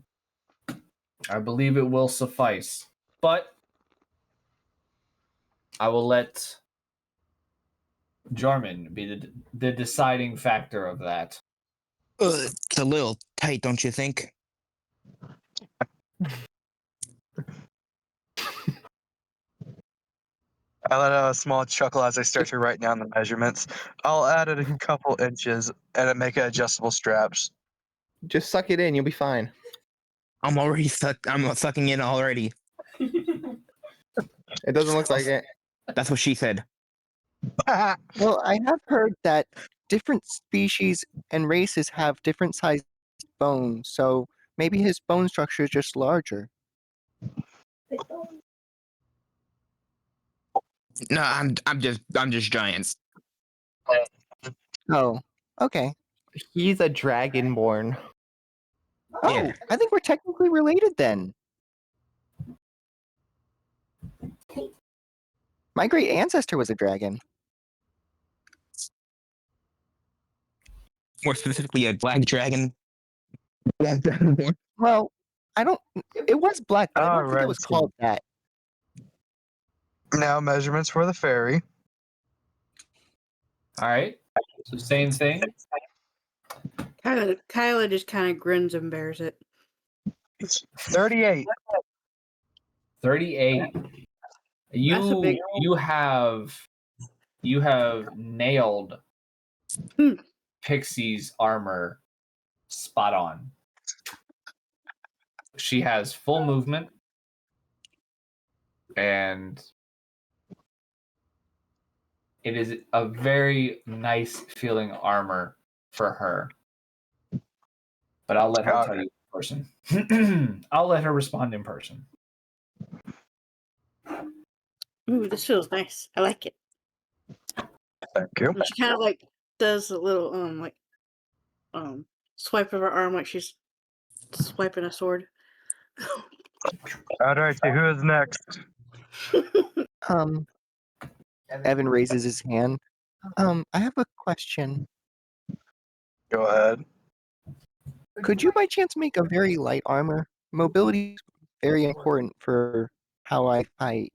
Speaker 1: I believe it will suffice. But I will let Jarman be the deciding factor of that.
Speaker 10: It's a little tight, don't you think?
Speaker 7: I let out a small chuckle as I start to write down the measurements. I'll add it a couple inches and make it adjustable straps.
Speaker 6: Just suck it in. You'll be fine.
Speaker 10: I'm already I'm sucking in already.
Speaker 6: It doesn't look like it.
Speaker 10: That's what she said.
Speaker 2: Well, I have heard that different species and races have different sized bones, so maybe his bone structure is just larger.
Speaker 10: No, I'm just giants.
Speaker 2: Oh, okay.
Speaker 6: He's a dragonborn.
Speaker 2: Oh,
Speaker 10: Yeah.
Speaker 2: I think we're technically related then. My great ancestor was a dragon.
Speaker 10: More specifically, a black dragon. Black dragonborn.
Speaker 2: Well, I don't. It was black, but I don't think it was
Speaker 7: Alrighty.
Speaker 2: called that.
Speaker 7: Now measurements for the fairy.
Speaker 1: All right. So same thing.
Speaker 5: Kyla just kind of grins and bears it.
Speaker 7: 38.
Speaker 1: 38.
Speaker 5: That's a big
Speaker 1: You have nailed Pixie's armor spot on. She has full movement, and it is a very nice feeling armor for her. But I'll let her tell you in person. I'll let her respond in person.
Speaker 5: Ooh, this feels nice. I like it.
Speaker 7: Thank you.
Speaker 5: And she kind of like does a little swipe of her arm like she's swiping a sword.
Speaker 7: Alright, so who is next?
Speaker 2: Evan raises his hand. I have a question.
Speaker 7: Go ahead.
Speaker 2: Could you by chance make a very light armor? Mobility is very important for how I fight.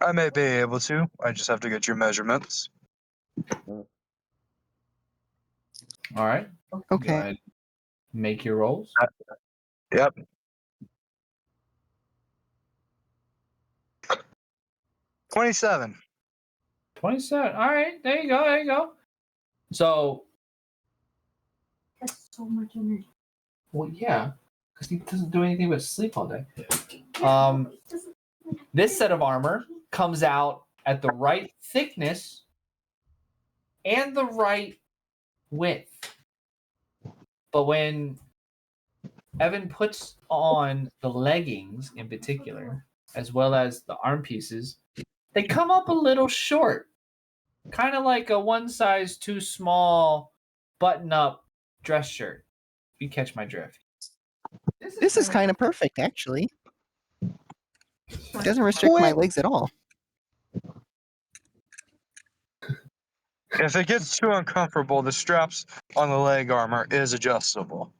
Speaker 7: I may be able to. I just have to get your measurements.
Speaker 1: All right. Go
Speaker 2: Okay.
Speaker 1: ahead. Make your rolls.
Speaker 7: Yep. $27.
Speaker 1: 27. All right. There you go. There you go. So,
Speaker 8: That's so much energy.
Speaker 1: well, yeah, because he doesn't do anything but sleep all day. This set of armor comes out at the right thickness and the right width. But when Evan puts on the leggings in particular, as well as the arm pieces, they come up a little short. Kind of like a one size too small button-up dress shirt. You catch my drift.
Speaker 2: This is kind of perfect, actually. It doesn't restrict my legs at all.
Speaker 7: If it gets too uncomfortable, the straps on the leg armor is adjustable.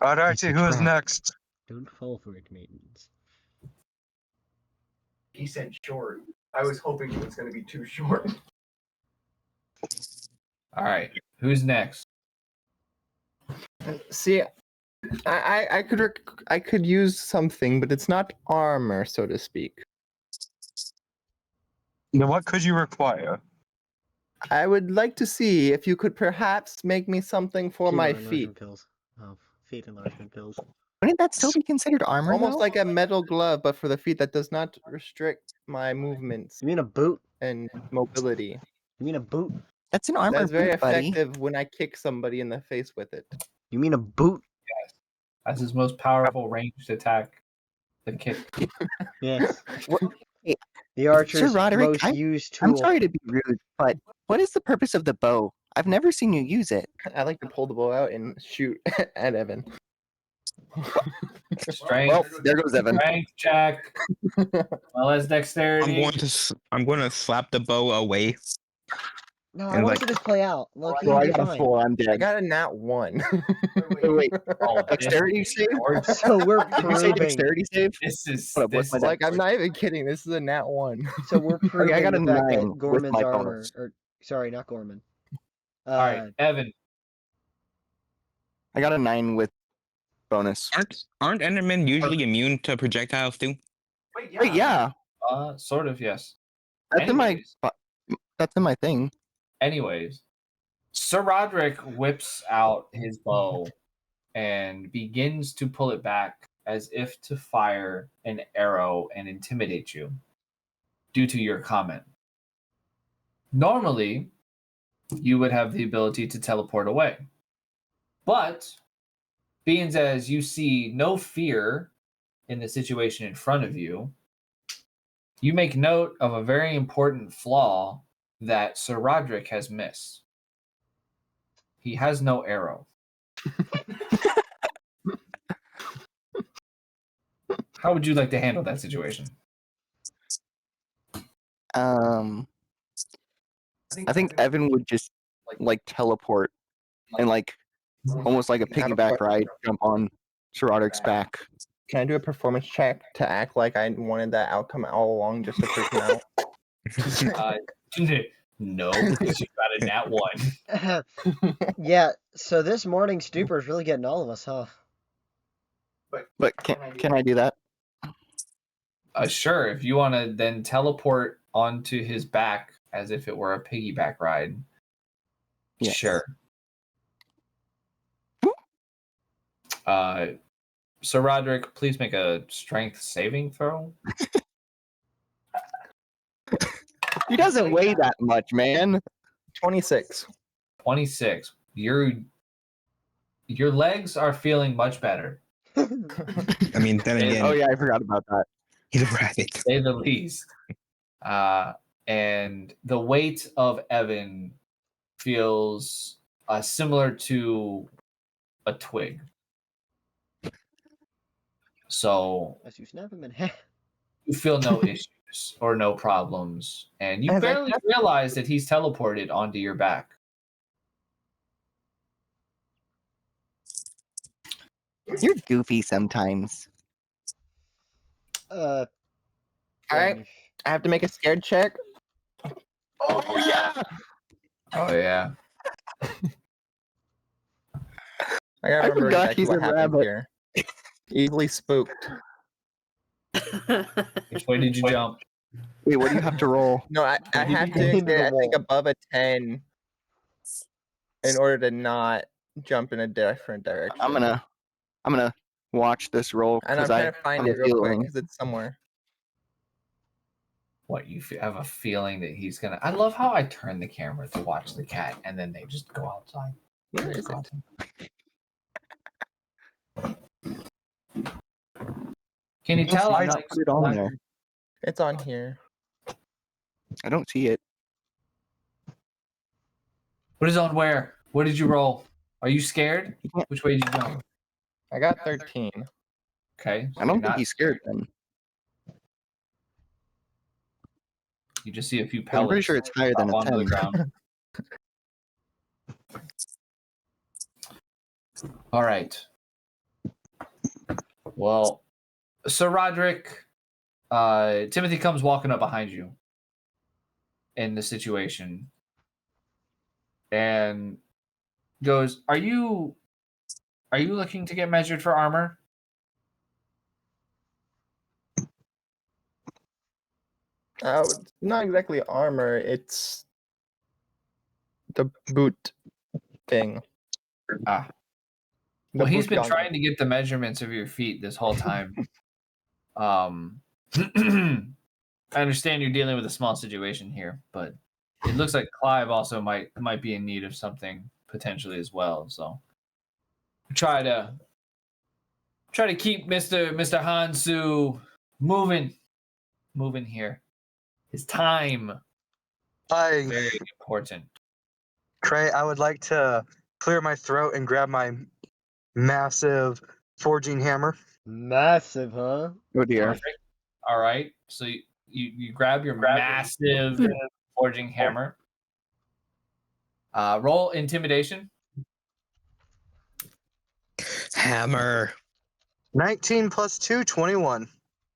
Speaker 7: Alrighty,
Speaker 3: It's a
Speaker 7: who is
Speaker 3: trap.
Speaker 7: next?
Speaker 3: Don't fall for it, maidens.
Speaker 9: He said short. I was hoping it was going to be too short.
Speaker 1: All right, who's next?
Speaker 6: See, I could use something, but it's not armor, so to speak.
Speaker 7: Then what could you require?
Speaker 6: I would like to see if you could perhaps make me something for my
Speaker 3: Keyword
Speaker 6: feet.
Speaker 3: enlargement pills. Oh, feet enlargement pills.
Speaker 2: Wouldn't that still be considered armor?
Speaker 6: Almost
Speaker 2: though?
Speaker 6: like a metal glove, but for the feet that does not restrict my movements
Speaker 3: You mean a boot?
Speaker 6: and mobility.
Speaker 3: You mean a boot?
Speaker 2: That's an armor
Speaker 6: That's very
Speaker 2: boot, buddy.
Speaker 6: effective when I kick somebody in the face with it.
Speaker 3: You mean a boot?
Speaker 1: Yes. That's his most powerful ranged attack. The kick.
Speaker 3: Yes.
Speaker 2: Hey,
Speaker 3: The archer's
Speaker 2: Roderick,
Speaker 3: most used
Speaker 2: I'm
Speaker 3: tool.
Speaker 2: sorry to be rude, but what is the purpose of the bow? I've never seen you use it.
Speaker 6: I like to pull the bow out and shoot at Evan.
Speaker 1: Strength.
Speaker 2: Well, there goes Evan.
Speaker 1: Strength check. Well as dexterity.
Speaker 10: I'm going to slap the bow away.
Speaker 3: No, I
Speaker 10: And,
Speaker 3: want
Speaker 10: like-
Speaker 3: to see this play out. Look,
Speaker 2: So I
Speaker 3: you'll be
Speaker 2: got a
Speaker 3: fine.
Speaker 2: 4. I'm
Speaker 6: I
Speaker 2: dead.
Speaker 6: got a nat 1.
Speaker 2: Wait.
Speaker 1: Oh,
Speaker 2: Dexterity save?
Speaker 3: So we're
Speaker 2: Did you say
Speaker 3: proving.
Speaker 2: dexterity save?
Speaker 1: This is
Speaker 2: Hold up, what's
Speaker 1: this
Speaker 2: my
Speaker 1: is
Speaker 6: Like, I'm not even kidding. This is a nat 1.
Speaker 3: So we're proving
Speaker 2: I got a
Speaker 3: the fact
Speaker 2: 9
Speaker 3: that
Speaker 2: with
Speaker 3: Gorman's
Speaker 2: my
Speaker 3: armor,
Speaker 2: bonus.
Speaker 3: or sorry, not Gorman.
Speaker 1: all right, Evan.
Speaker 2: I got a 9 with bonus.
Speaker 10: Aren't Endermen usually immune to projectiles too?
Speaker 2: Wait, yeah.
Speaker 1: Sort of, yes.
Speaker 2: That's
Speaker 1: Anyways.
Speaker 2: in my thing.
Speaker 1: Anyways, Sir Roderick whips out his bow and begins to pull it back as if to fire an arrow and intimidate you due to your comment. Normally, you would have the ability to teleport away. But, being as you see no fear in the situation in front of you, you make note of a very important flaw that Sir Roderick has missed. He has no arrow. How would you like to handle that situation?
Speaker 2: I think Evan would just like teleport and like almost like a piggyback ride, jump on Sir Roderick's back.
Speaker 6: Can I do a performance check to act like I wanted that outcome all along just to freak him out?
Speaker 1: No, because you got a nat 1.
Speaker 3: Yeah, so this morning stupor is really getting all of us, huh?
Speaker 2: But can I do that?
Speaker 1: Sure, if you want to then teleport onto his back as if it were a piggyback ride.
Speaker 2: Yes.
Speaker 1: Sure. Sir Roderick, please make a strength saving throw.
Speaker 2: He doesn't weigh that much, man.
Speaker 6: 26.
Speaker 1: 26. Your legs are feeling much better,
Speaker 10: I mean, then again,
Speaker 2: Oh yeah, I forgot about that.
Speaker 10: he's a rabbit.
Speaker 1: to say the least. And the weight of Evan feels similar to a twig. So
Speaker 3: As you snap him in half.
Speaker 1: you feel no issues or no problems, and you
Speaker 6: As I
Speaker 1: barely realize that he's teleported onto your back.
Speaker 2: You're goofy sometimes.
Speaker 6: All right, I have to make a scared check.
Speaker 2: Oh yeah.
Speaker 1: Oh yeah.
Speaker 6: I gotta
Speaker 2: I
Speaker 6: remember
Speaker 2: forgot
Speaker 6: exactly
Speaker 2: he's
Speaker 6: what
Speaker 2: a
Speaker 6: happened
Speaker 2: rabbit.
Speaker 6: here. Easily spooked.
Speaker 1: Which way did you jump?
Speaker 2: Wait, what do you have to roll?
Speaker 6: No, I have to
Speaker 3: Into the
Speaker 6: get, I think,
Speaker 3: wall.
Speaker 6: above a 10 in order to not jump in a different direction.
Speaker 2: I'm gonna watch this roll
Speaker 6: And I'm
Speaker 2: because
Speaker 6: trying to find
Speaker 2: I'm
Speaker 6: it real quick
Speaker 2: feeling.
Speaker 6: because it's somewhere.
Speaker 1: What, you have a feeling that he's gonna? I love how I turn the camera to watch the cat, and then they just go outside.
Speaker 6: Where is it?
Speaker 1: Can you tell?
Speaker 2: Why
Speaker 1: I'm
Speaker 2: is
Speaker 1: not
Speaker 2: it on there?
Speaker 6: It's on here.
Speaker 2: I don't see it.
Speaker 1: What is on where? What did you roll? Are you scared?
Speaker 2: He can't-
Speaker 1: Which way did you jump?
Speaker 6: I got 13.
Speaker 1: Okay. so
Speaker 2: I don't
Speaker 1: you're
Speaker 2: think
Speaker 1: not
Speaker 2: he's scared then.
Speaker 1: You just see a few
Speaker 2: I'm
Speaker 1: pellets.
Speaker 2: pretty sure it's higher than a
Speaker 1: drop onto the
Speaker 2: 10.
Speaker 1: ground. All right. Well, Sir Roderick, Timothy comes walking up behind you in the situation and goes, Are you looking to get measured for armor?
Speaker 6: It's not exactly armor. It's the boot thing.
Speaker 1: Ah.
Speaker 6: The
Speaker 1: Well, he's
Speaker 6: boot
Speaker 1: been
Speaker 6: gauntlet.
Speaker 1: trying to get the measurements of your feet this whole time. I understand you're dealing with a small situation here, but it looks like Clive also might be in need of something potentially as well. So try to keep Mr. Hansu moving here. His time very important.
Speaker 7: Trey, I would like to clear my throat and grab my massive forging hammer.
Speaker 3: Massive, huh?
Speaker 2: Oh dear.
Speaker 1: Perfect. All right. So you grab your massive forging hammer. Roll intimidation.
Speaker 10: Hammer.
Speaker 7: 19 plus 2, 21.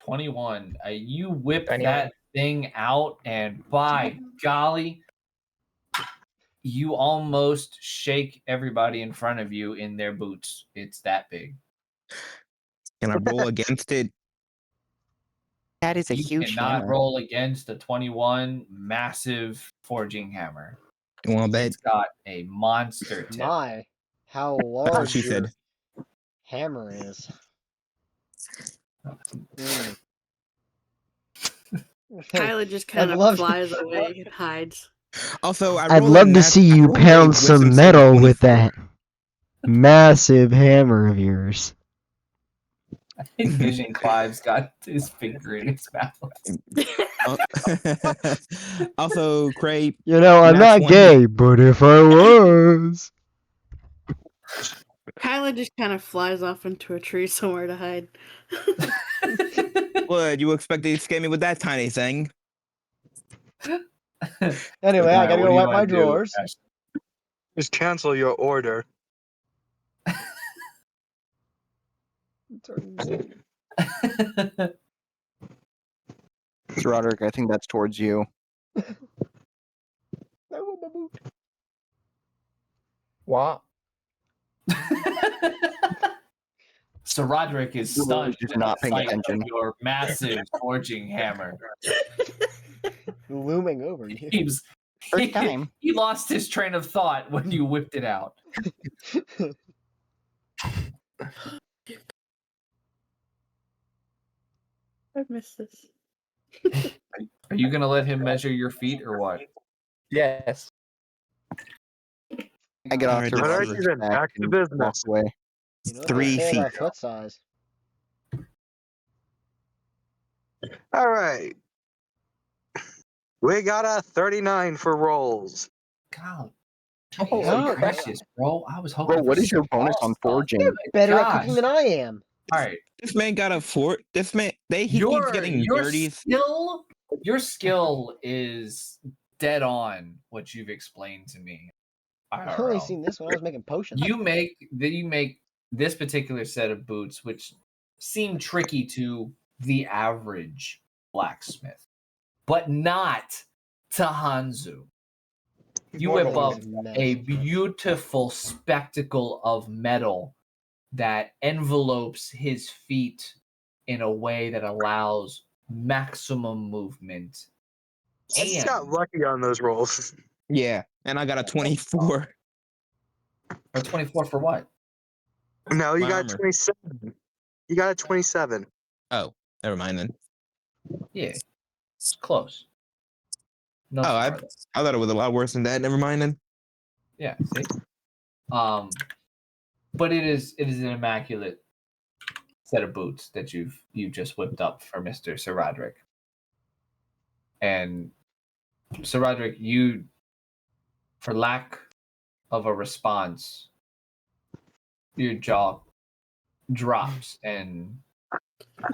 Speaker 1: 21. You whip
Speaker 6: 21.
Speaker 1: that thing out, and by golly, you almost shake everybody in front of you in their boots. It's that big.
Speaker 10: Can I roll against it?
Speaker 2: That is a
Speaker 1: You
Speaker 2: huge
Speaker 1: cannot
Speaker 2: hammer.
Speaker 1: roll against a 21 massive forging hammer.
Speaker 10: You want to bet?
Speaker 1: It's got a monster tip.
Speaker 3: My, how
Speaker 10: That's what
Speaker 3: large
Speaker 10: she
Speaker 3: your
Speaker 10: said.
Speaker 3: hammer is. Mm.
Speaker 5: Kyla just
Speaker 3: I'd
Speaker 5: kind of
Speaker 3: love-
Speaker 5: flies away and hides.
Speaker 10: Also, I
Speaker 11: I'd
Speaker 10: rolled
Speaker 11: love
Speaker 10: a
Speaker 11: to
Speaker 10: nat-
Speaker 11: see
Speaker 10: I
Speaker 11: you
Speaker 10: rolled a
Speaker 11: pound
Speaker 10: wisdom
Speaker 11: some
Speaker 10: save of
Speaker 11: metal with
Speaker 10: 24.
Speaker 11: that massive hammer of yours.
Speaker 1: I envision Clive's got his finger in his mouth.
Speaker 10: Also, Cray,
Speaker 11: You know, I'm
Speaker 10: That's
Speaker 11: not
Speaker 10: one
Speaker 11: gay, but if I was.
Speaker 5: Kyla just kind of flies off into a tree somewhere to hide.
Speaker 10: what you expect to scare me with that tiny thing?
Speaker 3: Anyway, I gotta
Speaker 1: What
Speaker 3: go
Speaker 1: do you
Speaker 3: wipe
Speaker 1: wanna
Speaker 3: my
Speaker 1: do,
Speaker 3: drawers.
Speaker 1: Ash?
Speaker 7: Just cancel your order.
Speaker 2: Sir Roderick, I think that's towards you.
Speaker 6: What?
Speaker 1: So Roderick is
Speaker 2: You're
Speaker 1: stunned
Speaker 2: just
Speaker 1: at
Speaker 2: not
Speaker 1: the
Speaker 2: paying
Speaker 1: sight
Speaker 2: attention.
Speaker 1: of your massive forging hammer.
Speaker 3: Looming over you.
Speaker 2: First time.
Speaker 1: He lost his train of thought when you whipped it out.
Speaker 5: I missed this.
Speaker 1: Are you gonna let him measure your feet or what?
Speaker 6: Yes.
Speaker 2: I get off
Speaker 10: Alright,
Speaker 2: Sir
Speaker 10: this
Speaker 7: Alright,
Speaker 2: Roderick's
Speaker 7: then,
Speaker 2: back
Speaker 7: back to
Speaker 2: and
Speaker 7: business.
Speaker 2: walk away.
Speaker 3: You know,
Speaker 10: 3
Speaker 3: hold
Speaker 10: feet.
Speaker 3: our foot size.
Speaker 7: Alright. We got a 39 for rolls.
Speaker 1: God,
Speaker 6: Holy
Speaker 3: Huh?
Speaker 6: crap.
Speaker 1: gracious, bro! I was hoping.
Speaker 2: Bro, what is your bonus on forging?
Speaker 3: Better at
Speaker 1: Gosh.
Speaker 3: cooking than I am.
Speaker 1: All right,
Speaker 10: This man got a fort. This man, he keeps getting dirty.
Speaker 1: Your skill is dead on what you've explained to me.
Speaker 3: I've only
Speaker 1: IRL.
Speaker 3: seen this when I was making potions.
Speaker 1: You make this particular set of boots, which seem tricky to the average blacksmith, but not to Hanzu. You whip up a beautiful spectacle of metal that envelopes his feet in a way that allows maximum movement.
Speaker 7: I just got lucky on those rolls.
Speaker 10: Yeah, and I got a 24.
Speaker 1: Or 24 for what?
Speaker 7: No, you
Speaker 10: My
Speaker 7: got
Speaker 10: armor.
Speaker 7: 27. You got a 27.
Speaker 10: Oh, never mind then.
Speaker 1: Yeah, it's close. No,
Speaker 10: Oh, I thought it was a lot worse than that. Never mind then.
Speaker 1: yeah. See, but it is an immaculate set of boots that you've just whipped up for Mr. Sir Roderick. And Sir Roderick, you, for lack of a response, your jaw drops and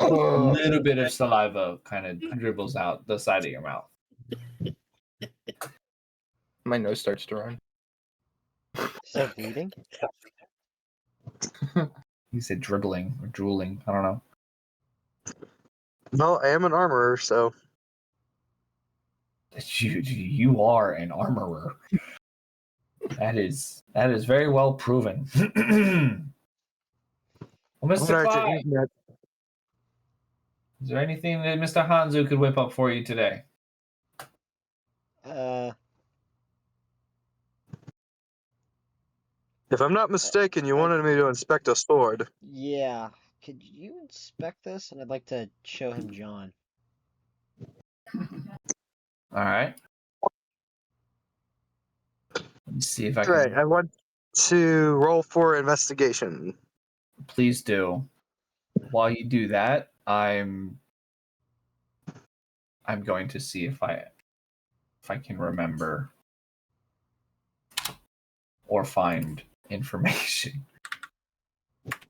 Speaker 1: a little bit of saliva kind of dribbles out the side of your mouth.
Speaker 6: My nose starts to run.
Speaker 3: Start bleeding?
Speaker 1: You said dribbling or drooling. I don't know.
Speaker 7: No, I am an armorer, so
Speaker 1: You are an armorer. That is very well proven. Well, Mr.
Speaker 7: Alright,
Speaker 1: Clyde, is there anything that Mr. Hanzu could whip up for you today?
Speaker 7: if I'm not mistaken, you wanted me to inspect a sword.
Speaker 3: Yeah. Could you inspect this? And I'd like to show him John.
Speaker 1: All right. Let me see if I
Speaker 7: Right,
Speaker 1: can.
Speaker 7: I want to roll for investigation.
Speaker 1: Please do. While you do that, I'm going to see if I can remember or find information.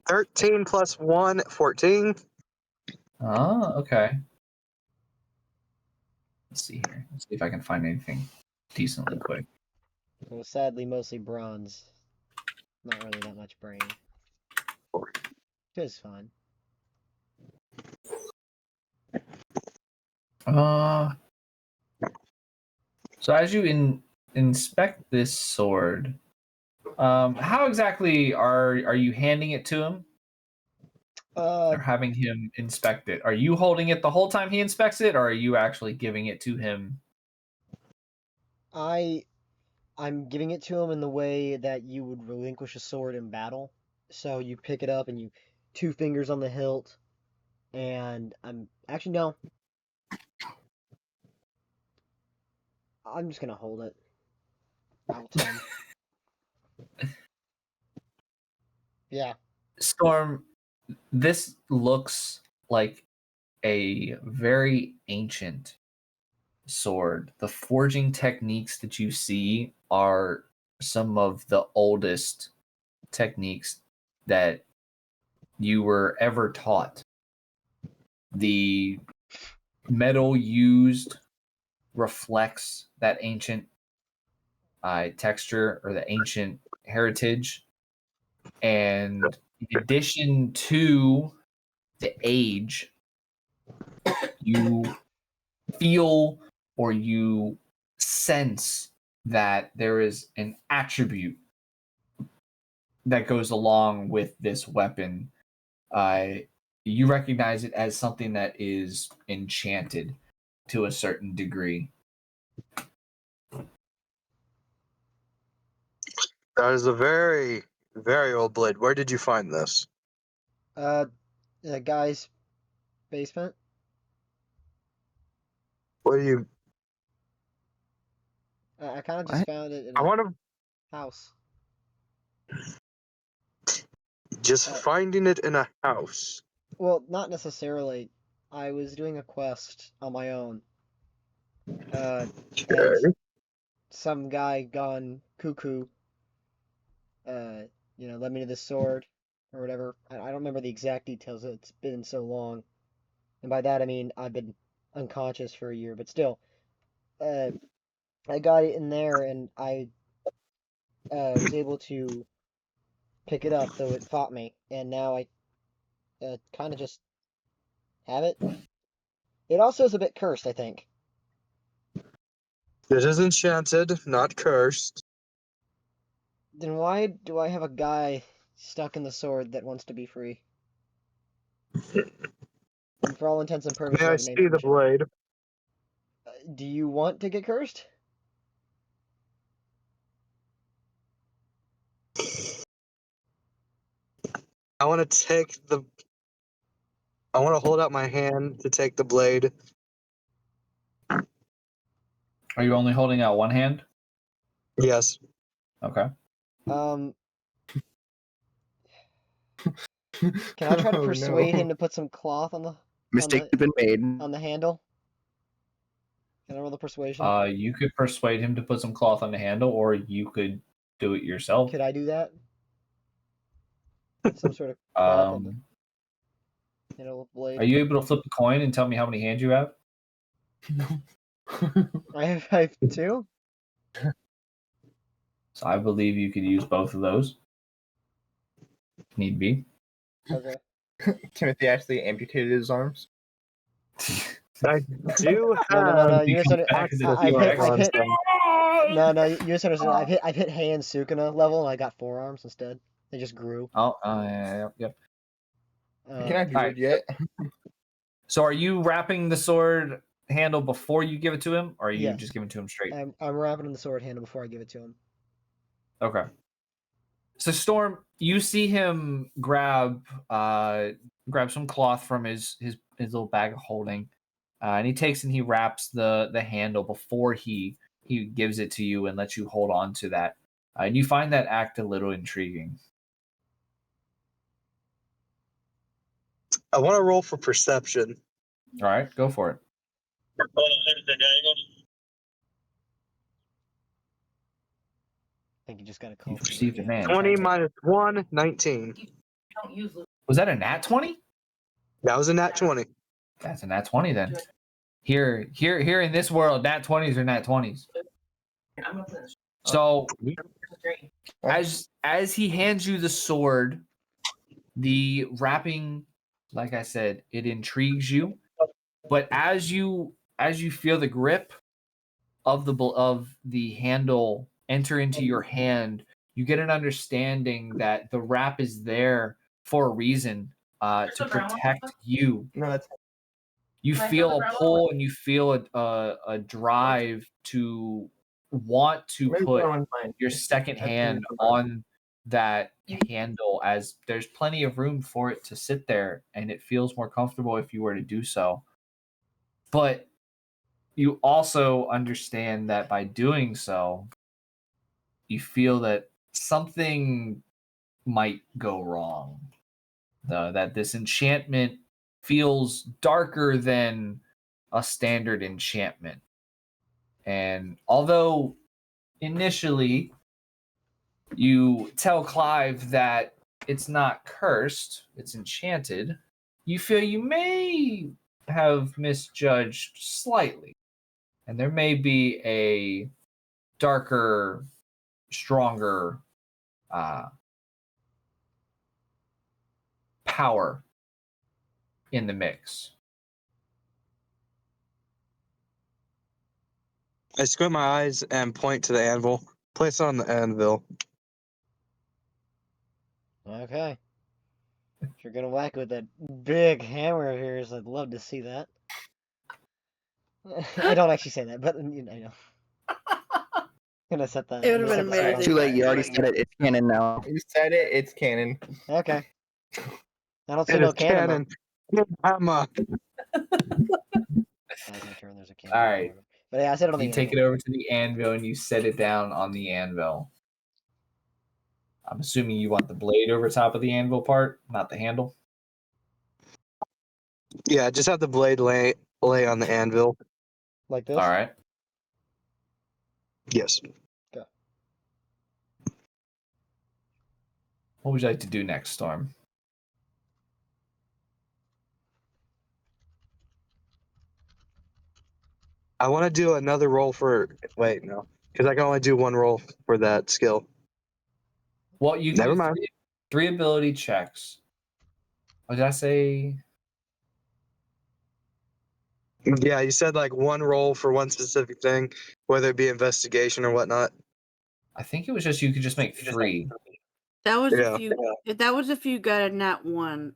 Speaker 7: 13 plus 1, 14.
Speaker 1: Oh, okay. Let's see here. Let's see if I can find anything decently quick.
Speaker 3: Well, sadly, mostly bronze. Not really that much brain. It's fun.
Speaker 1: So as you inspect this sword, how exactly are you handing it to him? Or having him inspect it? Are you holding it the whole time he inspects it, or are you actually giving it to him?
Speaker 3: I'm giving it to him in the way that you would relinquish a sword in battle. So you pick it up and you 2 fingers on the hilt, and I'm actually no. I'm just gonna hold it. I'll tell him. Yeah.
Speaker 1: Storm, this looks like a very ancient sword. The forging techniques that you see are some of the oldest techniques that you were ever taught. The metal used reflects that ancient texture or the ancient heritage. And in addition to the age, you feel or you sense that there is an attribute that goes along with this weapon. You recognize it as something that is enchanted to a certain degree.
Speaker 7: That is a very, very old blade. Where did you find this?
Speaker 3: The guy's basement.
Speaker 7: What do you?
Speaker 3: I kind of just found it in
Speaker 7: I
Speaker 3: a
Speaker 7: want
Speaker 3: house.
Speaker 7: to just finding it in a house.
Speaker 3: Well, not necessarily. I was doing a quest on my own. And some guy gone cuckoo, led me to this sword or whatever. I don't remember the exact details. It's been so long. And by that I mean I've been unconscious for a year, but still. I got it in there and I was able to pick it up, though it fought me. And now I kind of just have it. It also is a bit cursed, I think.
Speaker 7: It is enchanted, not cursed.
Speaker 3: Then why do I have a guy stuck in the sword that wants to be free? And for all intents and purposes,
Speaker 7: May
Speaker 3: I
Speaker 7: I
Speaker 3: have a name
Speaker 7: see
Speaker 3: for
Speaker 7: the blade?
Speaker 3: Do you want to get cursed?
Speaker 7: I want to hold out my hand to take the blade.
Speaker 1: Are you only holding out one hand?
Speaker 7: Yes.
Speaker 1: Okay.
Speaker 3: Can I try to persuade him to put some cloth on the
Speaker 4: Mistake has been made.
Speaker 3: on the handle? Can I roll the persuasion?
Speaker 1: You could persuade him to put some cloth on the handle, or you could do it yourself.
Speaker 3: Could I do that? Some sort of cloth on the handle of blade.
Speaker 1: Are you able to flip a coin and tell me how many hands you have?
Speaker 3: I have 2.
Speaker 1: So I believe you could use both of those. If need be.
Speaker 3: Okay.
Speaker 6: Timothy actually amputated his arms.
Speaker 7: I do
Speaker 3: No.
Speaker 7: have
Speaker 3: You misunderstood.
Speaker 1: Back as a
Speaker 3: I've hit.
Speaker 1: T-Rex.
Speaker 3: No. You misunderstood. I've hit Hay and Sukuna level, and I got 4 arms instead. They just grew.
Speaker 1: Oh, yep.
Speaker 6: You're not
Speaker 1: Alright.
Speaker 6: druid yet.
Speaker 1: So are you wrapping the sword handle before you give it to him, or are you
Speaker 3: Yes.
Speaker 1: just giving it to him straight?
Speaker 3: I'm wrapping in the sword handle before I give it to him.
Speaker 1: Okay. So Storm, you see him grab some cloth from his little bag of holding, and he takes and he wraps the handle before he gives it to you and lets you hold on to that. And you find that act a little intriguing.
Speaker 7: I want to roll for perception.
Speaker 1: All right, go for it.
Speaker 3: I think you just got to call.
Speaker 1: You've received a man.
Speaker 7: 20 minus 1, 19.
Speaker 1: Was that a nat 20?
Speaker 7: That was a nat 20.
Speaker 1: That's a nat 20 then. Here in this world, nat 20s are nat 20s. So as he hands you the sword, the wrapping, like I said, it intrigues you. But as you feel the grip of the handle enter into your hand, you get an understanding that the wrap is there for a reason, to protect you.
Speaker 6: No, that's
Speaker 1: You feel a pull and you feel a drive to want to put your second hand on that handle, as there's plenty of room for it to sit there and it feels more comfortable if you were to do so. But you also understand that by doing so, you feel that something might go wrong. That this enchantment feels darker than a standard enchantment. And although initially you tell Clive that it's not cursed, it's enchanted, you feel you may have misjudged slightly. And there may be a darker, stronger power in the mix.
Speaker 7: I squint my eyes and point to the anvil. Place it on the anvil.
Speaker 3: Okay. If you're gonna whack with that big hammer of yours, I'd love to see that. I don't actually say that, but you know, I know. Gonna set that.
Speaker 5: It would've been
Speaker 3: set that
Speaker 5: amazing.
Speaker 2: Too late. You already said it. It's canon now.
Speaker 6: You said it. It's canon.
Speaker 3: Okay. I don't see
Speaker 7: It
Speaker 3: no
Speaker 7: is
Speaker 3: cannon.
Speaker 7: canon. Hammer.
Speaker 3: That's my turn. There's a cannon.
Speaker 1: All right.
Speaker 3: But yeah, I said it on the
Speaker 1: You take it
Speaker 3: anvil.
Speaker 1: over to the anvil and you set it down on the anvil. I'm assuming you want the blade over top of the anvil part, not the handle.
Speaker 7: Yeah, just have the blade lay on the anvil.
Speaker 3: Like this?
Speaker 1: All right.
Speaker 7: Yes.
Speaker 3: Go.
Speaker 1: What would you like to do next, Storm?
Speaker 7: I want to do another roll for. Wait, no. Because I can only do one roll for that skill.
Speaker 1: Well, you can
Speaker 7: Never
Speaker 1: do
Speaker 7: mind.
Speaker 1: three ability checks. What did I say?
Speaker 7: Yeah, you said like one roll for one specific thing, whether it be investigation or whatnot.
Speaker 1: I think it was just you could just make 3.
Speaker 5: That was
Speaker 7: Yeah.
Speaker 5: if you got a nat 1,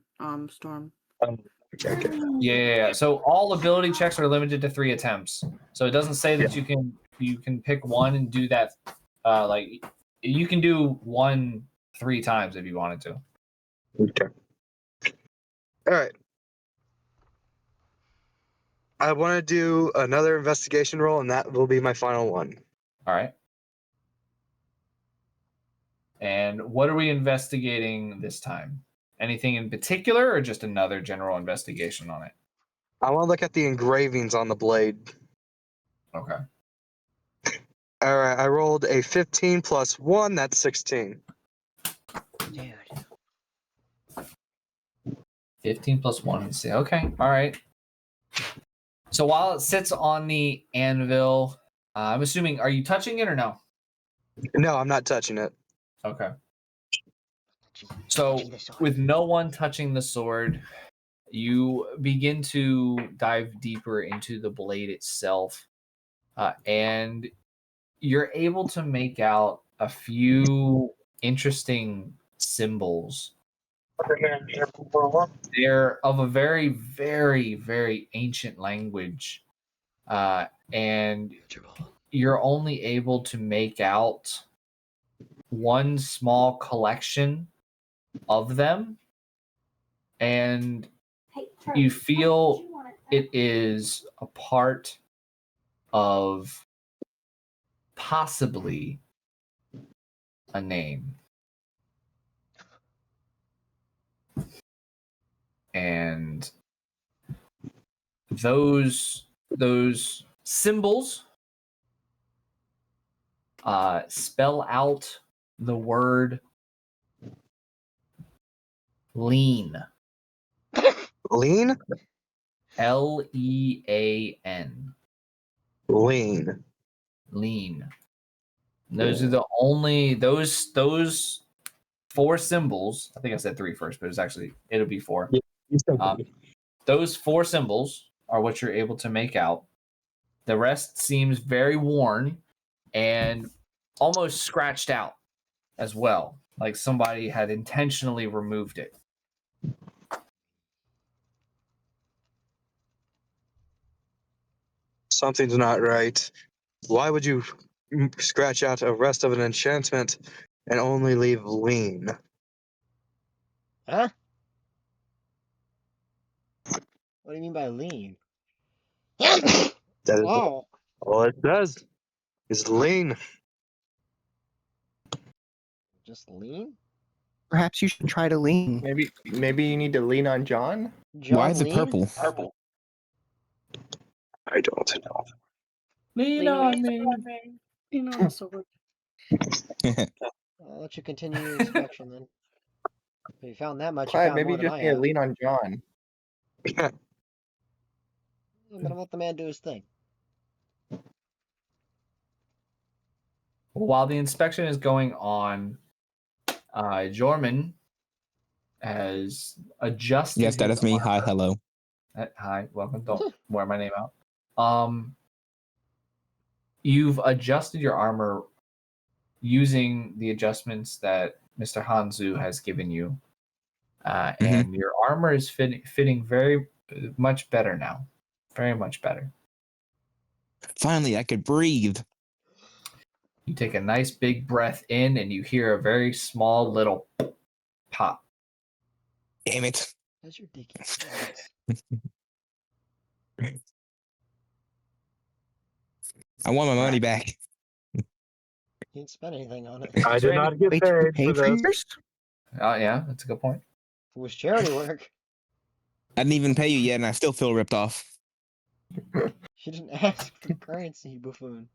Speaker 5: Storm.
Speaker 7: Okay.
Speaker 1: Yeah. So all ability checks are limited to 3 attempts. So it doesn't say that you can pick one and do that. Like you can do 1 3 times if you wanted to.
Speaker 7: Okay. All right. I want to do another investigation roll, and that will be my final one.
Speaker 1: All right. And what are we investigating this time? Anything in particular, or just another general investigation on it?
Speaker 7: I want to look at the engravings on the blade.
Speaker 1: Okay.
Speaker 7: All right, I rolled a 15 plus 1, that's 16.
Speaker 3: Dude.
Speaker 1: 15 plus 1. Let's see. Okay. All right. So while it sits on the anvil, I'm assuming, are you touching it or no?
Speaker 7: No, I'm not touching it.
Speaker 1: Okay. So with no one touching the sword, you begin to dive deeper into the blade itself, and you're able to make out a few interesting symbols. They're of a very, very, very ancient language, and you're only able to make out one small collection of them, and you feel it is a part of possibly a name. And those symbols spell out the word lean.
Speaker 7: Lean?
Speaker 1: Lean.
Speaker 7: Lean.
Speaker 1: Lean. And those are the only those 4 symbols. I think I said 3 first, but it'll be 4. Those 4 symbols are what you're able to make out. The rest seems very worn and almost scratched out as well, like somebody had intentionally removed it.
Speaker 7: Something's not right. Why would you scratch out a rest of an enchantment and only leave lean?
Speaker 3: Huh? What do you mean by lean?
Speaker 7: That is
Speaker 3: Oh,
Speaker 7: all it does is lean.
Speaker 3: just lean?
Speaker 2: Perhaps you should try to lean.
Speaker 6: Maybe you need to lean on John.
Speaker 3: John
Speaker 10: Why is it
Speaker 3: lean?
Speaker 10: purple?
Speaker 7: I don't know.
Speaker 1: Lean on me.
Speaker 5: Lean on the sword.
Speaker 3: I'll let you continue your inspection then. If you found that much, you
Speaker 6: Clyde,
Speaker 3: found
Speaker 6: maybe
Speaker 3: more
Speaker 6: you
Speaker 3: than
Speaker 6: just
Speaker 3: I
Speaker 6: need to
Speaker 3: have.
Speaker 6: lean on John.
Speaker 3: Yeah, but I'll let the man do his thing.
Speaker 1: While the inspection is going on, Jorman has adjusted.
Speaker 10: Yes, that
Speaker 1: his
Speaker 10: is me. Hi,
Speaker 1: armor.
Speaker 10: hello.
Speaker 1: Hi, welcome. Don't wear my name out. You've adjusted your armor using the adjustments that Mr. Hanzu has given you, and your armor is fitting very much better now. Very much better.
Speaker 10: Finally, I could breathe.
Speaker 1: You take a nice big breath in, and you hear a very small little pop.
Speaker 10: Damn it.
Speaker 3: That's ridiculous.
Speaker 10: I want my money back.
Speaker 3: You didn't spend anything on it.
Speaker 7: I did not get
Speaker 2: Wait, you
Speaker 7: paid
Speaker 2: paid
Speaker 7: for
Speaker 2: for
Speaker 7: this.
Speaker 2: yours?
Speaker 1: Yeah, that's a good point.
Speaker 3: It was charity work.
Speaker 10: I didn't even pay you yet, and I still feel ripped off.
Speaker 3: She didn't ask for currency, you buffoon.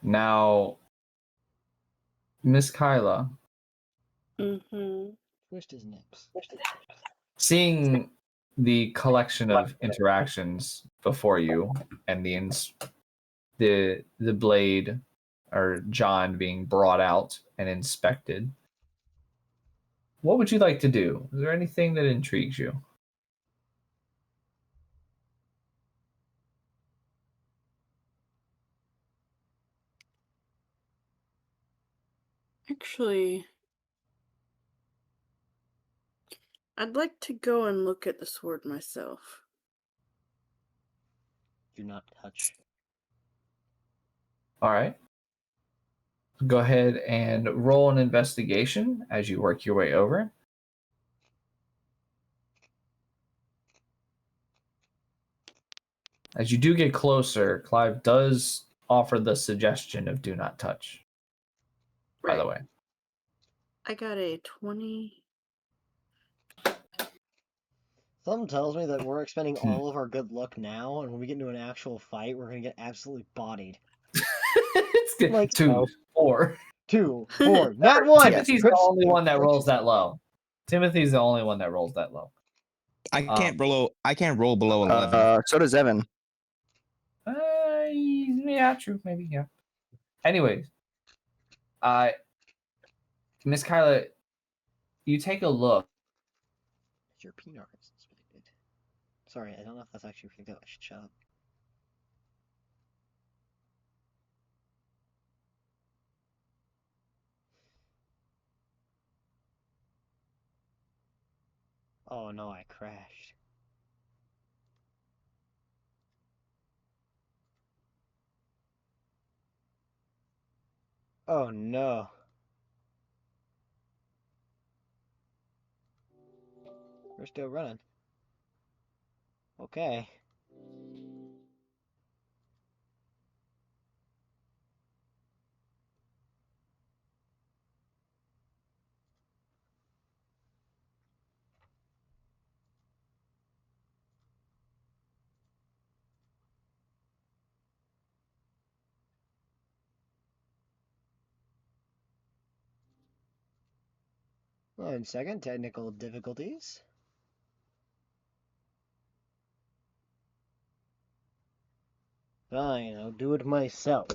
Speaker 1: Now, Miss Kyla,
Speaker 5: Mm-hmm.
Speaker 3: Twist his nips.
Speaker 1: seeing the collection of interactions before you and the blade or John being brought out and inspected, what would you like to do? Is there anything that intrigues you?
Speaker 5: Actually, I'd like to go and look at the sword myself.
Speaker 3: Do not touch.
Speaker 1: All right. Go ahead and roll an investigation as you work your way over. As you do get closer, Clive does offer the suggestion of do not touch. By the way.
Speaker 5: I got a 20.
Speaker 3: Something tells me that we're expending all of our good luck now, and when we get into an actual fight, we're gonna get absolutely bodied.
Speaker 1: It's good.
Speaker 3: Like
Speaker 1: 2, 4.
Speaker 3: 2, 4, not 1!
Speaker 1: Timothy's the only one that rolls that low. Timothy's the only one that rolls that low.
Speaker 10: I can't roll below 11.
Speaker 2: So does Evan.
Speaker 1: Yeah, true. Maybe, yeah. Anyways, Miss Kyla, you take a look.
Speaker 3: Your penis suspected. Sorry, I don't know if that's actually picked up. I should shut up. Oh no, I crashed. Oh no. We're still running. Okay. One second, technical difficulties. Fine, I'll do it myself.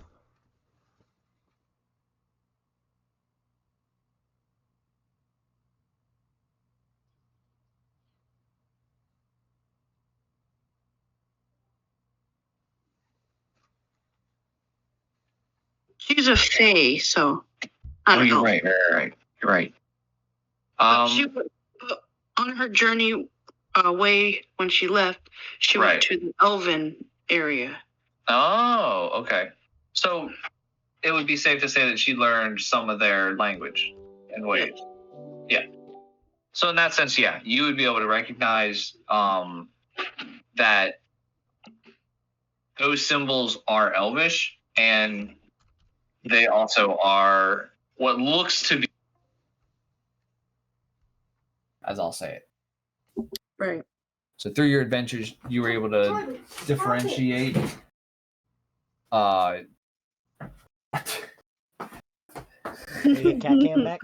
Speaker 5: She's a fae, so I don't know.
Speaker 12: Right. You're right.
Speaker 5: But she on her journey away when she left, she went to the Elven area.
Speaker 12: Oh, okay. So it would be safe to say that she learned some of their language and ways. Yeah. So in that sense, yeah, you would be able to recognize that those symbols are Elvish, and they also are what looks to be.
Speaker 1: As I'll say it.
Speaker 5: Right.
Speaker 1: So through your adventures, you were able to differentiate.
Speaker 3: Cat cam back.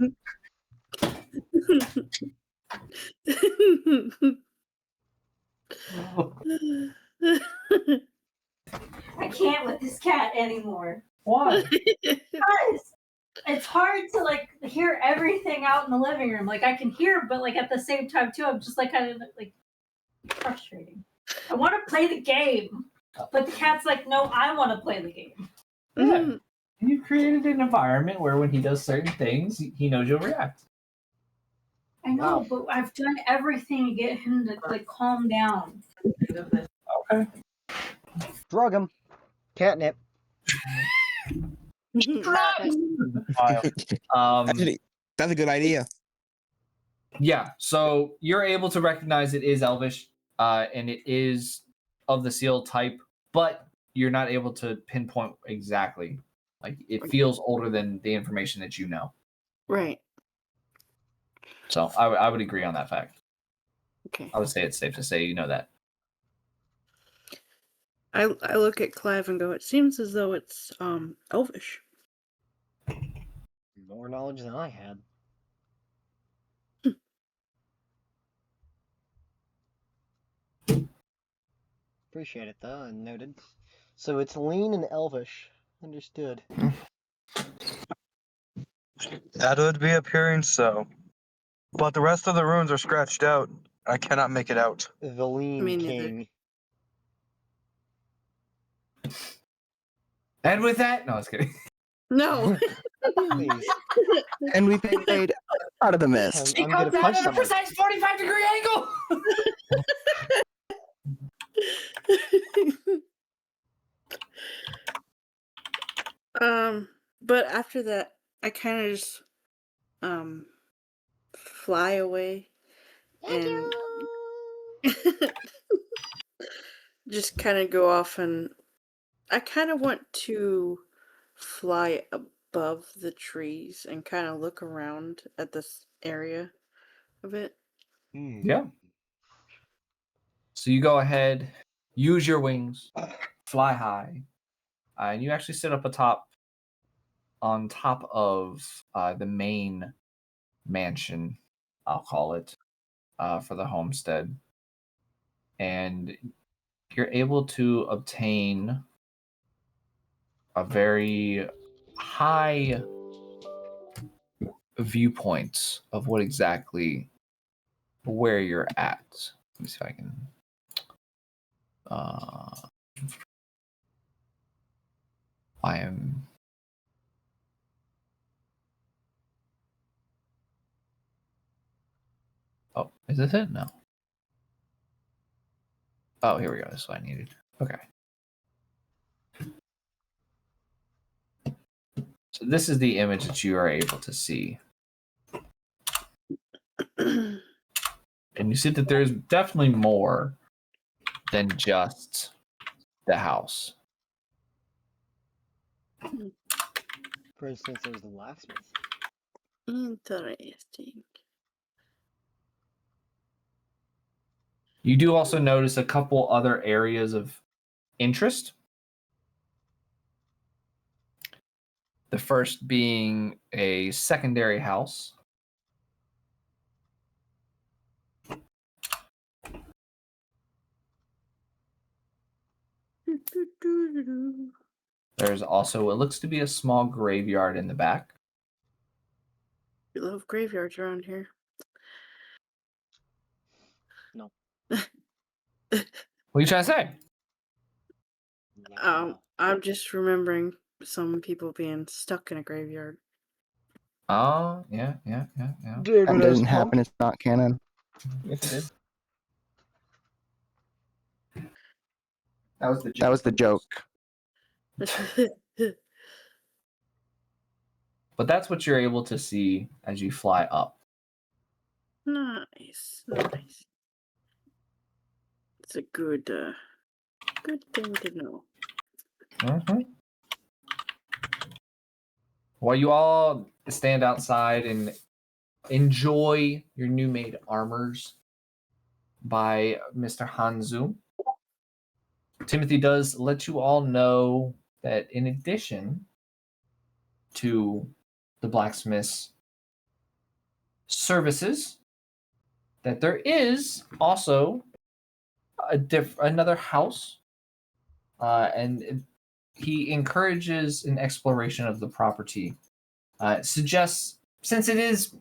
Speaker 8: I can't with this cat anymore.
Speaker 1: Why?
Speaker 8: Because it's hard to like hear everything out in the living room. Like I can hear, but like at the same time too, I'm just like kind of like frustrating. I want to play the game, but the cat's like, no, I want to play the game.
Speaker 1: Yeah. You created an environment where when he does certain things, he knows you'll react.
Speaker 8: I know, but I've done everything to get him to like calm down.
Speaker 1: Okay.
Speaker 3: Drug him. Catnip.
Speaker 10: Actually, that's a good idea.
Speaker 1: Yeah, so you're able to recognize it is Elvish, and it is of the seal type, but you're not able to pinpoint exactly. Like it feels older than the information that you know.
Speaker 5: Right.
Speaker 1: So I would agree on that fact.
Speaker 5: Okay.
Speaker 1: I would say it's safe to say you know that.
Speaker 5: I look at Clive and go, it seems as though it's Elvish.
Speaker 3: More knowledge than I had. Appreciate it though, and noted. So it's lean and elvish. Understood.
Speaker 7: That would be appearing so. But the rest of the runes are scratched out. I cannot make it out.
Speaker 3: The lean
Speaker 5: Me neither.
Speaker 3: king.
Speaker 1: And with that, no, I was kidding.
Speaker 5: No.
Speaker 3: Please.
Speaker 2: And we fade out of the mist.
Speaker 3: I'm gonna punch
Speaker 1: at a
Speaker 3: someone.
Speaker 1: precise 45-degree angle.
Speaker 5: But after that, I kind of just fly away and just kind of go off, and I kind of want to fly above the trees and kind of look around at this area of it.
Speaker 1: Yeah. So you go ahead, use your wings, fly high, and you actually sit up on top of the main mansion I'll call it, for the homestead. And you're able to obtain a very high viewpoint of what exactly where you're at. Let me see if I can. I am. Oh, is this it? No. Oh, here we go. This is what I needed. Okay. So this is the image that you are able to see. And you see that there's definitely more than just the house.
Speaker 3: For instance, there's the blacksmith.
Speaker 5: Interesting.
Speaker 1: You do also notice a couple other areas of interest. The first being a secondary house. There's also what looks to be a small graveyard in the back.
Speaker 5: We love graveyards around here.
Speaker 3: No.
Speaker 1: What are you trying to say?
Speaker 5: I'm just remembering some people being stuck in a graveyard.
Speaker 1: Oh, yeah.
Speaker 3: Dude,
Speaker 2: That doesn't happen. It's not canon.
Speaker 6: Yes, it is.
Speaker 2: That was the joke.
Speaker 1: But that's what you're able to see as you fly up.
Speaker 5: Nice. It's a good thing to know.
Speaker 1: Mm-hmm. While you all stand outside and enjoy your new made armors by Mr. Hanzu, Timothy does let you all know that in addition to the blacksmith's services, that there is also another house, and he encourages an exploration of the property. Suggests, since it is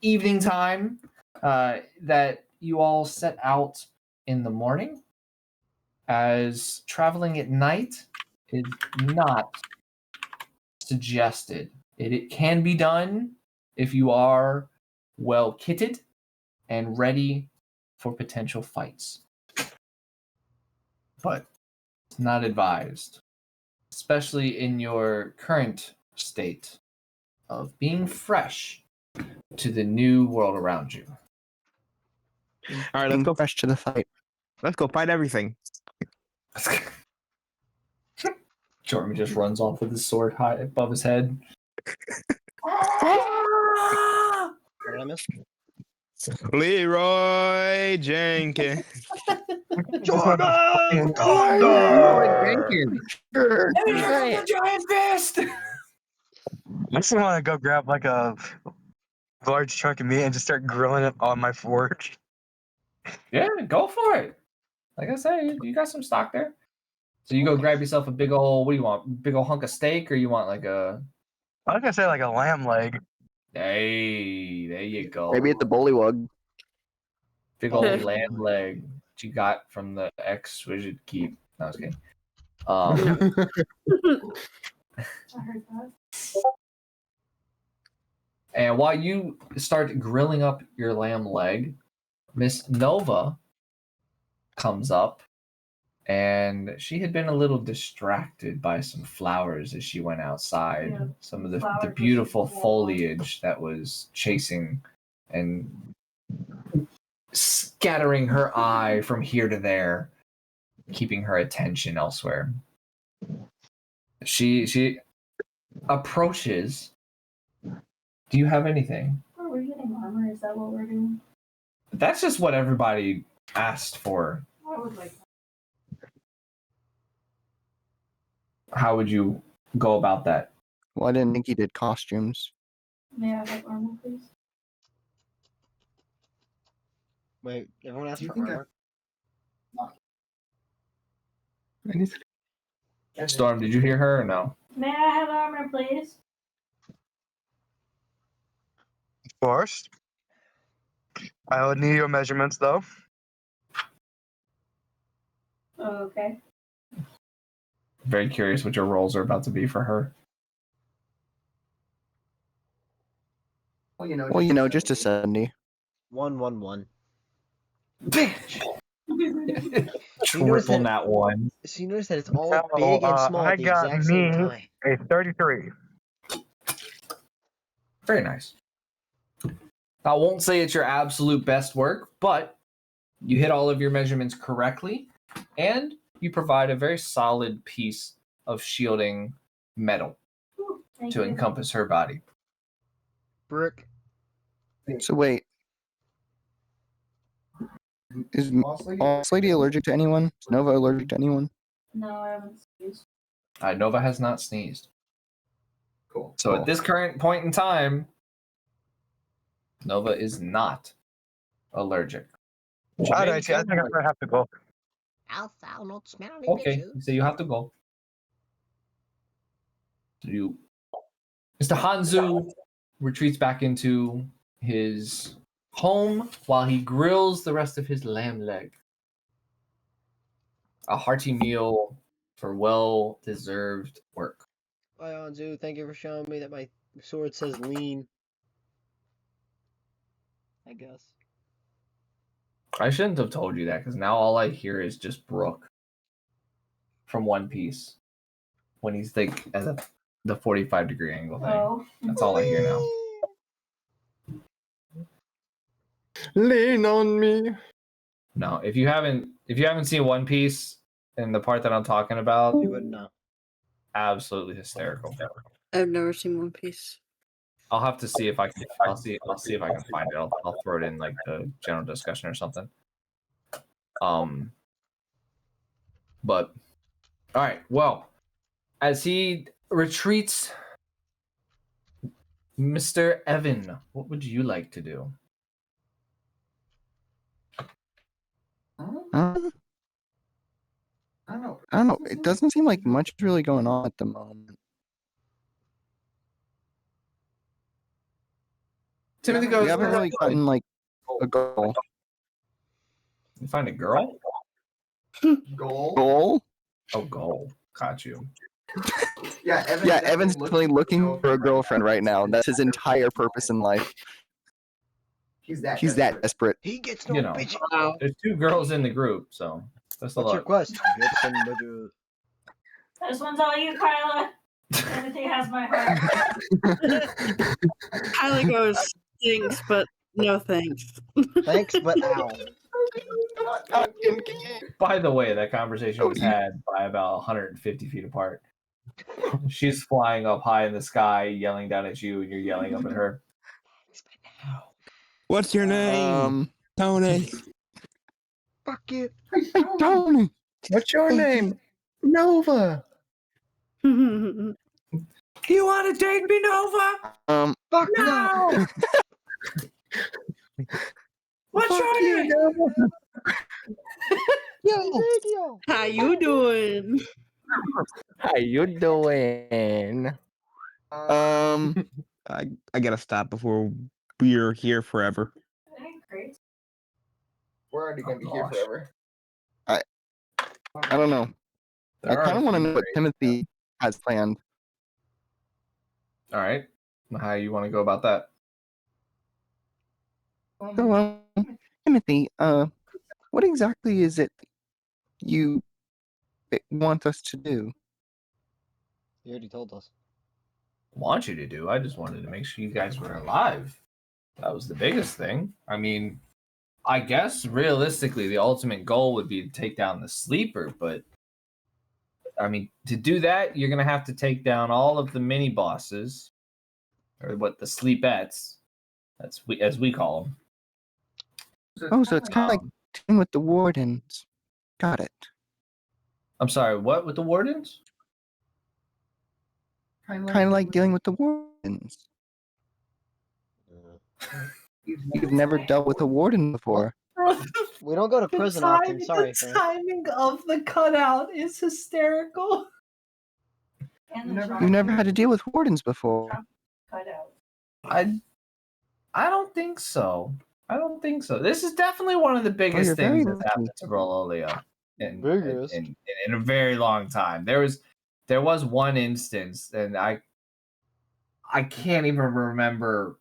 Speaker 1: evening time, that you all set out in the morning, as traveling at night is not suggested. It can be done if you are well kitted and ready for potential fights. But it's not advised, especially in your current state of being fresh to the new world around you.
Speaker 10: All right, let's go.
Speaker 2: Fresh to the fight.
Speaker 10: Let's go fight everything.
Speaker 1: Jordan just runs off with his sword high above his head.
Speaker 3: What did I miss?
Speaker 10: Leroy Jenkins.
Speaker 7: Jordan!
Speaker 1: Giant fist!
Speaker 7: I just want to go grab like a large chunk of meat and just start grilling it on my forge.
Speaker 1: Yeah, go for it. Like I said, you got some stock there. So you go grab yourself a big old, what do you want? Big old hunk of steak, or you want like a...
Speaker 7: I was gonna say like a lamb leg.
Speaker 1: Hey, there you go.
Speaker 2: Maybe at the bullywug.
Speaker 1: Big old lamb leg that you got from the ex-Wizard Keep. No, I was kidding.
Speaker 8: I heard that.
Speaker 1: And while you start grilling up your lamb leg, Miss Nova comes up, and she had been a little distracted by some flowers as she went outside.
Speaker 8: Yeah,
Speaker 1: some of the beautiful foliage that was chasing and scattering her eye from here to there, keeping her attention elsewhere. She approaches. Do you have anything?
Speaker 8: Are we getting armor? Is that what we're doing?
Speaker 1: That's just what everybody asked for.
Speaker 8: I would like that.
Speaker 1: How would you go about that?
Speaker 2: Well, I didn't think he did costumes.
Speaker 8: May I have armor, please?
Speaker 3: Wait, everyone asked
Speaker 9: Do you
Speaker 3: for
Speaker 9: think
Speaker 3: armor?
Speaker 1: Storm, did you hear her or no?
Speaker 8: May I have armor, please?
Speaker 7: Of course. I would need your measurements though.
Speaker 8: Okay.
Speaker 1: Very curious what your rolls are about to be for her.
Speaker 9: Well, you know,
Speaker 2: Well, you know, just a 70.
Speaker 3: 111.
Speaker 1: Bitch!
Speaker 3: So you notice
Speaker 1: Triple
Speaker 3: that-
Speaker 1: nat one.
Speaker 3: So you notice that it's all
Speaker 7: So,
Speaker 3: big and small
Speaker 7: I
Speaker 3: at the
Speaker 7: got
Speaker 3: exact
Speaker 7: me
Speaker 3: same time.
Speaker 7: a 33.
Speaker 1: Very nice. I won't say it's your absolute best work, but you hit all of your measurements correctly, and you provide a very solid piece of shielding metal
Speaker 8: Thank
Speaker 1: to
Speaker 8: you.
Speaker 1: encompass her body.
Speaker 3: Brick.
Speaker 2: So wait, is Boss Lady allergic to anyone? Is Nova allergic to anyone?
Speaker 8: No, I haven't used.
Speaker 1: Nova has not sneezed.
Speaker 9: Cool.
Speaker 1: So at this current point in time, Nova is not allergic. Which
Speaker 7: All
Speaker 1: may
Speaker 7: right,
Speaker 1: be
Speaker 7: I think I'm gonna have to go.
Speaker 3: I'll not smell any
Speaker 1: okay.
Speaker 3: bitches.
Speaker 1: So you have to go. You, Mr. Hanzu retreats back into his home while he grills the rest of his lamb leg. A hearty meal for well-deserved work.
Speaker 3: Bye, Anzu. Thank you for showing me that my sword says lean. I guess.
Speaker 1: I shouldn't have told you that because now all I hear is just Brooke from One Piece when he's like at the 45-degree angle thing.
Speaker 8: Oh.
Speaker 1: That's all I hear now.
Speaker 6: Lean on me.
Speaker 1: No, if you haven't seen One Piece and the part that I'm talking about,
Speaker 3: You wouldn't know.
Speaker 1: absolutely hysterical.
Speaker 5: I've never seen One Piece.
Speaker 1: I'll have to see if I can. I'll see if I can find it. I'll throw it in like the general discussion or something. But all right. Well, as he retreats, Mr. Evan, what would you like to do?
Speaker 2: I don't know. It doesn't seem like much is really going on at the moment.
Speaker 1: Timothy goes.
Speaker 2: We haven't really gotten like a goal.
Speaker 1: You find a girl?
Speaker 2: Goal?
Speaker 1: Oh, goal. Got you.
Speaker 9: Yeah,
Speaker 2: Evan's definitely looking for a girlfriend right now. That's his entire purpose in life.
Speaker 9: He's that
Speaker 2: desperate.
Speaker 3: He gets no
Speaker 1: You know,
Speaker 3: bitches.
Speaker 1: there's 2 girls in the group, so that's a
Speaker 3: What's your
Speaker 1: lot.
Speaker 3: quest? Get some bitches.
Speaker 8: This one's all you, Kyla. Timothy has my heart.
Speaker 5: Kyla goes, thanks, but no thanks.
Speaker 3: Thanks, but ow.
Speaker 1: By the way, that conversation was had by about 150 feet apart. She's flying up high in the sky, yelling down at you, and you're yelling up at her.
Speaker 10: What's your name? Tony.
Speaker 3: Fuck it.
Speaker 2: Hey, Tony.
Speaker 6: What's your name? Nova.
Speaker 1: You want to date me, Nova?
Speaker 3: Fuck no.
Speaker 1: What's your name?
Speaker 3: Yo.
Speaker 5: How you doing?
Speaker 6: How you doing?
Speaker 10: I gotta stop before we're here forever.
Speaker 8: Great.
Speaker 9: We're already gonna be here forever.
Speaker 2: I don't know. I kind of want to know what Timothy has planned.
Speaker 1: All right. How you want to go about that?
Speaker 2: So, Timothy, what exactly is it you want us to do?
Speaker 3: You already told us.
Speaker 1: Want you to do? I just wanted to make sure you guys were alive. That was the biggest thing. I mean, I guess realistically, the ultimate goal would be to take down the sleeper, but I mean, to do that, you're gonna have to take down all of the mini bosses, or what the sleepettes, as we call them.
Speaker 2: Oh, so it's kind of like dealing with the wardens. Got it.
Speaker 1: I'm sorry, what with the wardens?
Speaker 2: Kind of like dealing with the wardens. You've never dealt with a warden before.
Speaker 3: We don't go to prison often. Sorry,
Speaker 1: the
Speaker 3: Frank.
Speaker 1: timing of the cutout is hysterical.
Speaker 2: You've never had to deal with wardens before.
Speaker 1: I don't think so. I don't think so. This is definitely one of the biggest
Speaker 2: you're
Speaker 1: things
Speaker 2: very
Speaker 1: that's
Speaker 2: lucky.
Speaker 1: happened to Rololia
Speaker 3: Biggest.
Speaker 1: in a very long time. There was one instance, and I can't even remember.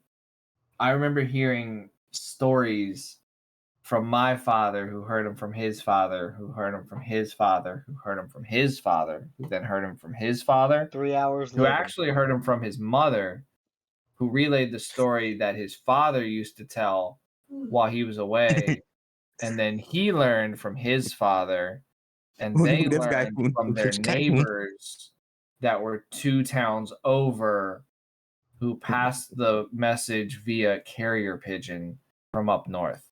Speaker 1: I remember hearing stories from my father, who heard him from his father, who heard him from his father, who heard him from his father, who then heard him from his father,
Speaker 3: 3 hours
Speaker 1: who
Speaker 3: later.
Speaker 1: actually heard him from his mother, who relayed the story that his father used to tell while he was away. And then he learned from his father, and they
Speaker 10: This guy
Speaker 1: learned
Speaker 10: who
Speaker 1: from
Speaker 10: knew
Speaker 1: their
Speaker 10: this guy who-
Speaker 1: neighbors that were 2 towns over, who passed the message via carrier pigeon from up north.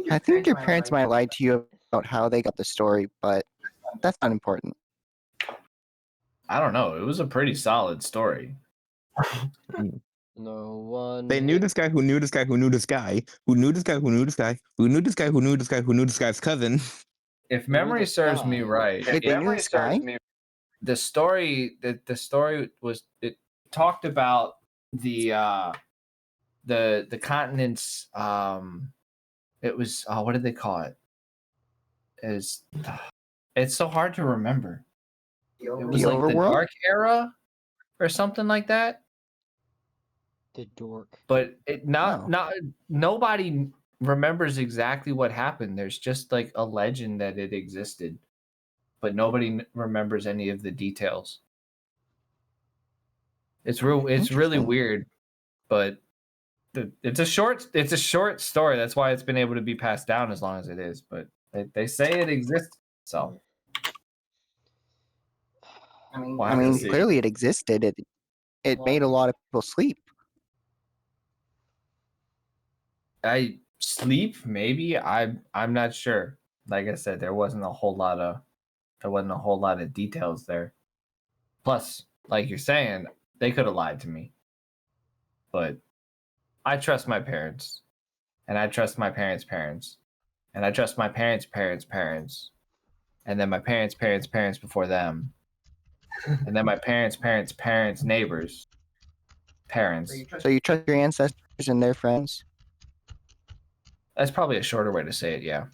Speaker 2: I think your parents might lie to you about how they got the story, but that's not important.
Speaker 1: I don't know. It was a pretty solid story.
Speaker 3: No one.
Speaker 10: They knew this guy who knew this guy who knew this guy who knew this guy who knew this guy who knew this guy who knew this guy who knew this guy's cousin.
Speaker 1: If memory
Speaker 3: this
Speaker 1: serves me
Speaker 3: guy?
Speaker 1: right,
Speaker 2: Wait, they knew this guy?
Speaker 1: the story was, it talked about the continents. It was, what did they call it? It's so hard to remember. It was
Speaker 2: The
Speaker 1: like the
Speaker 2: overworld?
Speaker 1: Dark Era or something like that.
Speaker 3: The dork.
Speaker 1: But it
Speaker 2: No.
Speaker 1: not nobody remembers exactly what happened. There's just like a legend that it existed, but nobody remembers any of the details. It's really
Speaker 2: Interesting.
Speaker 1: weird, but it's a short story. That's why it's been able to be passed down as long as it is. But they say it exists, so.
Speaker 2: I mean, clearly it existed. It made a lot of people sleep.
Speaker 1: I sleep maybe. I'm not sure. Like I said, there wasn't a whole lot of details there. Plus, like you're saying, they could have lied to me. But I trust my parents, and I trust my parents' parents, and I trust my parents' parents' parents, and then my parents' parents' parents before them, and then my parents' parents' parents' neighbors' parents.
Speaker 2: So you trust your ancestors and their friends?
Speaker 1: That's probably a shorter way to say it, yeah.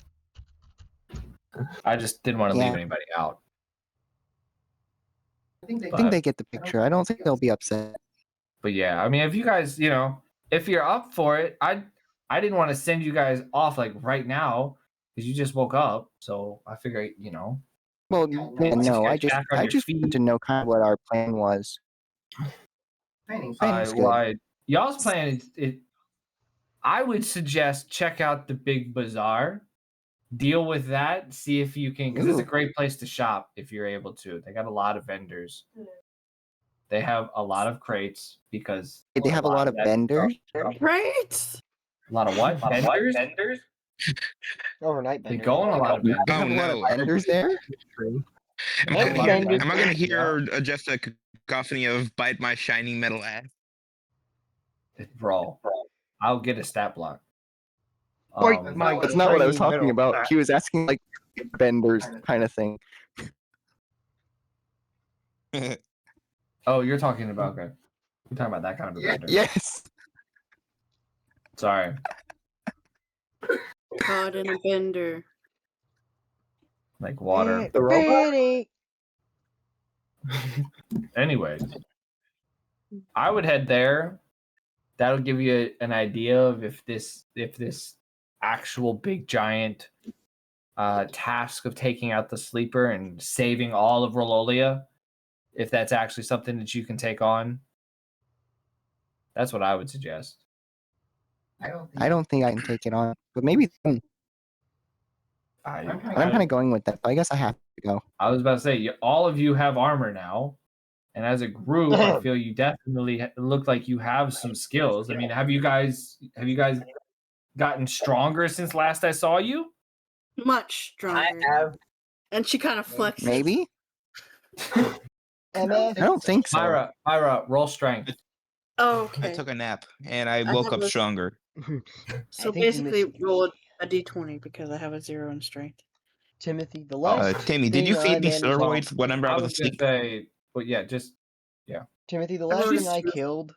Speaker 1: I just didn't want to leave
Speaker 2: Yeah.
Speaker 1: anybody out.
Speaker 2: I think they get the picture. I don't think they'll be upset.
Speaker 1: But yeah, I mean, if you guys, if you're up for it, I didn't want to send you guys off like right now because you just woke up. So I figure,
Speaker 2: Well, no, I
Speaker 1: get
Speaker 2: just
Speaker 1: back on your
Speaker 2: wanted
Speaker 1: feet.
Speaker 2: to know kind of what our plan was. Planning's good.
Speaker 1: Y'all's plan it. I would suggest check out the Big Bazaar, deal with that, see if you can, because it's a
Speaker 2: Ooh.
Speaker 1: great place to shop if you're able to. They got a lot of vendors. They have a lot of crates because
Speaker 2: They have a lot of vendors.
Speaker 5: Right?
Speaker 1: A lot of what? Vendors?
Speaker 3: Overnight
Speaker 1: They
Speaker 3: benders.
Speaker 1: go on a lot of vendors.
Speaker 2: They
Speaker 10: Oh
Speaker 2: have a lot of
Speaker 10: no!
Speaker 2: vendors there.
Speaker 10: Am I gonna
Speaker 3: Vendors.
Speaker 10: hear? Am I gonna hear just a cacophony of "bite my shiny metal ass"?
Speaker 1: Bro, I'll get a stat block.
Speaker 2: That's not what I was talking about. He was asking like vendors kind of thing.
Speaker 1: Oh, you're talking about, okay. You're talking about that kind of a vendor.
Speaker 2: Yes.
Speaker 1: Sorry.
Speaker 5: Caught in a bender.
Speaker 1: Like water.
Speaker 3: The robot.
Speaker 1: Anyways, I would head there. That'll give you an idea of if this actual big giant task of taking out the sleeper and saving all of Rololia, if that's actually something that you can take on. That's what I would suggest.
Speaker 2: I don't think I can take it on, but maybe I'm kind of going with that. But I guess I have to go.
Speaker 1: I was about to say, all of you have armor now, and as a group, I feel you definitely look like you have some skills. I mean, have you guys gotten stronger since last I saw you?
Speaker 5: Much stronger.
Speaker 9: I have.
Speaker 5: And she kind of flexes.
Speaker 2: Maybe. I don't think so.
Speaker 1: Myra, roll strength.
Speaker 5: Oh, okay.
Speaker 10: I took a nap and I
Speaker 5: I
Speaker 10: woke
Speaker 5: have
Speaker 10: up
Speaker 5: a-
Speaker 10: stronger.
Speaker 5: So basically, roll A D20 because I have a 0 in strength.
Speaker 3: Timothy, the last
Speaker 10: Timmy, did
Speaker 3: thing
Speaker 10: you
Speaker 3: I
Speaker 10: feed me
Speaker 3: managed.
Speaker 10: steroids whenever I
Speaker 1: I
Speaker 10: was
Speaker 1: was gonna
Speaker 10: asleep?
Speaker 1: say, but yeah, just
Speaker 3: Timothy, the
Speaker 5: I
Speaker 3: last
Speaker 5: rolled
Speaker 3: thing
Speaker 5: a
Speaker 3: I
Speaker 5: two.
Speaker 3: killed,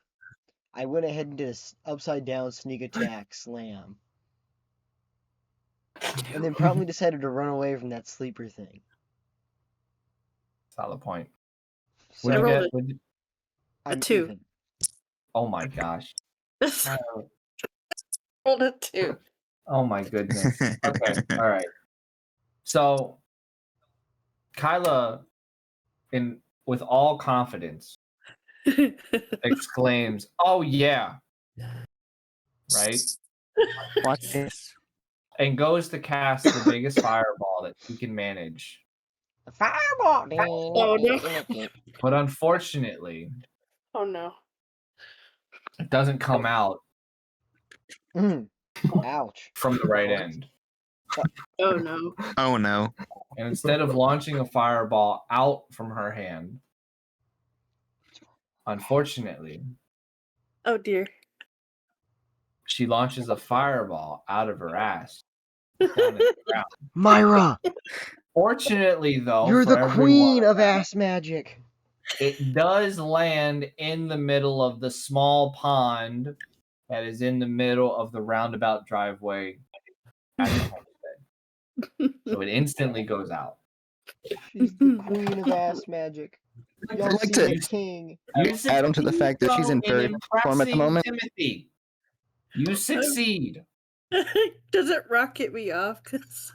Speaker 3: I went ahead and did a upside down sneak attack slam, and then promptly decided to run away from that sleeper thing.
Speaker 1: solid point.
Speaker 3: So
Speaker 1: What'd you
Speaker 5: rolled
Speaker 1: get?
Speaker 5: a-
Speaker 1: What'd you-
Speaker 3: I'm
Speaker 5: 2.
Speaker 3: even.
Speaker 1: Oh my gosh.
Speaker 5: Rolled a 2.
Speaker 1: Oh my goodness. Okay. All right. So Kyla, with all confidence, exclaims, "Oh yeah!" Right,
Speaker 4: Watch this.
Speaker 1: and goes to cast the biggest fireball that he can manage.
Speaker 3: The fireball.
Speaker 5: Oh no.
Speaker 1: But unfortunately,
Speaker 5: Oh no.
Speaker 1: it doesn't come out
Speaker 3: Ouch.
Speaker 1: from the right end.
Speaker 5: Oh no.
Speaker 10: Oh no.
Speaker 1: And instead of launching a fireball out from her hand, unfortunately,
Speaker 5: Oh dear.
Speaker 1: she launches a fireball out of her ass. Down at the ground.
Speaker 3: Myra,
Speaker 1: Fortunately, though,
Speaker 3: you're
Speaker 1: for
Speaker 3: the
Speaker 1: everyone,
Speaker 3: queen of ass magic.
Speaker 1: it does land in the middle of the small pond that is in the middle of the roundabout driveway at the homestead. So it instantly goes out.
Speaker 3: She's the queen of ass magic.
Speaker 4: I'd
Speaker 3: Y'all
Speaker 4: like
Speaker 3: see
Speaker 4: to
Speaker 3: the king.
Speaker 4: add on to the fact that she's in fairy form at the moment.
Speaker 1: Timothy, you succeed.
Speaker 5: Does it rocket me off? 'Cause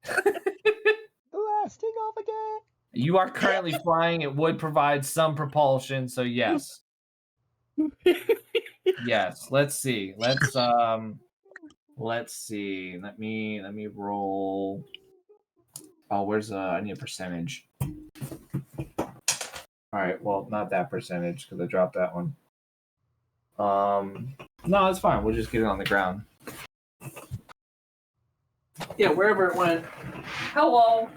Speaker 3: Blasting off again.
Speaker 1: You are currently flying. It would provide some propulsion, so yes. Yes. Let's see. Let's see. Let me roll. Oh, where's I need a percentage. All right, well, not that percentage because I dropped that one. No, it's fine. We'll just get it on the ground. Yeah, wherever it went. Hello.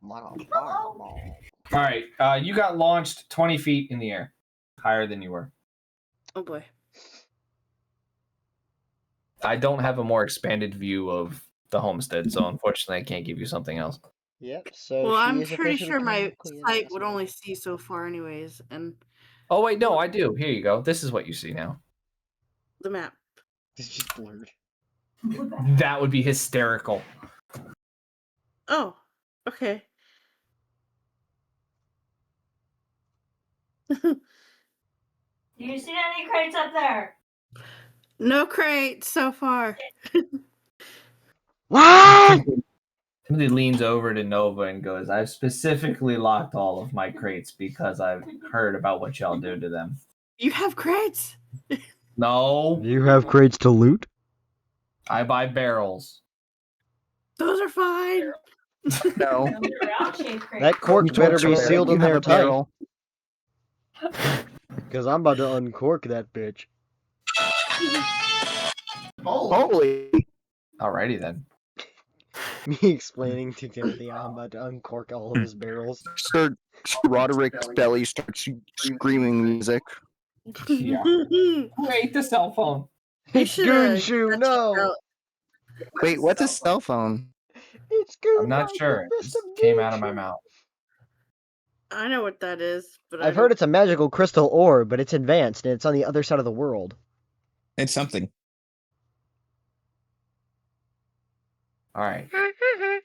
Speaker 1: All right, you got launched 20 feet in the air, higher than you were.
Speaker 5: oh boy.
Speaker 1: I don't have a more expanded view of the homestead, so unfortunately, I can't give you something else.
Speaker 3: Yep. So
Speaker 5: Well,
Speaker 3: she
Speaker 5: I'm
Speaker 3: is
Speaker 5: pretty
Speaker 3: officially
Speaker 5: sure my
Speaker 3: crowned queen of
Speaker 5: sight
Speaker 3: ass
Speaker 5: would
Speaker 3: magic.
Speaker 5: only see so far, anyways, and
Speaker 1: Oh wait, no, I do. Here you go. This is what you see now.
Speaker 5: the map.
Speaker 3: It's just blurred.
Speaker 1: That would be hysterical.
Speaker 5: Oh, okay.
Speaker 8: Do you see any crates up there?
Speaker 5: No crate so far.
Speaker 3: What?
Speaker 1: Timothy leans over to Nova and goes, "I've specifically locked all of my crates because I've heard about what y'all do to them."
Speaker 5: You have crates.
Speaker 1: No,
Speaker 11: Do you have crates to loot?
Speaker 1: I buy barrels.
Speaker 5: Those are fine.
Speaker 4: No.
Speaker 3: That cork
Speaker 4: You
Speaker 3: better
Speaker 4: told
Speaker 3: be
Speaker 4: Sarah
Speaker 3: sealed
Speaker 4: you
Speaker 3: in
Speaker 4: have
Speaker 3: there
Speaker 4: a
Speaker 3: tight.
Speaker 4: barrel.
Speaker 3: Because I'm about to uncork that bitch.
Speaker 4: Holy.
Speaker 1: Alrighty then.
Speaker 3: Me explaining to Timothy I'm about to uncork all of his barrels.
Speaker 4: Sir Roderick's belly starts screaming music.
Speaker 1: Yeah. Who ate the cell phone?
Speaker 3: It's Goonshoe, no!
Speaker 4: Wait, what's a cell phone?
Speaker 3: It's Goon.
Speaker 1: I'm not sure. It just came out of my mouth.
Speaker 5: I know what that is, but
Speaker 3: I've heard it's a magical crystal orb, but it's advanced and it's on the other side of the world.
Speaker 10: It's something.
Speaker 1: All right.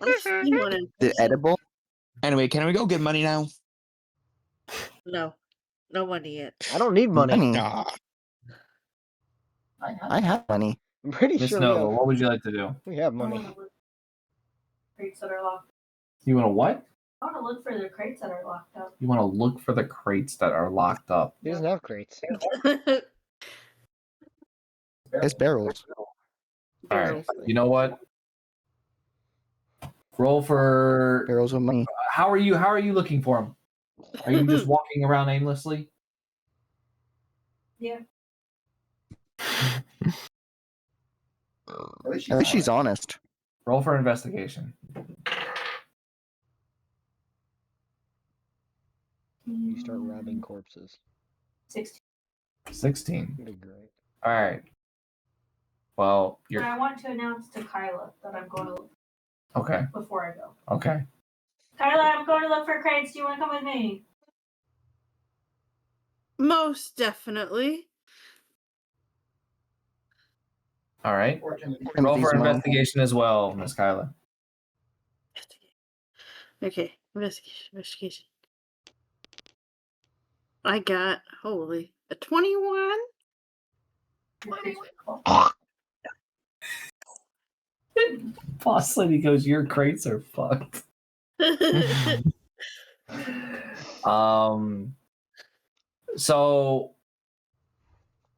Speaker 5: I've seen one in
Speaker 4: Is it edible?
Speaker 10: Anyway, can we go get money now?
Speaker 5: No, no money yet.
Speaker 3: I don't need money.
Speaker 4: Money.
Speaker 10: Ah,
Speaker 4: I have money.
Speaker 3: I'm pretty
Speaker 1: Miss
Speaker 3: sure
Speaker 1: Nova, what would you like to do?
Speaker 3: we have money.
Speaker 8: Crates that are locked.
Speaker 1: You want to what?
Speaker 8: I want to look for the crates that are locked up.
Speaker 1: You want to look for the crates that are locked up.
Speaker 3: He doesn't have crates.
Speaker 4: It's barrels.
Speaker 1: All right. You know what? Roll for
Speaker 4: Barrels of money.
Speaker 1: How are you looking for them? Are you just walking around aimlessly?
Speaker 8: Yeah.
Speaker 4: At least she's honest.
Speaker 1: Roll for investigation.
Speaker 3: You start robbing corpses.
Speaker 8: 16.
Speaker 1: 16.
Speaker 3: That'd be great.
Speaker 1: All right. Well,
Speaker 8: But I want to announce to Kyla that I'm going to look
Speaker 1: okay.
Speaker 8: before I go.
Speaker 1: Okay.
Speaker 8: Kyla, I'm going to look for crates. Do you want to come with me?
Speaker 5: Most definitely.
Speaker 1: All right. Roll
Speaker 2: Timothy's
Speaker 1: for
Speaker 2: mom.
Speaker 1: investigation as well, Miss Kyla.
Speaker 5: Okay, investigation. I got, a 21?
Speaker 1: Boss lady goes, your crates are fucked. So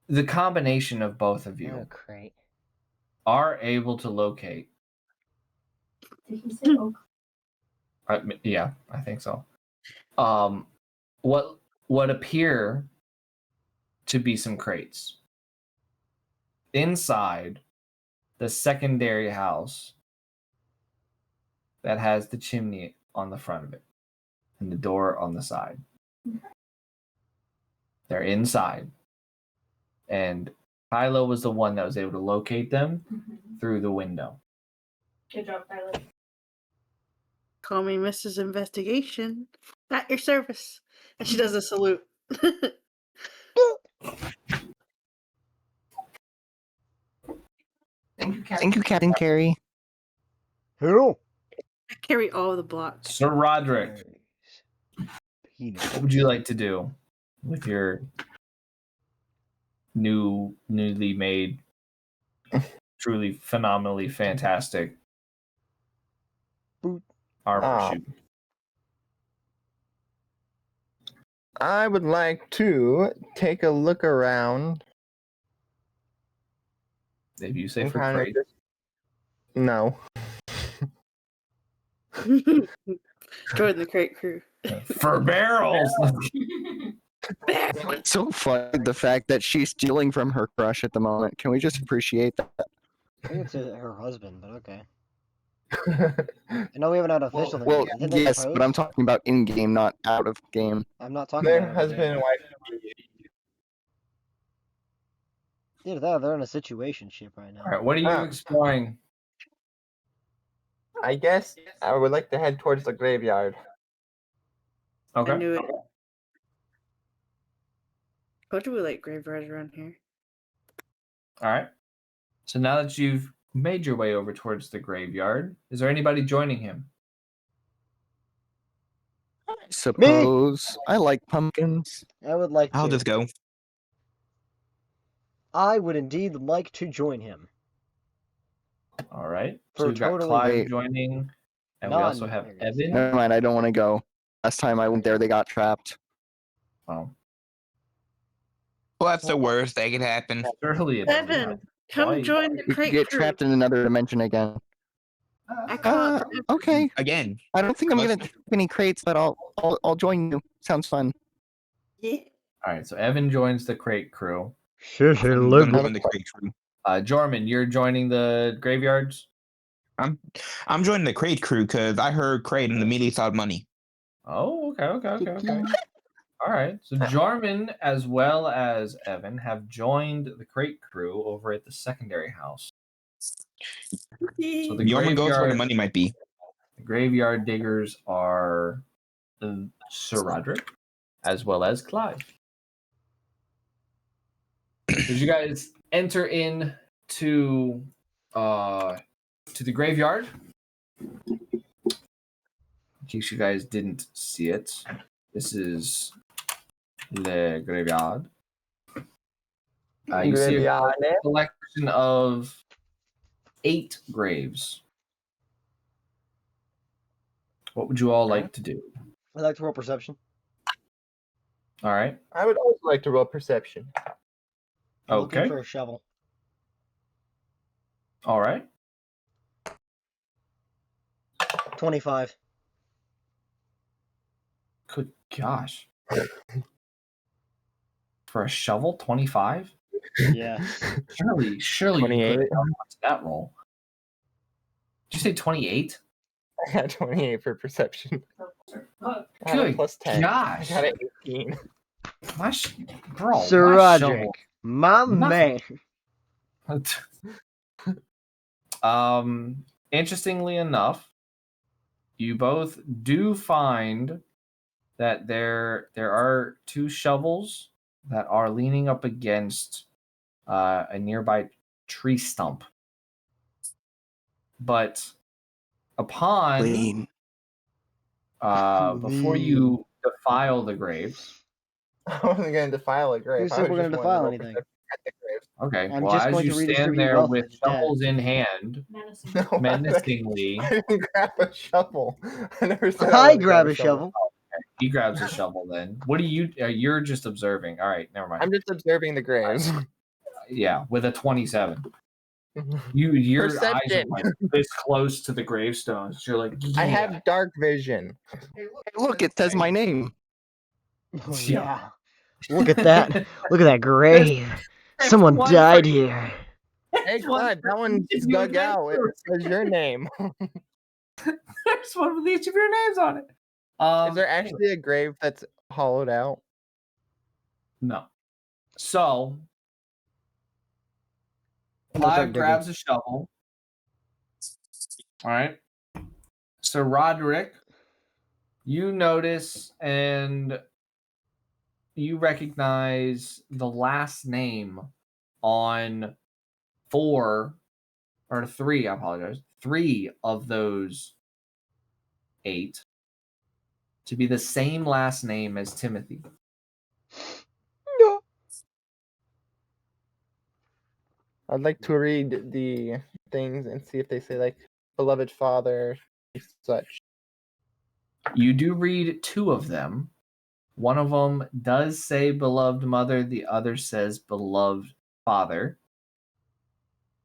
Speaker 1: the combination of both of you
Speaker 3: crate.
Speaker 1: are able to locate.
Speaker 8: Did he say oak?
Speaker 1: Yeah, I think so. What appear to be some crates inside the secondary house that has the chimney on the front of it and the door on the side. They're inside, and Kylo was the one that was able to locate them through the window.
Speaker 8: Good job, Kyla.
Speaker 5: Call me Mrs. Investigation. At your service. And she does a salute.
Speaker 2: Thank you, Captain Carey.
Speaker 3: Who?
Speaker 5: I carry all the blocks.
Speaker 1: Sir Roderick, what would you like to do with your newly made, truly phenomenally fantastic armor shoot?
Speaker 6: I would like to take a look around.
Speaker 1: If you say
Speaker 6: and
Speaker 1: for
Speaker 6: kind of
Speaker 1: crate.
Speaker 6: No.
Speaker 5: Join the crate crew.
Speaker 1: For barrels.
Speaker 2: It's so funny the fact that she's stealing from her crush at the moment. Can we just appreciate that?
Speaker 3: I think it's her husband, but okay. I know we haven't had an official thing.
Speaker 2: Well,
Speaker 3: Didn't they
Speaker 2: yes, but I'm
Speaker 3: propose?
Speaker 2: talking about in game, not out of game.
Speaker 3: I'm not talking
Speaker 6: Their
Speaker 3: about
Speaker 6: husband and wife.
Speaker 3: Either that or they're in a situationship right now.
Speaker 1: All right, what are you exploring?
Speaker 6: I guess I would like to head towards the graveyard.
Speaker 1: Okay.
Speaker 5: I knew it. What do we like graveyards around here?
Speaker 1: All right. So now that you've made your way over towards the graveyard, is there anybody joining him?
Speaker 2: I suppose. I like pumpkins.
Speaker 3: I would like to.
Speaker 10: I'll just go.
Speaker 3: I would indeed like to join him.
Speaker 1: All right.
Speaker 3: For
Speaker 1: So we've got
Speaker 3: totally
Speaker 1: Clive joining, and we also have
Speaker 3: non-areas.
Speaker 1: Evan.
Speaker 2: Never mind, I don't want to go. Last time I went there, they got trapped.
Speaker 1: Oh,
Speaker 10: Well, that's the worst that could happen.
Speaker 1: surely it doesn't
Speaker 5: Evan,
Speaker 1: happen
Speaker 5: come
Speaker 1: twice.
Speaker 5: join the
Speaker 2: We could
Speaker 5: crate
Speaker 2: get
Speaker 5: crew.
Speaker 2: trapped in another dimension again.
Speaker 5: I call it
Speaker 2: Okay.
Speaker 10: Again.
Speaker 2: I don't think I'm gonna trap any crates, but I'll join you. Sounds fun.
Speaker 5: Yeah.
Speaker 1: All right. So Evan joins the crate crew.
Speaker 11: Sure,
Speaker 10: I'm gonna join the crate crew.
Speaker 1: Jorman, you're joining the graveyards.
Speaker 10: I'm joining the crate crew because I heard crate and immediately thought money.
Speaker 1: Oh, okay. All right. So Jarman as well as Evan have joined the crate crew over at the secondary house. So the
Speaker 10: Yorman goes where the
Speaker 1: graveyard,
Speaker 10: money might be.
Speaker 1: the graveyard diggers are Sir Roderick as well as Clive. As you guys enter in to the graveyard, in case you guys didn't see it, this is Le Graveyard. You see a collection of 8 graves. What would you all like to do?
Speaker 3: I'd like to roll perception.
Speaker 1: All right.
Speaker 6: I would also like to roll perception.
Speaker 3: I'm looking
Speaker 1: Okay.
Speaker 3: for a shovel.
Speaker 1: All right.
Speaker 3: 25.
Speaker 1: Good gosh. For a shovel, 25?
Speaker 3: Yeah.
Speaker 1: Surely you
Speaker 6: 28.
Speaker 1: could have that roll. Did you say 28?
Speaker 6: I got 28 for perception. I had a
Speaker 1: Good
Speaker 6: plus 10.
Speaker 1: gosh.
Speaker 6: I got an 18.
Speaker 1: Bro,
Speaker 11: Sir
Speaker 1: my
Speaker 11: Roderick,
Speaker 1: shovel.
Speaker 11: my
Speaker 1: Nothing.
Speaker 11: man.
Speaker 1: Interestingly enough, you both do find that there are 2 shovels that are leaning up against a nearby tree stump. But upon
Speaker 2: Clean.
Speaker 1: before you defile the graves.
Speaker 6: I wasn't going to defile a grave.
Speaker 3: Who said we're going to defile anything?
Speaker 1: Okay.
Speaker 3: I'm
Speaker 1: well,
Speaker 3: just
Speaker 1: as
Speaker 3: going
Speaker 1: you
Speaker 3: to
Speaker 1: stand
Speaker 3: redistribute
Speaker 1: there
Speaker 3: wealth
Speaker 1: with
Speaker 3: to the dead.
Speaker 1: shovels in hand,
Speaker 6: No,
Speaker 1: menacingly,
Speaker 6: I didn't grab a shovel. I never said I
Speaker 3: I
Speaker 6: wanted to
Speaker 3: grab a shovel.
Speaker 1: he grabs a shovel. Then what do you? You're just observing. All right, never mind.
Speaker 6: I'm just observing the graves.
Speaker 1: Yeah, with a 27. Your eyes are
Speaker 6: Perception.
Speaker 1: like this close to the gravestones. You're like, yeah.
Speaker 6: I have dark vision.
Speaker 2: Hey, look, it says my name.
Speaker 3: Oh,
Speaker 1: Yeah.
Speaker 3: yeah. Look at that. Look at that grave.
Speaker 1: There's
Speaker 3: Someone
Speaker 1: one
Speaker 3: died
Speaker 1: for-
Speaker 3: here.
Speaker 6: Hey, Clyde, that one's
Speaker 1: You
Speaker 6: dug out. It
Speaker 1: adventurers.
Speaker 6: says your name.
Speaker 1: There's one with each of your names on it.
Speaker 6: Is there actually a grave that's hollowed out?
Speaker 1: No. So
Speaker 3: I'm gonna start
Speaker 1: Clive
Speaker 3: digging.
Speaker 1: grabs a shovel. All right. So Roderick, you notice and you recognize the last name on 3, I apologize, 3 of those 8 to be the same last name as Timothy.
Speaker 3: No.
Speaker 6: I'd like to read the things and see if they say like beloved father, such.
Speaker 1: You do read 2 of them. One of them does say beloved mother, the other says beloved father.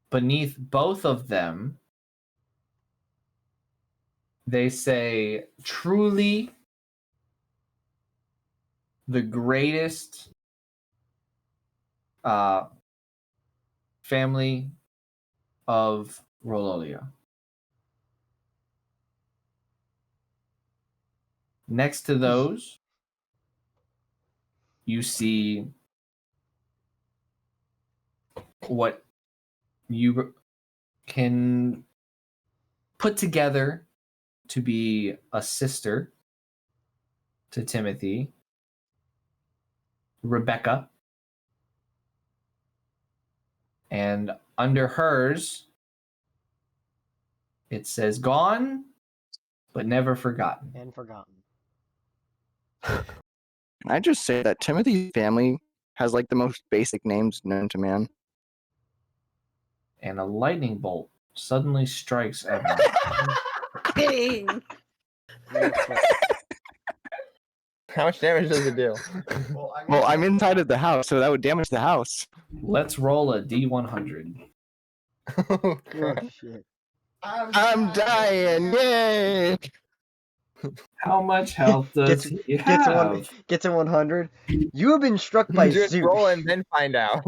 Speaker 1: Beneath both of them, they say truly the greatest family of Rololia. Next to those, you see what you can put together to be a sister to Timothy, Rebecca. And under hers, it says gone, but never forgotten.
Speaker 3: And forgotten.
Speaker 2: Can I just say that Timothy's family has like the most basic names known to man?
Speaker 1: And a lightning bolt suddenly strikes Evan.
Speaker 5: Dang.
Speaker 6: How much damage does it do?
Speaker 2: Well, I'm inside of the house, so that would damage the house.
Speaker 1: Let's roll a D100.
Speaker 6: Oh,
Speaker 3: Oh,
Speaker 6: crap.
Speaker 3: shit.
Speaker 2: I'm dying! Yay!
Speaker 1: How much health does he have?
Speaker 3: Gets a 100. You have been struck by
Speaker 6: Just
Speaker 3: Zeus.
Speaker 6: roll and then find out.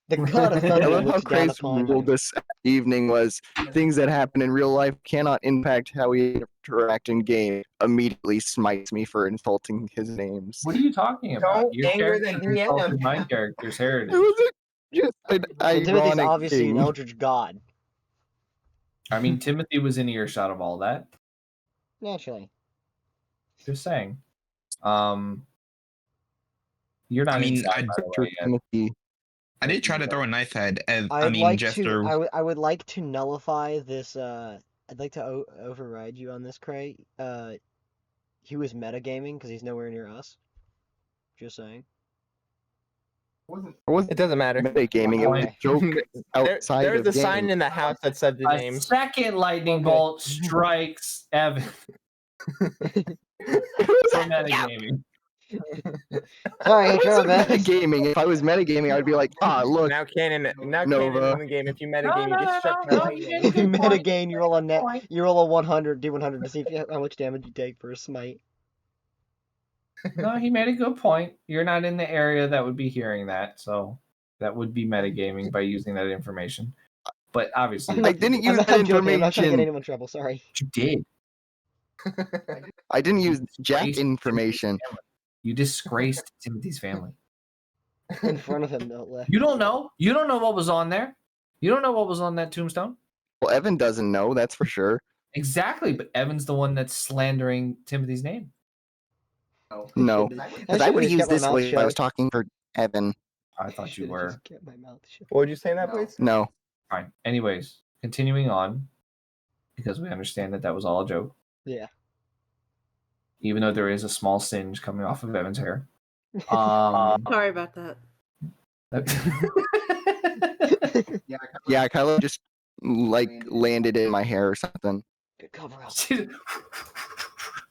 Speaker 3: The god of
Speaker 2: I
Speaker 3: thunder
Speaker 2: love how
Speaker 3: looks down
Speaker 2: Craig's
Speaker 3: upon
Speaker 2: rule
Speaker 3: you.
Speaker 2: this evening was things that happen in real life cannot impact how we interact in game. Immediately smites me for insulting his names.
Speaker 1: What are you talking about?
Speaker 6: Don't
Speaker 1: Your
Speaker 6: anger the
Speaker 1: character insulted
Speaker 6: DM.
Speaker 1: my character's heritage.
Speaker 2: It was just an
Speaker 3: Well, Timothy's
Speaker 2: ironic
Speaker 3: obviously an
Speaker 2: thing.
Speaker 3: eldritch god.
Speaker 1: I mean, Timothy was in earshot of all that.
Speaker 3: Naturally.
Speaker 1: Just saying. You're not
Speaker 10: I mean,
Speaker 1: inside, by the way, yet.
Speaker 2: Timothy.
Speaker 10: I did try to throw a knife head. Jester.
Speaker 3: I would like to nullify this. I'd like to override you on this, Cray. He was metagaming because he's nowhere near us. Just saying.
Speaker 6: It doesn't matter.
Speaker 2: Metagaming, it was a joke outside
Speaker 6: There's
Speaker 2: of
Speaker 6: a
Speaker 2: game.
Speaker 6: sign in the house that said the
Speaker 1: A
Speaker 6: names.
Speaker 1: second lightning bolt strikes Evan for metagaming.
Speaker 3: Sorry,
Speaker 2: I
Speaker 3: try my
Speaker 2: wasn't
Speaker 3: best.
Speaker 2: metagaming. If I was metagaming, I'd be like, look.
Speaker 6: Now canon
Speaker 2: Nova.
Speaker 6: in the game. If you metagame,
Speaker 1: No,
Speaker 6: you get struck by
Speaker 1: no,
Speaker 6: lightning.
Speaker 1: you
Speaker 3: If you
Speaker 1: Good point.
Speaker 3: metagame, you roll a net.
Speaker 1: Point.
Speaker 3: You roll a 100, D100 to see how much damage you take for a smite.
Speaker 1: No, he made a good point. You're not in the area that would be hearing that, so that would be metagaming by using that information. But obviously,
Speaker 2: I didn't use
Speaker 3: I'm
Speaker 2: that
Speaker 3: joking. I'm not trying to get
Speaker 2: information.
Speaker 3: anyone in trouble. Sorry.
Speaker 1: you did.
Speaker 2: I didn't use jack
Speaker 1: Disgraced
Speaker 2: information.
Speaker 1: Timothy's family. You disgraced Timothy's family.
Speaker 3: In front of him, no left.
Speaker 1: You don't know. You don't know what was on there. You don't know what was on that tombstone?
Speaker 2: Well, Evan doesn't know, that's for sure.
Speaker 1: Exactly, but Evan's the one that's slandering Timothy's name.
Speaker 2: No, because I would have used this way if I was
Speaker 3: shut.
Speaker 2: talking for Evan.
Speaker 1: I thought you were.
Speaker 3: Just kept my mouth shut.
Speaker 6: What would you say in that place?
Speaker 2: No.
Speaker 1: Fine. Anyways, continuing on, because we understand that was all a joke.
Speaker 3: Yeah.
Speaker 1: Even though there is a small singe coming off of Evan's hair.
Speaker 5: Sorry about that.
Speaker 2: Yeah, Kylo just like landed in my hair or something.
Speaker 3: Good cover up.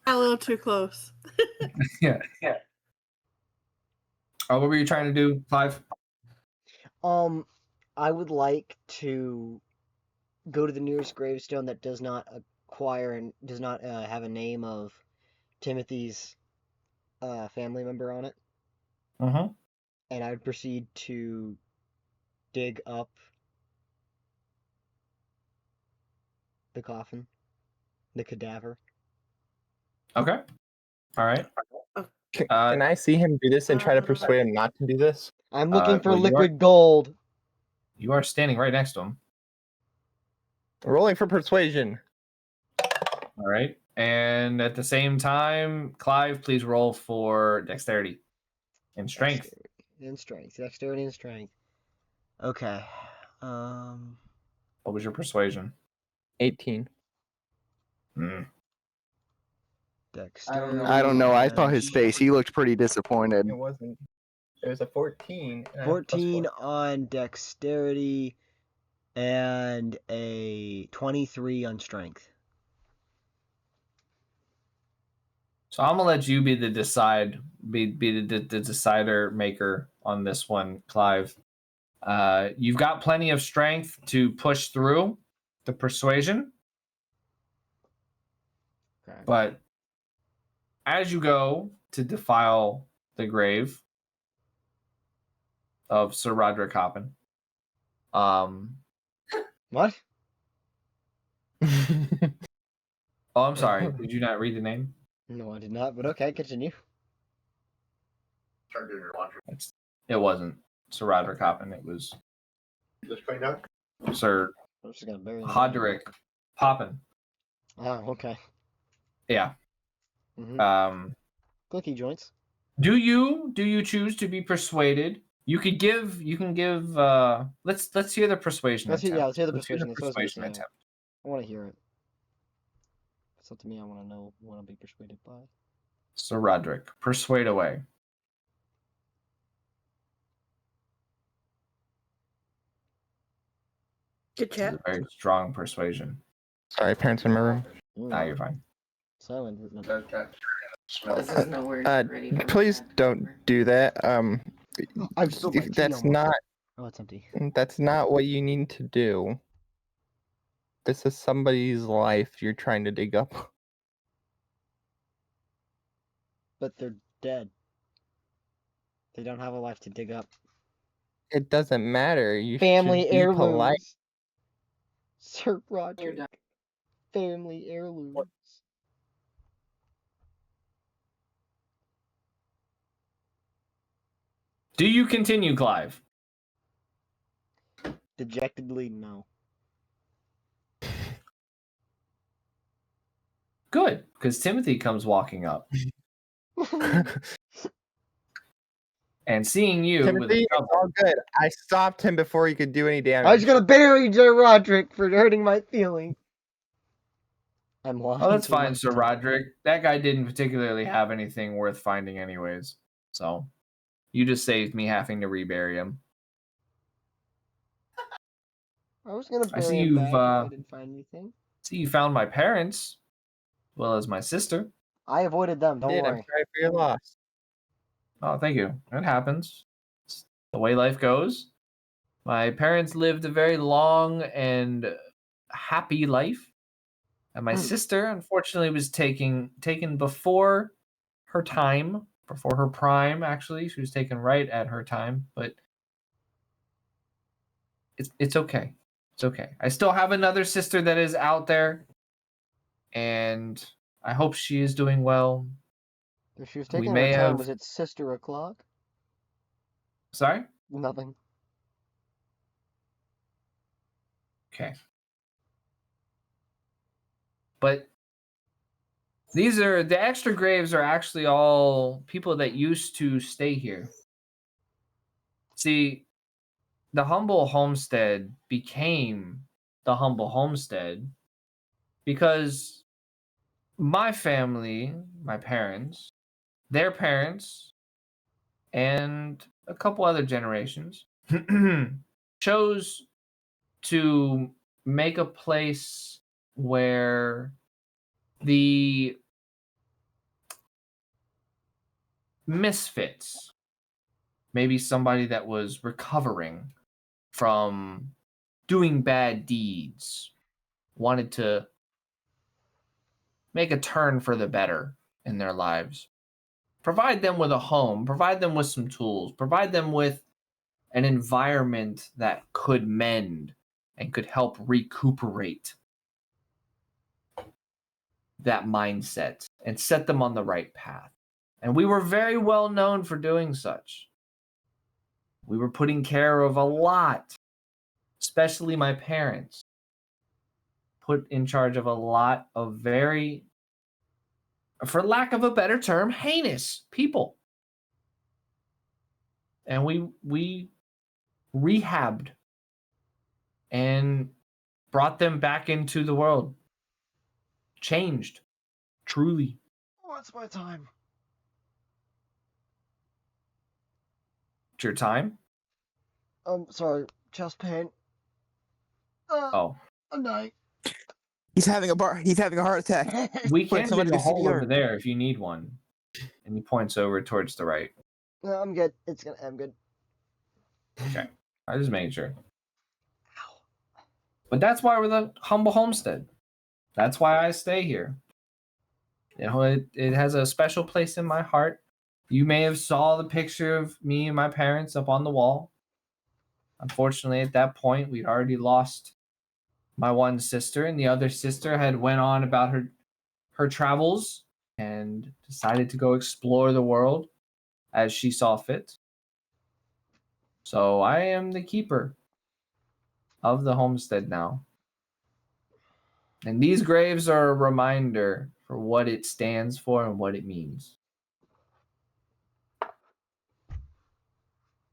Speaker 5: A little too close.
Speaker 1: Yeah. What were you trying to do, Clive?
Speaker 3: I would like to go to the nearest gravestone that does not acquire and does not have a name of Timothy's family member on it.
Speaker 1: Uh-huh.
Speaker 3: And I would proceed to dig up the coffin, the cadaver.
Speaker 1: Okay. All right.
Speaker 6: Can I see him do this and try to persuade him not to do this?
Speaker 3: I'm looking for
Speaker 1: well,
Speaker 3: liquid gold.
Speaker 1: You are standing right next to him.
Speaker 6: Rolling for persuasion.
Speaker 1: All right. And at the same time, Clive, please roll for dexterity and strength.
Speaker 3: Dexterity and strength. Okay.
Speaker 1: What was your persuasion?
Speaker 6: 18.
Speaker 3: Dexterity.
Speaker 2: I don't know. I saw his face. He looked pretty disappointed.
Speaker 6: It wasn't. It was a 14.
Speaker 3: 14 on dexterity and a 23 on strength.
Speaker 1: So I'm gonna let you be the decider maker on this one, Clive. You've got plenty of strength to push through the persuasion, but as you go to defile the grave of Sir Roderick Hoppin,
Speaker 3: what?
Speaker 1: Oh, I'm sorry. Did you not read the name?
Speaker 3: No, I did not, but okay, continue.
Speaker 1: It wasn't Sir Roderick Hoppin. It was
Speaker 9: Just cleaned up.
Speaker 1: Sir
Speaker 3: I'm just gonna bury
Speaker 1: Hoderick Poppin.
Speaker 3: Oh, okay.
Speaker 1: Yeah.
Speaker 3: Mm-hmm. Clicky joints.
Speaker 1: Do you choose to be persuaded? You can give let's hear the persuasion attempt.
Speaker 3: Let's hear the
Speaker 1: Let's hear
Speaker 3: persuasion.
Speaker 1: the
Speaker 3: That's what I was gonna
Speaker 1: persuasion
Speaker 3: say.
Speaker 1: attempt.
Speaker 3: I want to hear it. It's up to me. I want to know what I'll be persuaded by.
Speaker 1: Sir Roderick, persuade away.
Speaker 5: Good chat.
Speaker 1: A very strong persuasion.
Speaker 6: Sorry, parents in my room.
Speaker 1: Nah, you're fine.
Speaker 3: Silent.
Speaker 13: This is nowhere ready for
Speaker 6: Please don't do that.
Speaker 3: I'm still
Speaker 6: That's not.
Speaker 3: Oh, it's empty.
Speaker 6: That's not what you need to do. This is somebody's life you're trying to dig up.
Speaker 3: But they're dead. They don't have a life to dig up.
Speaker 6: It doesn't matter. You
Speaker 3: Family
Speaker 6: should be
Speaker 3: heirlooms.
Speaker 6: polite.
Speaker 3: Sir Roderick. Family heirlooms.
Speaker 1: Do you continue, Clive?
Speaker 3: Dejectedly, no.
Speaker 1: Good, because Timothy comes walking up. And seeing you
Speaker 6: Timothy,
Speaker 1: with a
Speaker 6: it's all good. I stopped him before he could do any damage.
Speaker 3: I was gonna bury Sir Roderick for hurting my feelings. I'm lost.
Speaker 1: Oh, that's fine, Sir Roderick. That guy didn't particularly have anything worth finding anyways. So you just saved me having to rebury him.
Speaker 3: I was gonna bury
Speaker 1: I see
Speaker 3: him
Speaker 1: you've
Speaker 3: back if I didn't find anything.
Speaker 1: see you found my parents, as well as my sister.
Speaker 3: I avoided them, don't
Speaker 6: I'm
Speaker 3: worry.
Speaker 6: sorry for your loss.
Speaker 1: Oh, thank you. It happens. It's the way life goes. My parents lived a very long and happy life. And my sister, unfortunately, was taken before her time, before her prime, actually. She was taken right at her time, but it's okay. It's okay. I still have another sister that is out there, and I hope she is doing well.
Speaker 3: If she was
Speaker 1: We
Speaker 3: taking
Speaker 1: may
Speaker 3: her time,
Speaker 1: have-
Speaker 3: was it Sister O'Clock?
Speaker 1: Sorry?
Speaker 3: Nothing.
Speaker 1: Okay. But these are the extra graves are actually all people that used to stay here. See, the Humble Homestead became the Humble Homestead because my family, my parents, their parents, and a couple other generations chose to make a place where the misfits, maybe somebody that was recovering from doing bad deeds, wanted to make a turn for the better in their lives. Provide them with a home, provide them with some tools, provide them with an environment that could mend and could help recuperate that mindset and set them on the right path. And we were very well known for doing such. We were putting care of a lot, especially my parents, put in charge of a lot of very, for lack of a better term, heinous people. And we rehabbed and brought them back into the world. Changed, truly.
Speaker 3: What's my time?
Speaker 1: It's your time?
Speaker 3: Sorry, chest pain.
Speaker 1: Oh.
Speaker 3: A night.
Speaker 10: He's having a heart attack.
Speaker 1: We
Speaker 10: Put
Speaker 1: can
Speaker 10: somebody
Speaker 1: dig a
Speaker 10: to
Speaker 1: hole
Speaker 10: CPR.
Speaker 1: over there if you need one. And he points over towards the right.
Speaker 3: No, I'm good. I'm good.
Speaker 1: Okay. I just made sure. But that's why we're the Humble Homestead. That's why I stay here. You know, it has a special place in my heart. You may have saw the picture of me and my parents up on the wall. Unfortunately, at that point, we'd already lost my one sister, and the other sister had went on about her travels and decided to go explore the world as she saw fit. So I am the keeper of the homestead now. And these graves are a reminder for what it stands for and what it means.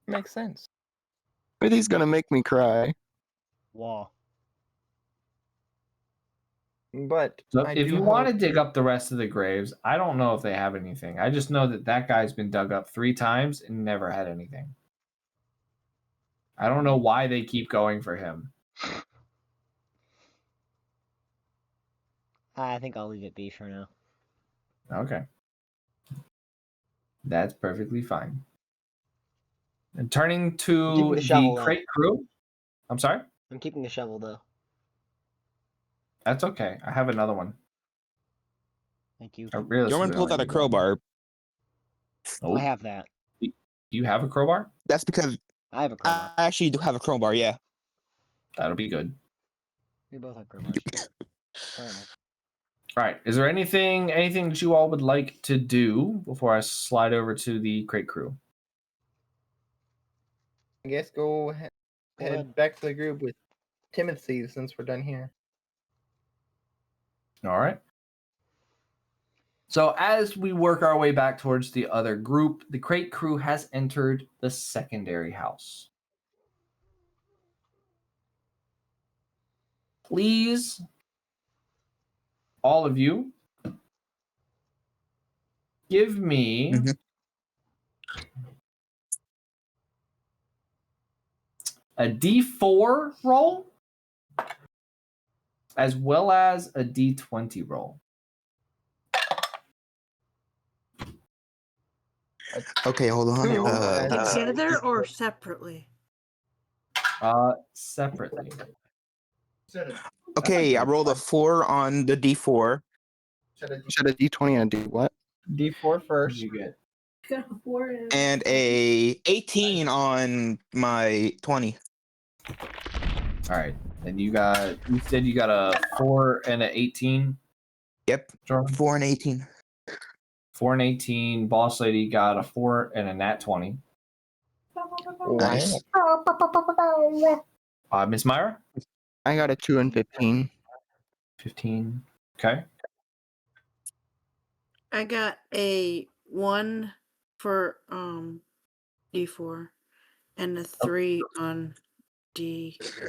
Speaker 6: Makes sense.
Speaker 2: He's gonna make me cry.
Speaker 3: Wow.
Speaker 6: But
Speaker 1: So
Speaker 6: I
Speaker 1: if
Speaker 6: do
Speaker 1: you want to
Speaker 6: hope-
Speaker 1: dig up the rest of the graves, I don't know if they have anything. I just know that that guy's been dug up 3 times and never had anything. I don't know why they keep going for him.
Speaker 3: I think I'll leave it be for now.
Speaker 1: Okay. That's perfectly fine. And turning
Speaker 3: I'm keeping
Speaker 1: to
Speaker 3: the shovel,
Speaker 1: the
Speaker 3: though.
Speaker 1: crate crew. I'm sorry?
Speaker 3: I'm keeping the shovel though.
Speaker 1: That's okay. I have another one.
Speaker 3: Thank you.
Speaker 10: Norman pulled out a crowbar.
Speaker 3: I have that.
Speaker 1: Do you have a crowbar?
Speaker 10: That's because
Speaker 3: I have a crowbar.
Speaker 10: I actually do have a crowbar, yeah.
Speaker 1: That'll be good.
Speaker 3: We both have crowbars. Apparently.
Speaker 1: All right. Is there anything that you all would like to do before I slide over to the crate crew?
Speaker 6: I guess go
Speaker 3: ahead.
Speaker 6: head back to the group with Timothy since we're done here.
Speaker 1: All right. So as we work our way back towards the other group, the crate crew has entered the secondary house. Please, all of you, give me a D4 roll as well as a D20 roll.
Speaker 10: Okay, hold on.
Speaker 5: Together or separately?
Speaker 1: Separately.
Speaker 10: Okay, I rolled a 4 on the D4.
Speaker 2: Should a D20 and a D what?
Speaker 6: D4 first.
Speaker 1: You get
Speaker 10: And a 18 on my 20.
Speaker 1: all right. And you said you got a 4 and an 18.
Speaker 10: Yep.
Speaker 1: Jordan?
Speaker 10: 4 and 18.
Speaker 1: 4 and 18. Boss lady got a 4 and a nat 20.
Speaker 10: Nice.
Speaker 1: Miss Myra?
Speaker 2: I got a 2 and 15.
Speaker 1: 15. Okay.
Speaker 5: I got a 1 for D4 and a 3 on D20.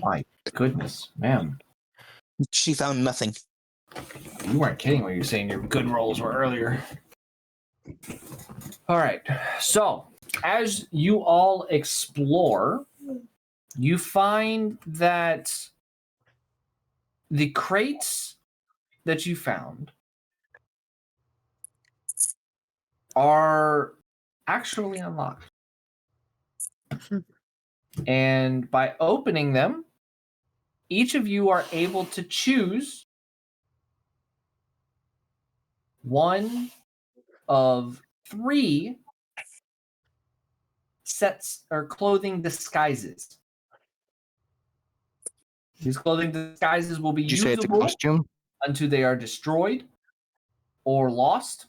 Speaker 1: My goodness, ma'am.
Speaker 10: She found nothing.
Speaker 1: You weren't kidding when you were saying your good rolls were earlier. All right. So, as you all explore, you find that the crates that you found are actually unlocked. And by opening them, each of you are able to choose one of 3 sets or clothing disguises. These clothing disguises will be
Speaker 2: Did you say it's a
Speaker 1: usable
Speaker 2: costume?
Speaker 1: until they are destroyed or lost.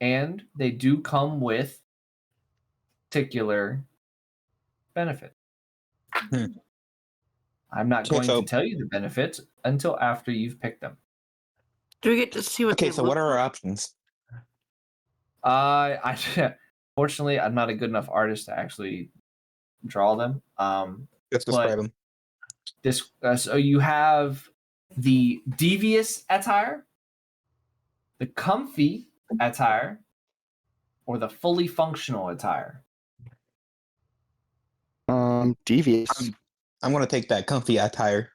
Speaker 1: And they do come with particular benefits. I'm not going to tell you the benefits until after you've picked them.
Speaker 5: Do we get to see what they
Speaker 10: so
Speaker 5: look
Speaker 10: what are our
Speaker 5: like?
Speaker 10: options?
Speaker 1: Fortunately, I'm not a good enough artist to actually draw them.
Speaker 10: Let's describe them.
Speaker 1: So you have the devious attire, the comfy attire, or the fully functional attire.
Speaker 2: Devious.
Speaker 10: I'm gonna take that comfy attire.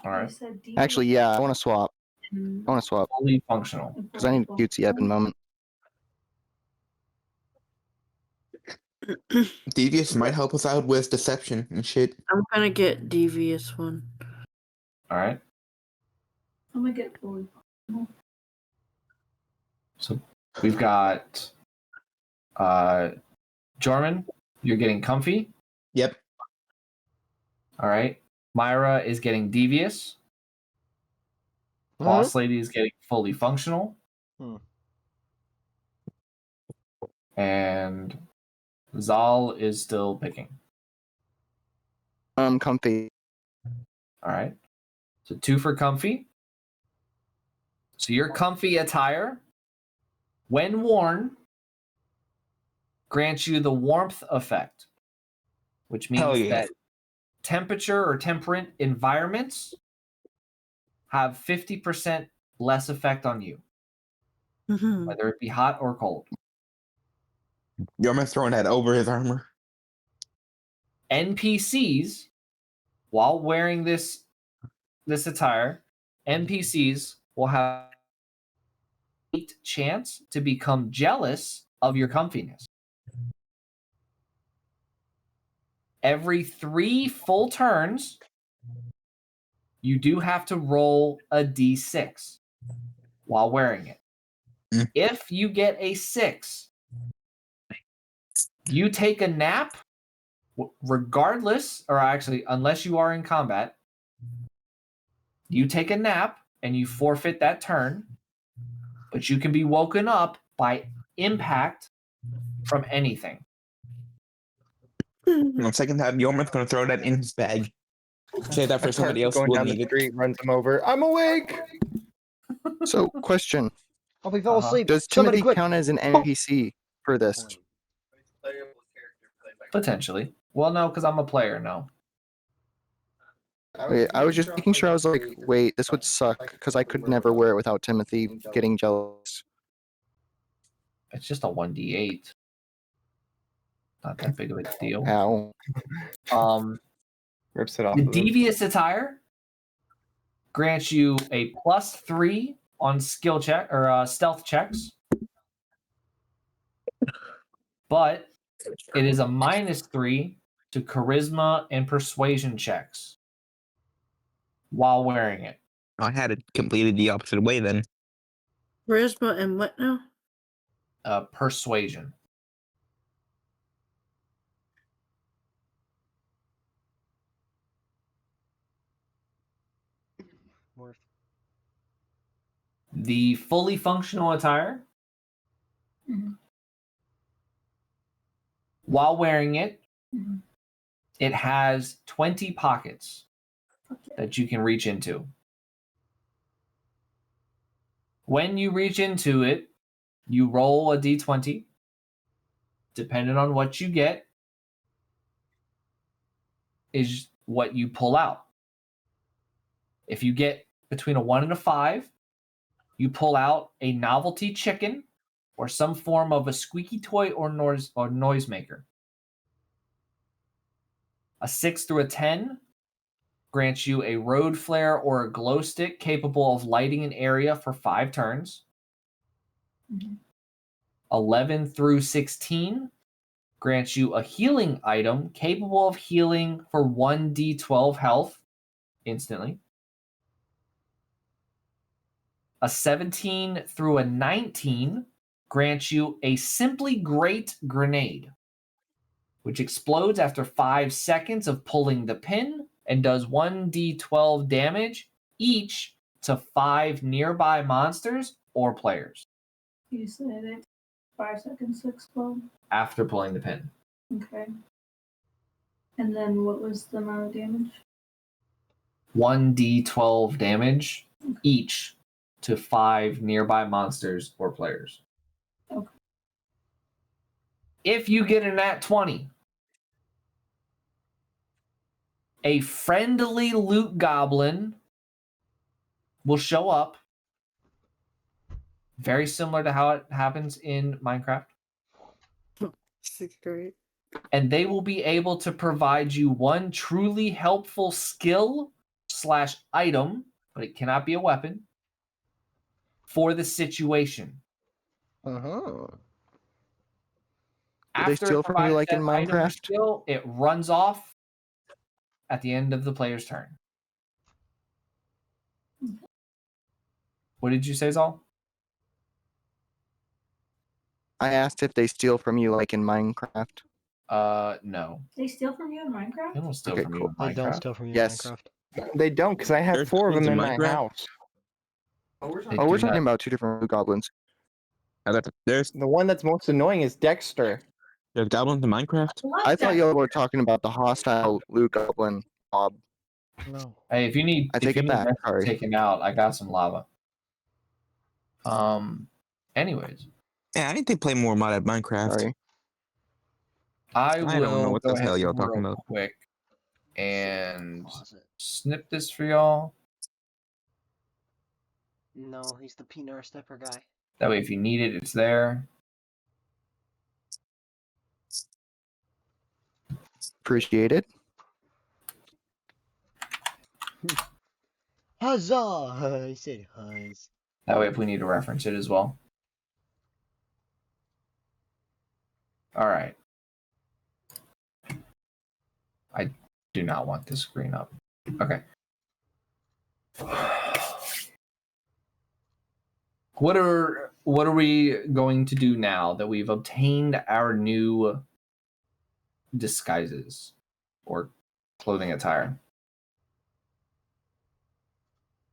Speaker 1: All right.
Speaker 2: Actually, yeah, I want to swap.
Speaker 1: Fully functional.
Speaker 2: Because I need a cutesy Evan moment.
Speaker 10: Devious might help us out with deception and shit.
Speaker 5: I'm gonna get devious one.
Speaker 1: All right.
Speaker 8: I'm gonna get fully.
Speaker 1: So we've got Jorman, you're getting comfy.
Speaker 10: Yep.
Speaker 1: All right. Myra is getting devious. Boss Lady is getting fully functional. And Zal is still picking.
Speaker 2: Comfy.
Speaker 1: All right. So 2 for comfy. So your comfy attire, when worn, grants you the warmth effect, which means that temperature or temperate environments have 50% less effect on you, whether it be hot or cold.
Speaker 10: You're throwing that over his armor.
Speaker 1: NPCs, while wearing this attire, NPCs will have a chance to become jealous of your comfiness. Every 3 full turns, you do have to roll a d6 while wearing it. If you get a 6, you take a nap, regardless, or actually, unless you are in combat, you take a nap and you forfeit that turn, but you can be woken up by impact from anything.
Speaker 10: On second thought, Yormouth's gonna throw that in his bag. Say that for somebody else who
Speaker 6: going
Speaker 10: will
Speaker 6: down
Speaker 10: need
Speaker 6: the
Speaker 10: it.
Speaker 6: street, runs him over. I'm awake.
Speaker 2: So, question.
Speaker 3: Oh, we fell asleep.
Speaker 2: Does
Speaker 3: Somebody
Speaker 2: Timothy
Speaker 3: quick.
Speaker 2: count as an NPC for this?
Speaker 1: Potentially. Well, no, because I'm a player now.
Speaker 2: Wait, I was just making sure. I was like, wait, this would suck because I could never wear it without Timothy getting jealous.
Speaker 1: It's just a 1d8. Not that big of a deal.
Speaker 2: Ow.
Speaker 6: Rips it off.
Speaker 1: The devious attire grants you a +3 on skill check or stealth checks, but it is a -3 to charisma and persuasion checks while wearing it.
Speaker 10: I had it completely the opposite way then.
Speaker 5: Charisma and what now?
Speaker 1: Persuasion. The fully functional attire While wearing it,
Speaker 8: Mhm.
Speaker 1: it has 20 pockets
Speaker 8: Okay.
Speaker 1: that you can reach into. When you reach into it, you roll a d20. Depending on what you get, is what you pull out. If you get between a 1 and a 5, you pull out a novelty chicken or some form of a squeaky toy or noisemaker. A 6 through a 10 grants you a road flare or a glow stick capable of lighting an area for 5 turns.
Speaker 8: Mhm.
Speaker 1: 11 through 16 grants you a healing item capable of healing for 1d12 health instantly. A 17 through a 19 grants you a Simply Great grenade, which explodes after 5 seconds of pulling the pin and does 1d12 damage each to 5 nearby monsters or players
Speaker 8: You said it 5 seconds to explode.
Speaker 1: after pulling the pin.
Speaker 8: Okay. And then what was the amount of damage?
Speaker 1: 1d12 damage each to 5 nearby monsters or players.
Speaker 8: Okay.
Speaker 1: If you get a nat 20, a friendly loot goblin will show up, very similar to how it happens in Minecraft,
Speaker 5: Great.
Speaker 1: and they will be able to provide you one truly helpful skill/item, but it cannot be a weapon, for the situation.
Speaker 2: Uh-huh. Do
Speaker 1: After
Speaker 2: they steal
Speaker 1: it
Speaker 2: from you
Speaker 1: provides
Speaker 2: like in
Speaker 1: that item or
Speaker 2: Minecraft?
Speaker 1: skill, it runs off at the end of the player's turn. What did you say, Zal?
Speaker 2: I asked if they steal from you like in Minecraft.
Speaker 1: No.
Speaker 8: They steal from you in Minecraft?
Speaker 1: They don't steal
Speaker 2: Okay,
Speaker 1: from you
Speaker 2: cool.
Speaker 1: in
Speaker 3: They don't
Speaker 1: Minecraft.
Speaker 3: steal from you
Speaker 2: Yes.
Speaker 3: in Minecraft.
Speaker 6: They don't, because I have
Speaker 10: There's
Speaker 6: 4 of them
Speaker 10: goblins
Speaker 6: in
Speaker 10: in
Speaker 6: my
Speaker 10: Minecraft?
Speaker 6: house.
Speaker 1: They
Speaker 2: Oh, we're
Speaker 1: do
Speaker 2: talking
Speaker 1: not-
Speaker 2: about 2 different loot goblins.
Speaker 10: There's
Speaker 6: The one that's most annoying is Dexter.
Speaker 10: there's goblins in Minecraft.
Speaker 2: I thought y'all were talking about the hostile loot goblin mob.
Speaker 3: No.
Speaker 1: Hey, if you need
Speaker 2: I take it back.
Speaker 1: that
Speaker 2: Sorry.
Speaker 1: taken out, I got some lava. Anyways,
Speaker 10: Yeah, I need to play more modded Minecraft.
Speaker 2: Sorry.
Speaker 1: I
Speaker 10: I don't know
Speaker 1: will
Speaker 10: what
Speaker 1: go
Speaker 10: the
Speaker 1: ahead
Speaker 10: hell y'all
Speaker 1: real
Speaker 10: talking about.
Speaker 1: quick and
Speaker 3: Pause it.
Speaker 1: snip this for y'all.
Speaker 3: No, he's the peanut stepper guy.
Speaker 1: That way, if you need it, it's there.
Speaker 2: Appreciate it.
Speaker 3: Huzzah! I said huzz.
Speaker 1: That way, if we need to reference it as well. All right. I do not want this screen up. Okay. What are we going to do now that we've obtained our new disguises or clothing attire?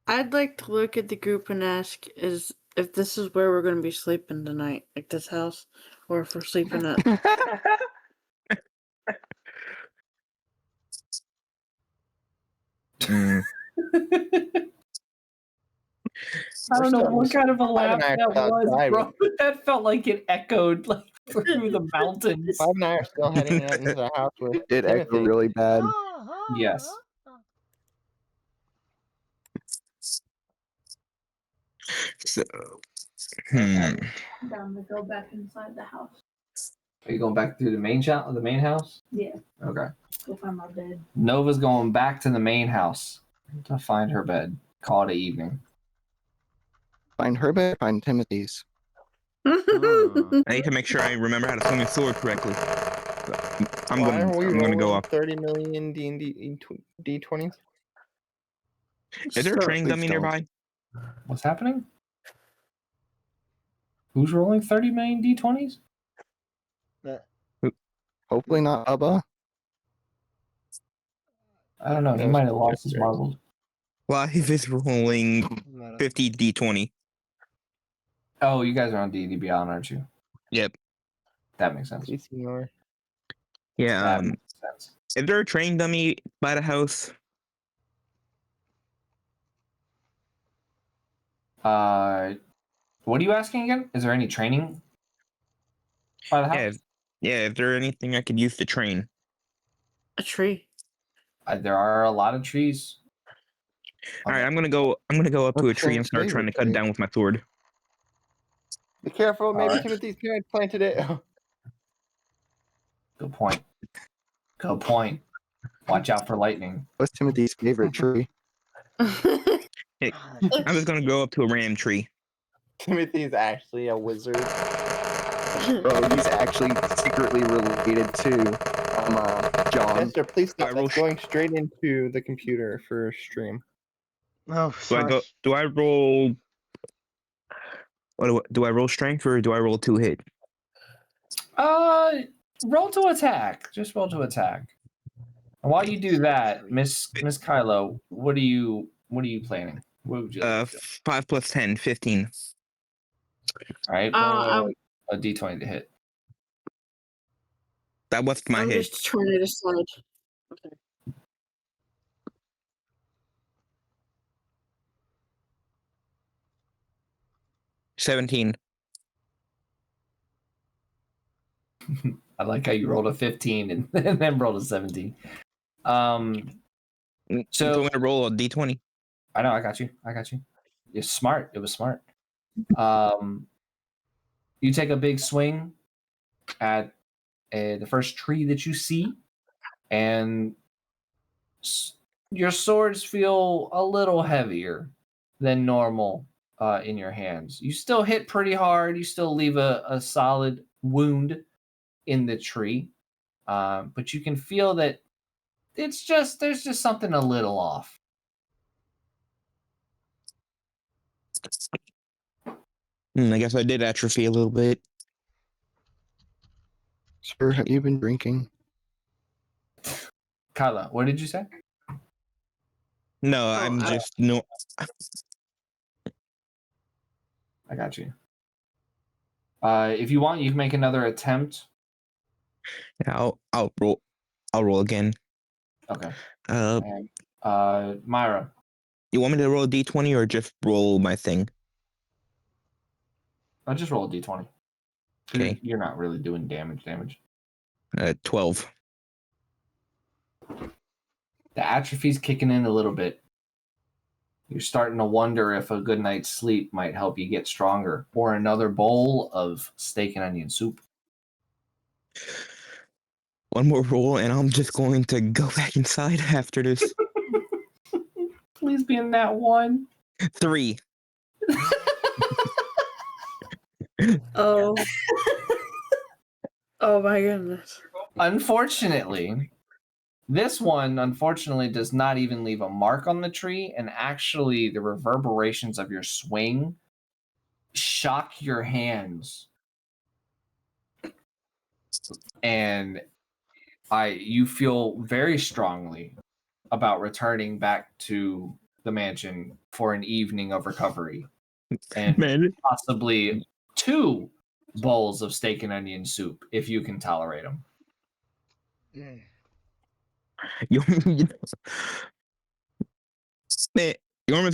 Speaker 5: I'd like to look at the group and ask if this is where we're going to be sleeping tonight, like this house, or if we're sleeping at.
Speaker 10: Mm.
Speaker 1: I don't know what kind of a laugh
Speaker 6: and I are
Speaker 1: that
Speaker 6: still
Speaker 1: was,
Speaker 6: outside.
Speaker 1: bro. That felt like it echoed like through the mountains.
Speaker 6: 5 and I are still heading out into the house with
Speaker 2: It did echo
Speaker 6: Timothy.
Speaker 2: really bad.
Speaker 1: Yes.
Speaker 10: So,
Speaker 8: I'm down to go back inside the house.
Speaker 1: Are you going back to the main house?
Speaker 8: Yeah.
Speaker 1: Okay.
Speaker 8: Go find my bed.
Speaker 1: Nova's going back to the main house to find her bed. Call it an evening.
Speaker 2: Find her bed, find Timothy's.
Speaker 10: I need to make sure I remember how to swing a sword correctly. I'm
Speaker 6: Why are we
Speaker 10: gonna go
Speaker 6: rolling
Speaker 10: off.
Speaker 6: 30 million D&D D20s?
Speaker 10: Is there a training
Speaker 2: Please
Speaker 10: dummy
Speaker 2: don't.
Speaker 10: nearby?
Speaker 1: What's happening? Who's rolling 30 million D20s?
Speaker 2: Hopefully not Bubba.
Speaker 1: I don't know. He
Speaker 6: That was
Speaker 1: might have lost his
Speaker 6: Dexter.
Speaker 1: marbles.
Speaker 10: Well, if it's rolling 50 D20.
Speaker 1: Oh, you guys are on D&D Beyond, aren't you?
Speaker 10: Yep.
Speaker 1: That makes sense.
Speaker 6: Please ignore.
Speaker 10: Yeah.
Speaker 1: That makes sense.
Speaker 10: Is there a training dummy by the house?
Speaker 1: What are you asking again? Is there any training by the house?
Speaker 10: Yeah. Is there anything I could use to train?
Speaker 5: A tree.
Speaker 1: There are a lot of trees.
Speaker 10: All right, I'm gonna go up to a tree and start trying to cut it down with my sword.
Speaker 6: Be careful, maybe
Speaker 1: Alright.
Speaker 6: Timothy's parents planted it.
Speaker 1: Good point. Good point. Watch out for lightning.
Speaker 2: What's Timothy's favorite tree?
Speaker 10: Hey, I'm just gonna go up to a random tree.
Speaker 6: Timothy's actually a wizard.
Speaker 2: Bro, he's actually secretly related to John.
Speaker 6: Chester, please stop. That's going straight into the computer for stream.
Speaker 3: Oh, sorry.
Speaker 10: Do I roll? Do I roll strength or do I roll 2 hit?
Speaker 1: Roll to attack. Just roll to attack. And while you do that, Miss Kylo, what are you planning? What would you like to do?
Speaker 10: 5 plus 10, 15.
Speaker 1: All right, roll a d20 to hit.
Speaker 10: That was my hit.
Speaker 5: I'm just trying to decide. Okay.
Speaker 10: $17.
Speaker 1: I like how you rolled a 15 and then rolled a 17. So
Speaker 10: do you want to roll a d20?
Speaker 1: I know, I got you. It's smart. It was smart. You take a big swing at the first tree that you see, and your swords feel a little heavier than normal in your hands. You still hit pretty hard. You still leave a solid wound in the tree, but you can feel that there's just something a little off.
Speaker 10: I guess I did atrophy a little bit.
Speaker 2: Sir, have you been drinking?
Speaker 1: Kyla, what did you say?
Speaker 10: No, I'm just no.
Speaker 1: I got you. If you want, you can make another attempt.
Speaker 10: Yeah, I'll roll again.
Speaker 1: Okay.
Speaker 10: And,
Speaker 1: Myra.
Speaker 10: You want me to roll a d20 or just roll my thing?
Speaker 1: I'll just roll a d20.
Speaker 10: Okay.
Speaker 1: You're not really doing damage.
Speaker 10: 12.
Speaker 1: The atrophy's kicking in a little bit. You're starting to wonder if a good night's sleep might help you get stronger, or another bowl of steak and onion soup.
Speaker 10: One more roll, and I'm just going to go back inside after this.
Speaker 1: Please be in that one.
Speaker 10: 3.
Speaker 5: Oh. Oh my goodness.
Speaker 1: Unfortunately, this one does not even leave a mark on the tree, and actually the reverberations of your swing shock your hands. And you feel very strongly about returning back to the mansion for an evening of recovery. And possibly 2 bowls of steak and onion soup if you can tolerate them.
Speaker 10: Yorman's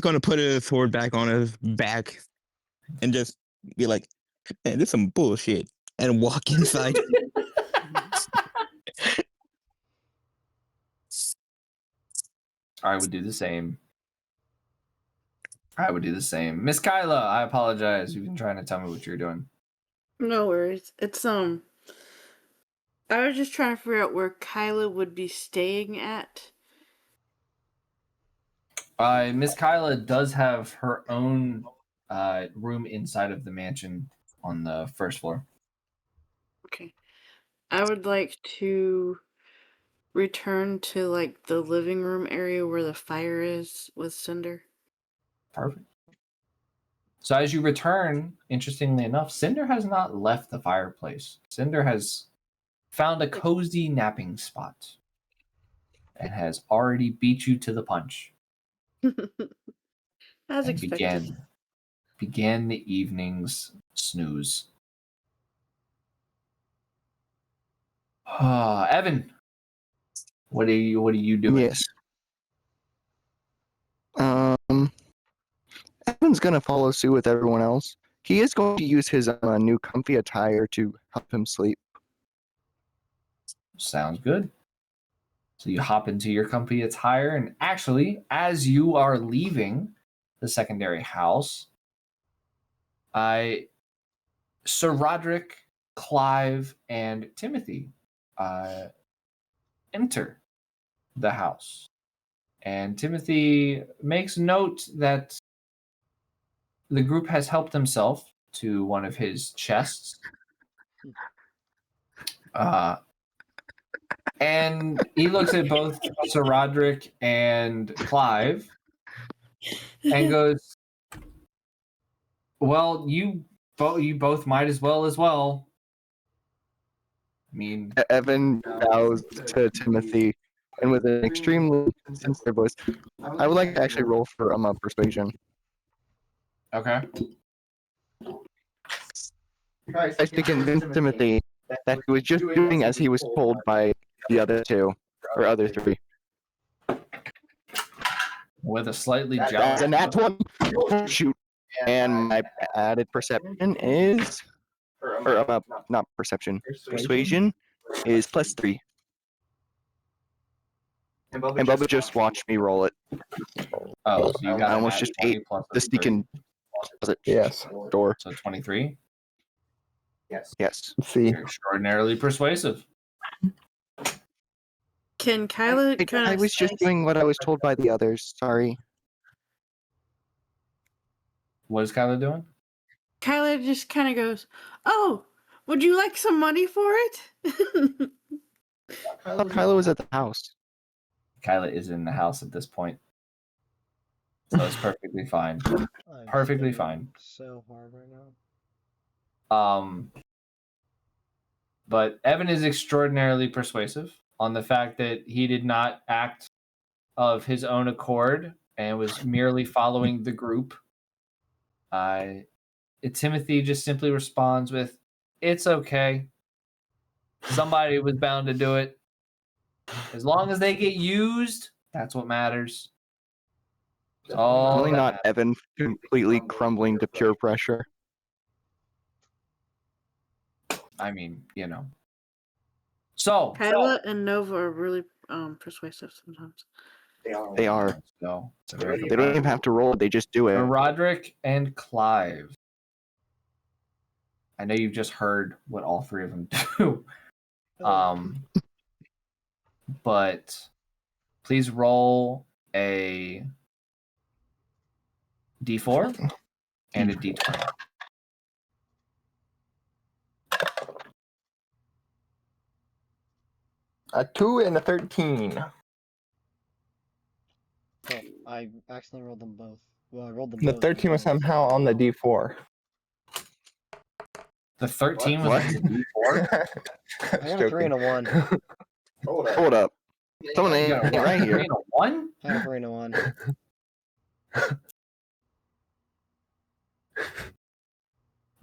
Speaker 10: going to put his sword back on his back and just be like, man, this is some bullshit, and walk inside.
Speaker 1: I would do the same. Miss Kyla, I apologize. You've been trying to tell me what you're doing.
Speaker 5: No worries. It's I was just trying to figure out where Kyla would be staying at.
Speaker 1: Miss Kyla does have her own room inside of the mansion on the first floor.
Speaker 5: Okay. I would like to return to like the living room area where the fire is with Cinder.
Speaker 1: Perfect. So as you return, interestingly enough, Cinder has not left the fireplace. Cinder has found a cozy napping spot and has already beat you to the punch.
Speaker 5: As
Speaker 1: and
Speaker 5: expected.
Speaker 1: began the evening's snooze. Evan, what are you doing?
Speaker 2: Yes. Evan's gonna follow suit with everyone else. He is going to use his new comfy attire to help him sleep.
Speaker 1: Sounds good. So you hop into your comfy attire, and actually, as you are leaving the secondary house, Sir Roderick, Clive, and Timothy enter the house. And Timothy makes note that the group has helped himself to one of his chests. And he looks at both Sir Roderick and Clive and goes, well, you both might as well. I mean,
Speaker 2: Evan bows to Timothy, and with an extremely sincere voice, I would like to actually roll for persuasion.
Speaker 1: Okay.
Speaker 2: Tries to convince Timothy that he was just doing as he was told by the other two, or other three.
Speaker 1: With a slightly
Speaker 2: That's
Speaker 1: jealous.
Speaker 2: a nat 1. Shoot. And my added perception is, or not perception, persuasion is +3. And Bubba just watched me roll it.
Speaker 1: Oh, so you got
Speaker 2: I almost just ate the sneaking closet door.
Speaker 1: So 23.
Speaker 9: Yes.
Speaker 2: Yes.
Speaker 6: Let's see.
Speaker 1: You're extraordinarily persuasive.
Speaker 5: Can Kyla kind of?
Speaker 2: I was just doing what I was told by the others. Sorry.
Speaker 1: What is Kyla doing?
Speaker 5: Kyla just kind of goes, "Oh, would you like some money for it?"
Speaker 2: I thought Kyla was at the house.
Speaker 1: Kyla is in the house at this point. So it's perfectly fine. Perfectly fine.
Speaker 3: So hard right now.
Speaker 1: But Evan is extraordinarily persuasive on the fact that he did not act of his own accord and was merely following the group. Timothy just simply responds with, "It's okay. Somebody was bound to do it. As long as they get used, that's what matters."
Speaker 2: Really not Evan completely crumbling to pure pressure.
Speaker 1: I mean, So
Speaker 5: Kyla and Nova are really persuasive sometimes.
Speaker 2: They are.
Speaker 1: So
Speaker 2: They don't even have to roll it, they just do it.
Speaker 1: Roderick and Clive. I know you've just heard what all three of them do. But please roll a D4 and a D20.
Speaker 6: A 2 and a 13.
Speaker 3: Oh, I accidentally rolled them both. Well, I rolled them
Speaker 6: The
Speaker 3: both.
Speaker 6: 13 was somehow on the D4.
Speaker 1: The 13 was on the D4?
Speaker 3: I got a 3 and a 1.
Speaker 2: Hold up. Someone ain't right here.
Speaker 1: 3 and a 1?
Speaker 3: I got a 3 and a 1.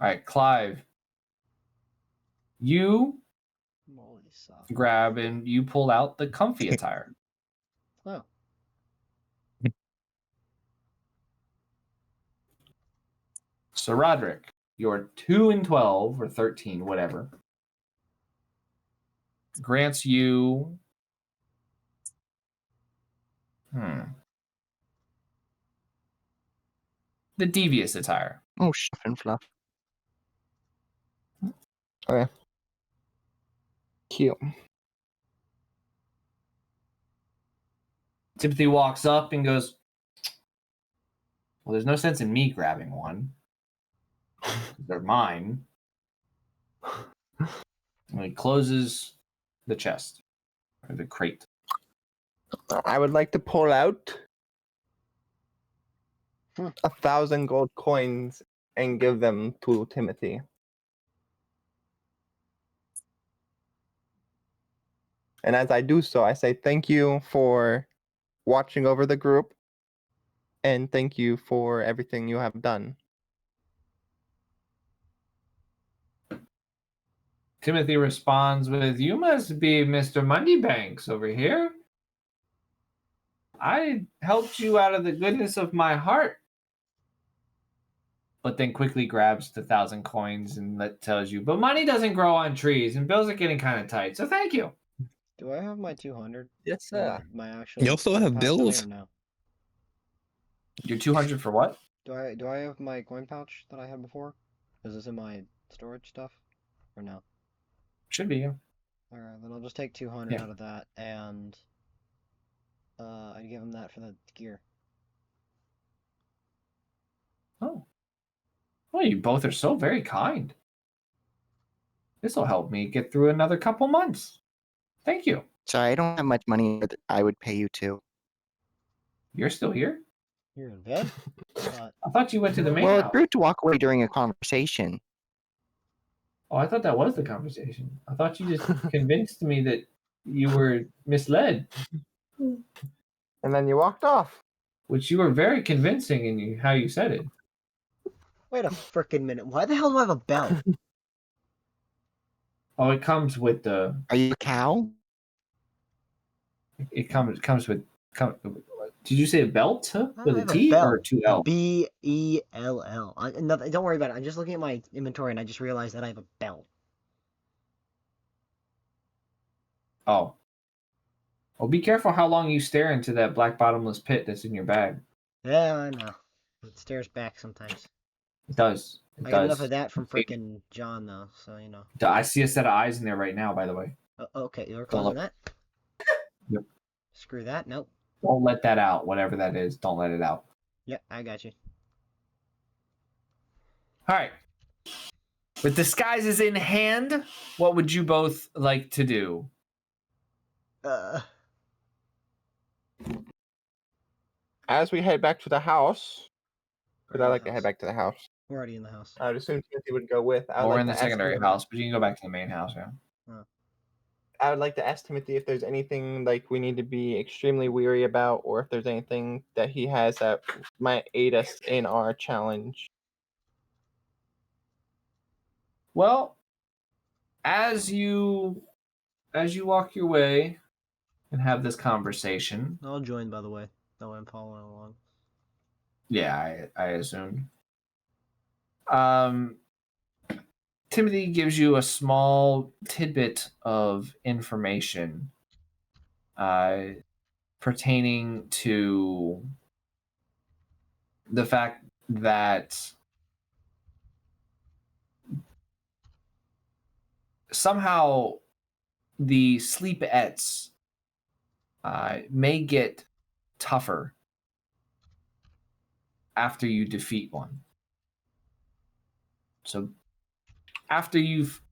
Speaker 1: All right, Clive. You grab and you pull out the comfy attire.
Speaker 3: Oh.
Speaker 1: So Roderick, your 2 and 12 or 13, whatever, grants you the devious attire.
Speaker 2: Oh, stuff and fluff.
Speaker 6: Okay. Cute.
Speaker 1: Timothy walks up and goes, "Well, there's no sense in me grabbing one. They're mine." And he closes the chest or the crate.
Speaker 6: I would like to pull out 1,000 gold coins and give them to Timothy. And as I do so, I say thank you for watching over the group and thank you for everything you have done.
Speaker 1: Timothy responds with, "You must be Mr. Moneybanks over here. I helped you out of the goodness of my heart." But then quickly grabs the 1,000 coins and tells you, "But money doesn't grow on trees, and bills are getting kind of tight. So thank you."
Speaker 3: Do I have my 200?
Speaker 6: Yes, sir.
Speaker 3: My actual.
Speaker 10: You also have
Speaker 3: pouch
Speaker 10: bills?
Speaker 3: or no?
Speaker 1: You're 200 for what?
Speaker 3: Do I have my coin pouch that I had before? Is this in my storage stuff, or no?
Speaker 1: Should be. Yeah.
Speaker 3: All right, then I'll just take 200 out of that, and I give him that for the gear.
Speaker 1: Oh. Well, you both are so very kind. This will help me get through another couple months. Thank you.
Speaker 2: Sorry, I don't have much money that I would pay you to.
Speaker 1: You're still here?
Speaker 3: You're in bed?
Speaker 1: I thought you went to the main
Speaker 2: Well,
Speaker 1: house.
Speaker 2: it's rude to walk away during a conversation.
Speaker 1: Oh, I thought that was the conversation. I thought you just convinced me that you were misled.
Speaker 6: And then you walked off.
Speaker 1: Which you were very convincing in how you said it.
Speaker 3: Wait a frickin' minute. Why the hell do I have a belt?
Speaker 1: Oh, it comes with the.
Speaker 2: Are you a cow?
Speaker 1: It comes with. Did you say a belt? Huh? With
Speaker 3: I
Speaker 1: a
Speaker 3: have
Speaker 1: T
Speaker 3: belt.
Speaker 1: or 2L?
Speaker 3: B-E-L-L. Don't worry about it. I'm just looking at my inventory and I just realized that I have a belt.
Speaker 1: Oh. Well, be careful how long you stare into that black bottomless pit that's in your bag.
Speaker 3: Yeah, I know. It stares back sometimes.
Speaker 1: It does.
Speaker 3: I got enough of that from frickin' John, though, so you know.
Speaker 1: I see a set of eyes in there right now, by the way.
Speaker 3: Okay, you're
Speaker 1: Don't
Speaker 3: closing
Speaker 1: look.
Speaker 3: that?
Speaker 1: Yep.
Speaker 3: Screw that. Nope.
Speaker 1: Don't let that out, whatever that is. Don't let it out.
Speaker 3: Yeah, I got you.
Speaker 1: All right. With disguises in hand, what would you both like to do?
Speaker 6: As we head back to the house, because I like to head back to the house.
Speaker 3: We're already in the house.
Speaker 6: I would assume Timothy would go with.
Speaker 1: Well, we're in the secondary house, but you can go back to the main house, yeah.
Speaker 6: I would like to ask Timothy if there's anything like we need to be extremely weary about, or if there's anything that he has that might aid us in our challenge.
Speaker 1: Well, as you walk your way and have this conversation.
Speaker 3: I'll join, by the way. That way I'm following along.
Speaker 1: Yeah, I assumed. Timothy gives you a small tidbit of information pertaining to the fact that somehow the sleepettes may get tougher after you defeat one. So after you've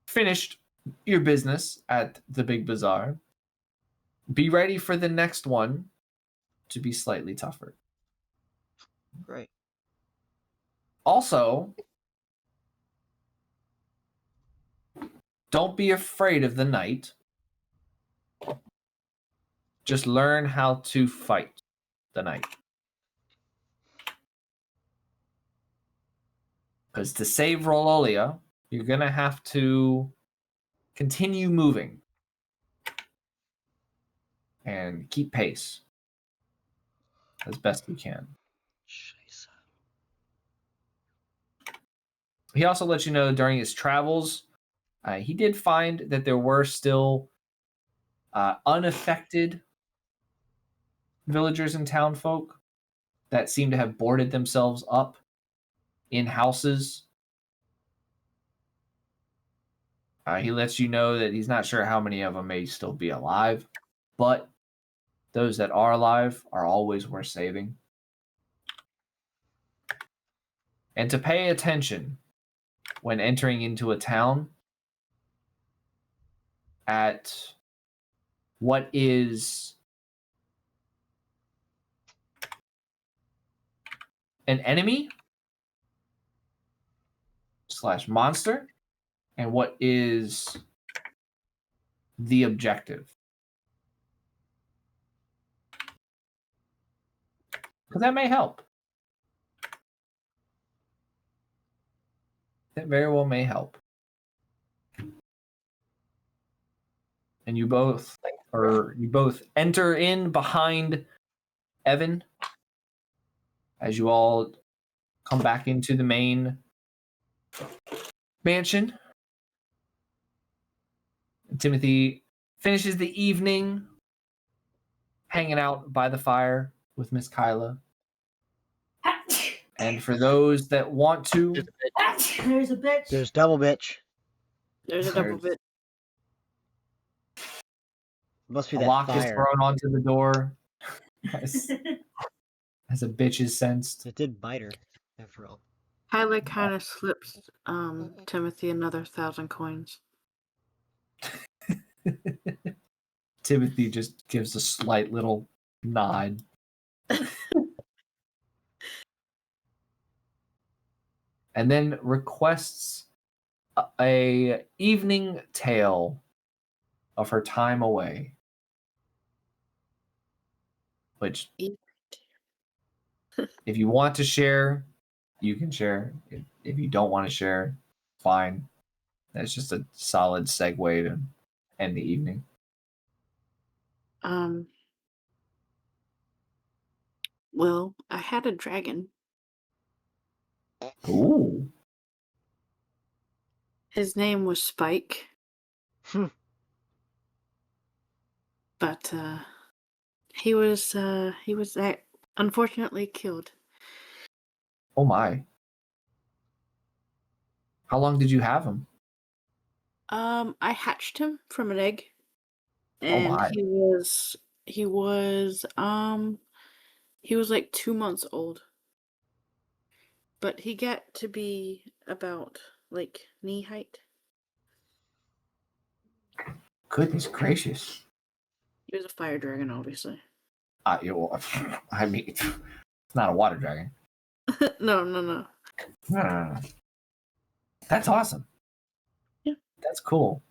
Speaker 1: finished your business at the big bazaar, be ready for the next one to be slightly tougher.
Speaker 3: Great.
Speaker 1: Also, don't be afraid of the night. Just learn how to fight the night. Because to save Rololia, you're going to have to continue moving and keep pace as best you can. He also lets you know during his travels, he did find that there were still unaffected villagers and townfolk that seem to have boarded themselves up in houses. He lets you know that he's not sure how many of them may still be alive, but those that are alive are always worth saving. And to pay attention when entering into a town at what is an enemy / monster and what is the objective. Because that may help. That very well may help. and you both enter in behind Evan as you all come back into the main mansion. And Timothy finishes the evening hanging out by the fire with Miss Kyla. And for those that want to,
Speaker 8: There's a bitch.
Speaker 3: There's double bitch.
Speaker 5: There's a double bit.
Speaker 3: Must be
Speaker 1: a
Speaker 3: that
Speaker 1: lock is
Speaker 3: fire.
Speaker 1: thrown onto the door as a bitch is sensed.
Speaker 3: It did bite her, after all.
Speaker 5: Kyla kind of slips Timothy another 1,000 coins.
Speaker 1: Timothy just gives a slight little nod. And then requests a evening tale of her time away. Which, if you want to share, you can share. If you don't want to share, fine. That's just a solid segue to end the evening.
Speaker 5: Well, I had a dragon.
Speaker 1: Ooh.
Speaker 5: His name was Spike. But he was unfortunately killed.
Speaker 1: Oh my. How long did you have him?
Speaker 5: I hatched him from an egg. And
Speaker 1: my.
Speaker 5: he was like 2 months old. But he got to be about like knee height.
Speaker 1: Goodness gracious.
Speaker 5: He was a fire dragon, obviously.
Speaker 1: I mean, it's not a water dragon.
Speaker 5: No.
Speaker 1: No. That's awesome.
Speaker 5: Yeah.
Speaker 1: That's cool.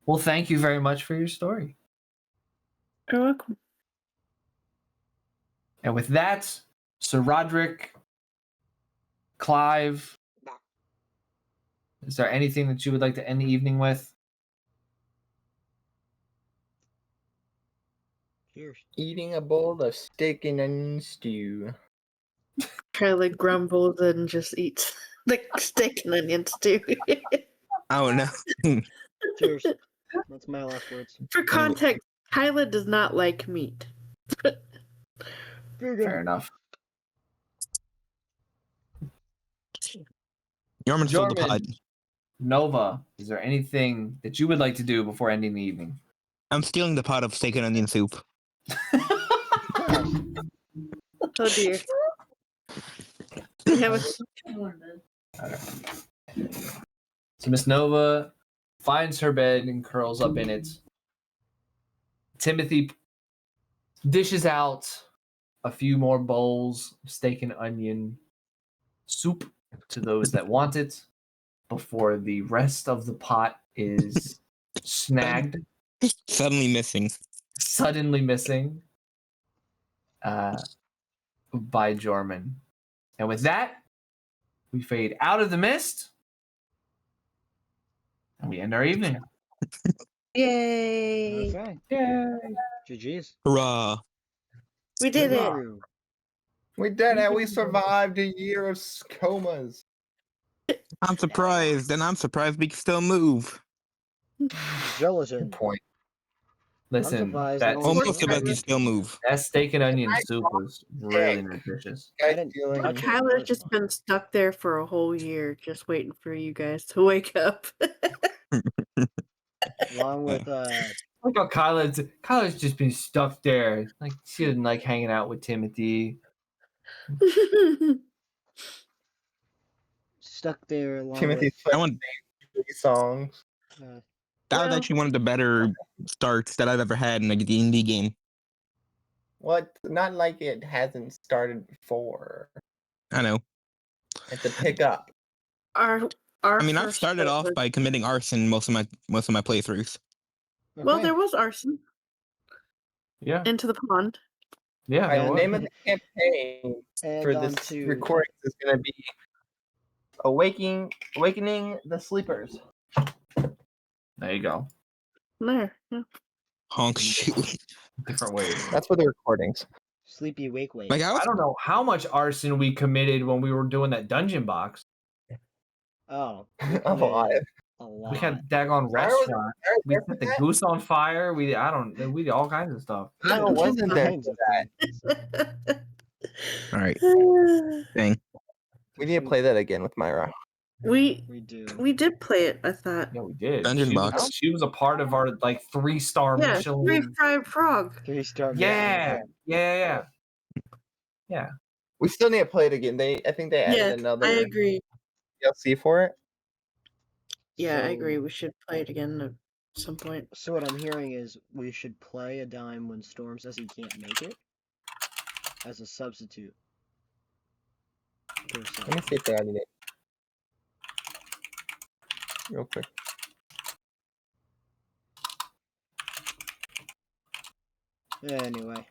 Speaker 1: Well, thank you very much for your story.
Speaker 5: You're welcome.
Speaker 1: And with that, Sir Roderick, Clive, is there anything that you would like to end the evening with?
Speaker 3: Cheers.
Speaker 6: Eating a bowl of steak and onion stew.
Speaker 5: Kyla grumbles and just eats the steak and onion stew.
Speaker 10: Oh no.
Speaker 3: Cheers. That's my last words.
Speaker 5: For context, Kyla does not like meat.
Speaker 1: Fair enough.
Speaker 10: Yorman's still the pot.
Speaker 1: Jorman, Nova, is there anything that you would like to do before ending the evening?
Speaker 10: I'm stealing the pot of steak and onion soup.
Speaker 5: Oh dear. We have a...
Speaker 1: So Miss Nova finds her bed and curls up in it. Timothy dishes out a few more bowls of steak and onion soup to those that want it before the rest of the pot is snagged.
Speaker 10: Suddenly missing
Speaker 1: by Jorman. And with that, we fade out of the mist and we end our evening.
Speaker 5: Yay!
Speaker 3: Okay.
Speaker 1: Yay!
Speaker 3: GG's.
Speaker 10: Hurrah.
Speaker 5: We did it!
Speaker 6: We did it! We survived a year of comas.
Speaker 10: I'm surprised, and I'm surprised we can still move.
Speaker 3: Gelatin.
Speaker 1: Good point. Listen,
Speaker 10: almost surprised we can still move.
Speaker 1: That steak and onion soup was really nutritious.
Speaker 5: Kyla's just been stuck there for a whole year, just waiting for you guys to wake up.
Speaker 3: Along with
Speaker 1: Look how Kyla's just been stuck there. Like she didn't like hanging out with Timothy.
Speaker 3: Stuck there along
Speaker 6: Timothy
Speaker 3: with
Speaker 6: songs.
Speaker 10: That was actually one of the better starts that I've ever had in a D&D game.
Speaker 6: What? Not like it hasn't started before.
Speaker 10: I know.
Speaker 6: It's a pickup.
Speaker 5: Our
Speaker 10: I've started off by committing arson most of my playthroughs.
Speaker 5: Well, there was arson.
Speaker 1: Yeah.
Speaker 5: Into the pond.
Speaker 1: Yeah.
Speaker 6: The name of the campaign for this recording is going to be Awakening the Sleepers.
Speaker 1: There you go.
Speaker 5: There. Yeah.
Speaker 10: Honk shoot.
Speaker 1: Different ways.
Speaker 6: That's for the recordings.
Speaker 3: Sleepy wake wake.
Speaker 10: Like
Speaker 1: I don't know how much arson we committed when we were doing that dungeon box.
Speaker 3: Oh,
Speaker 6: A lot.
Speaker 3: a lot.
Speaker 1: We had daggone restaurant. We set the goose on fire. We did all kinds of stuff.
Speaker 6: Kyle wasn't there
Speaker 3: Kinds
Speaker 6: for
Speaker 3: of
Speaker 6: that.
Speaker 10: All right. Dang.
Speaker 6: We need to play that again with Myra.
Speaker 3: We do.
Speaker 5: We did play it, I thought.
Speaker 1: Yeah, we did.
Speaker 10: Dungeon
Speaker 1: she
Speaker 10: box.
Speaker 1: Was, she was a part of our like 3-star
Speaker 5: Yeah,
Speaker 1: Michelin.
Speaker 5: 3-fried frog.
Speaker 3: 3-star.
Speaker 1: Yeah.
Speaker 6: We still need to play it again. I think they added
Speaker 5: Yeah,
Speaker 6: another
Speaker 5: I agree.
Speaker 6: DLC for it.
Speaker 5: Yeah, I
Speaker 3: So-
Speaker 5: agree. We should play it again at some point.
Speaker 3: So what I'm hearing is we should play a dime when Storm says he can't make it as a substitute.
Speaker 6: Let me see if they added it. Real quick.
Speaker 3: Anyway.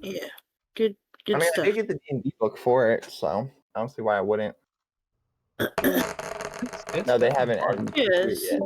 Speaker 5: Yeah. Good
Speaker 6: I mean,
Speaker 5: stuff.
Speaker 6: I did get the D&D book for it, so I don't see why I wouldn't.
Speaker 1: It's
Speaker 6: No, they haven't added it
Speaker 5: Yes.
Speaker 6: yet.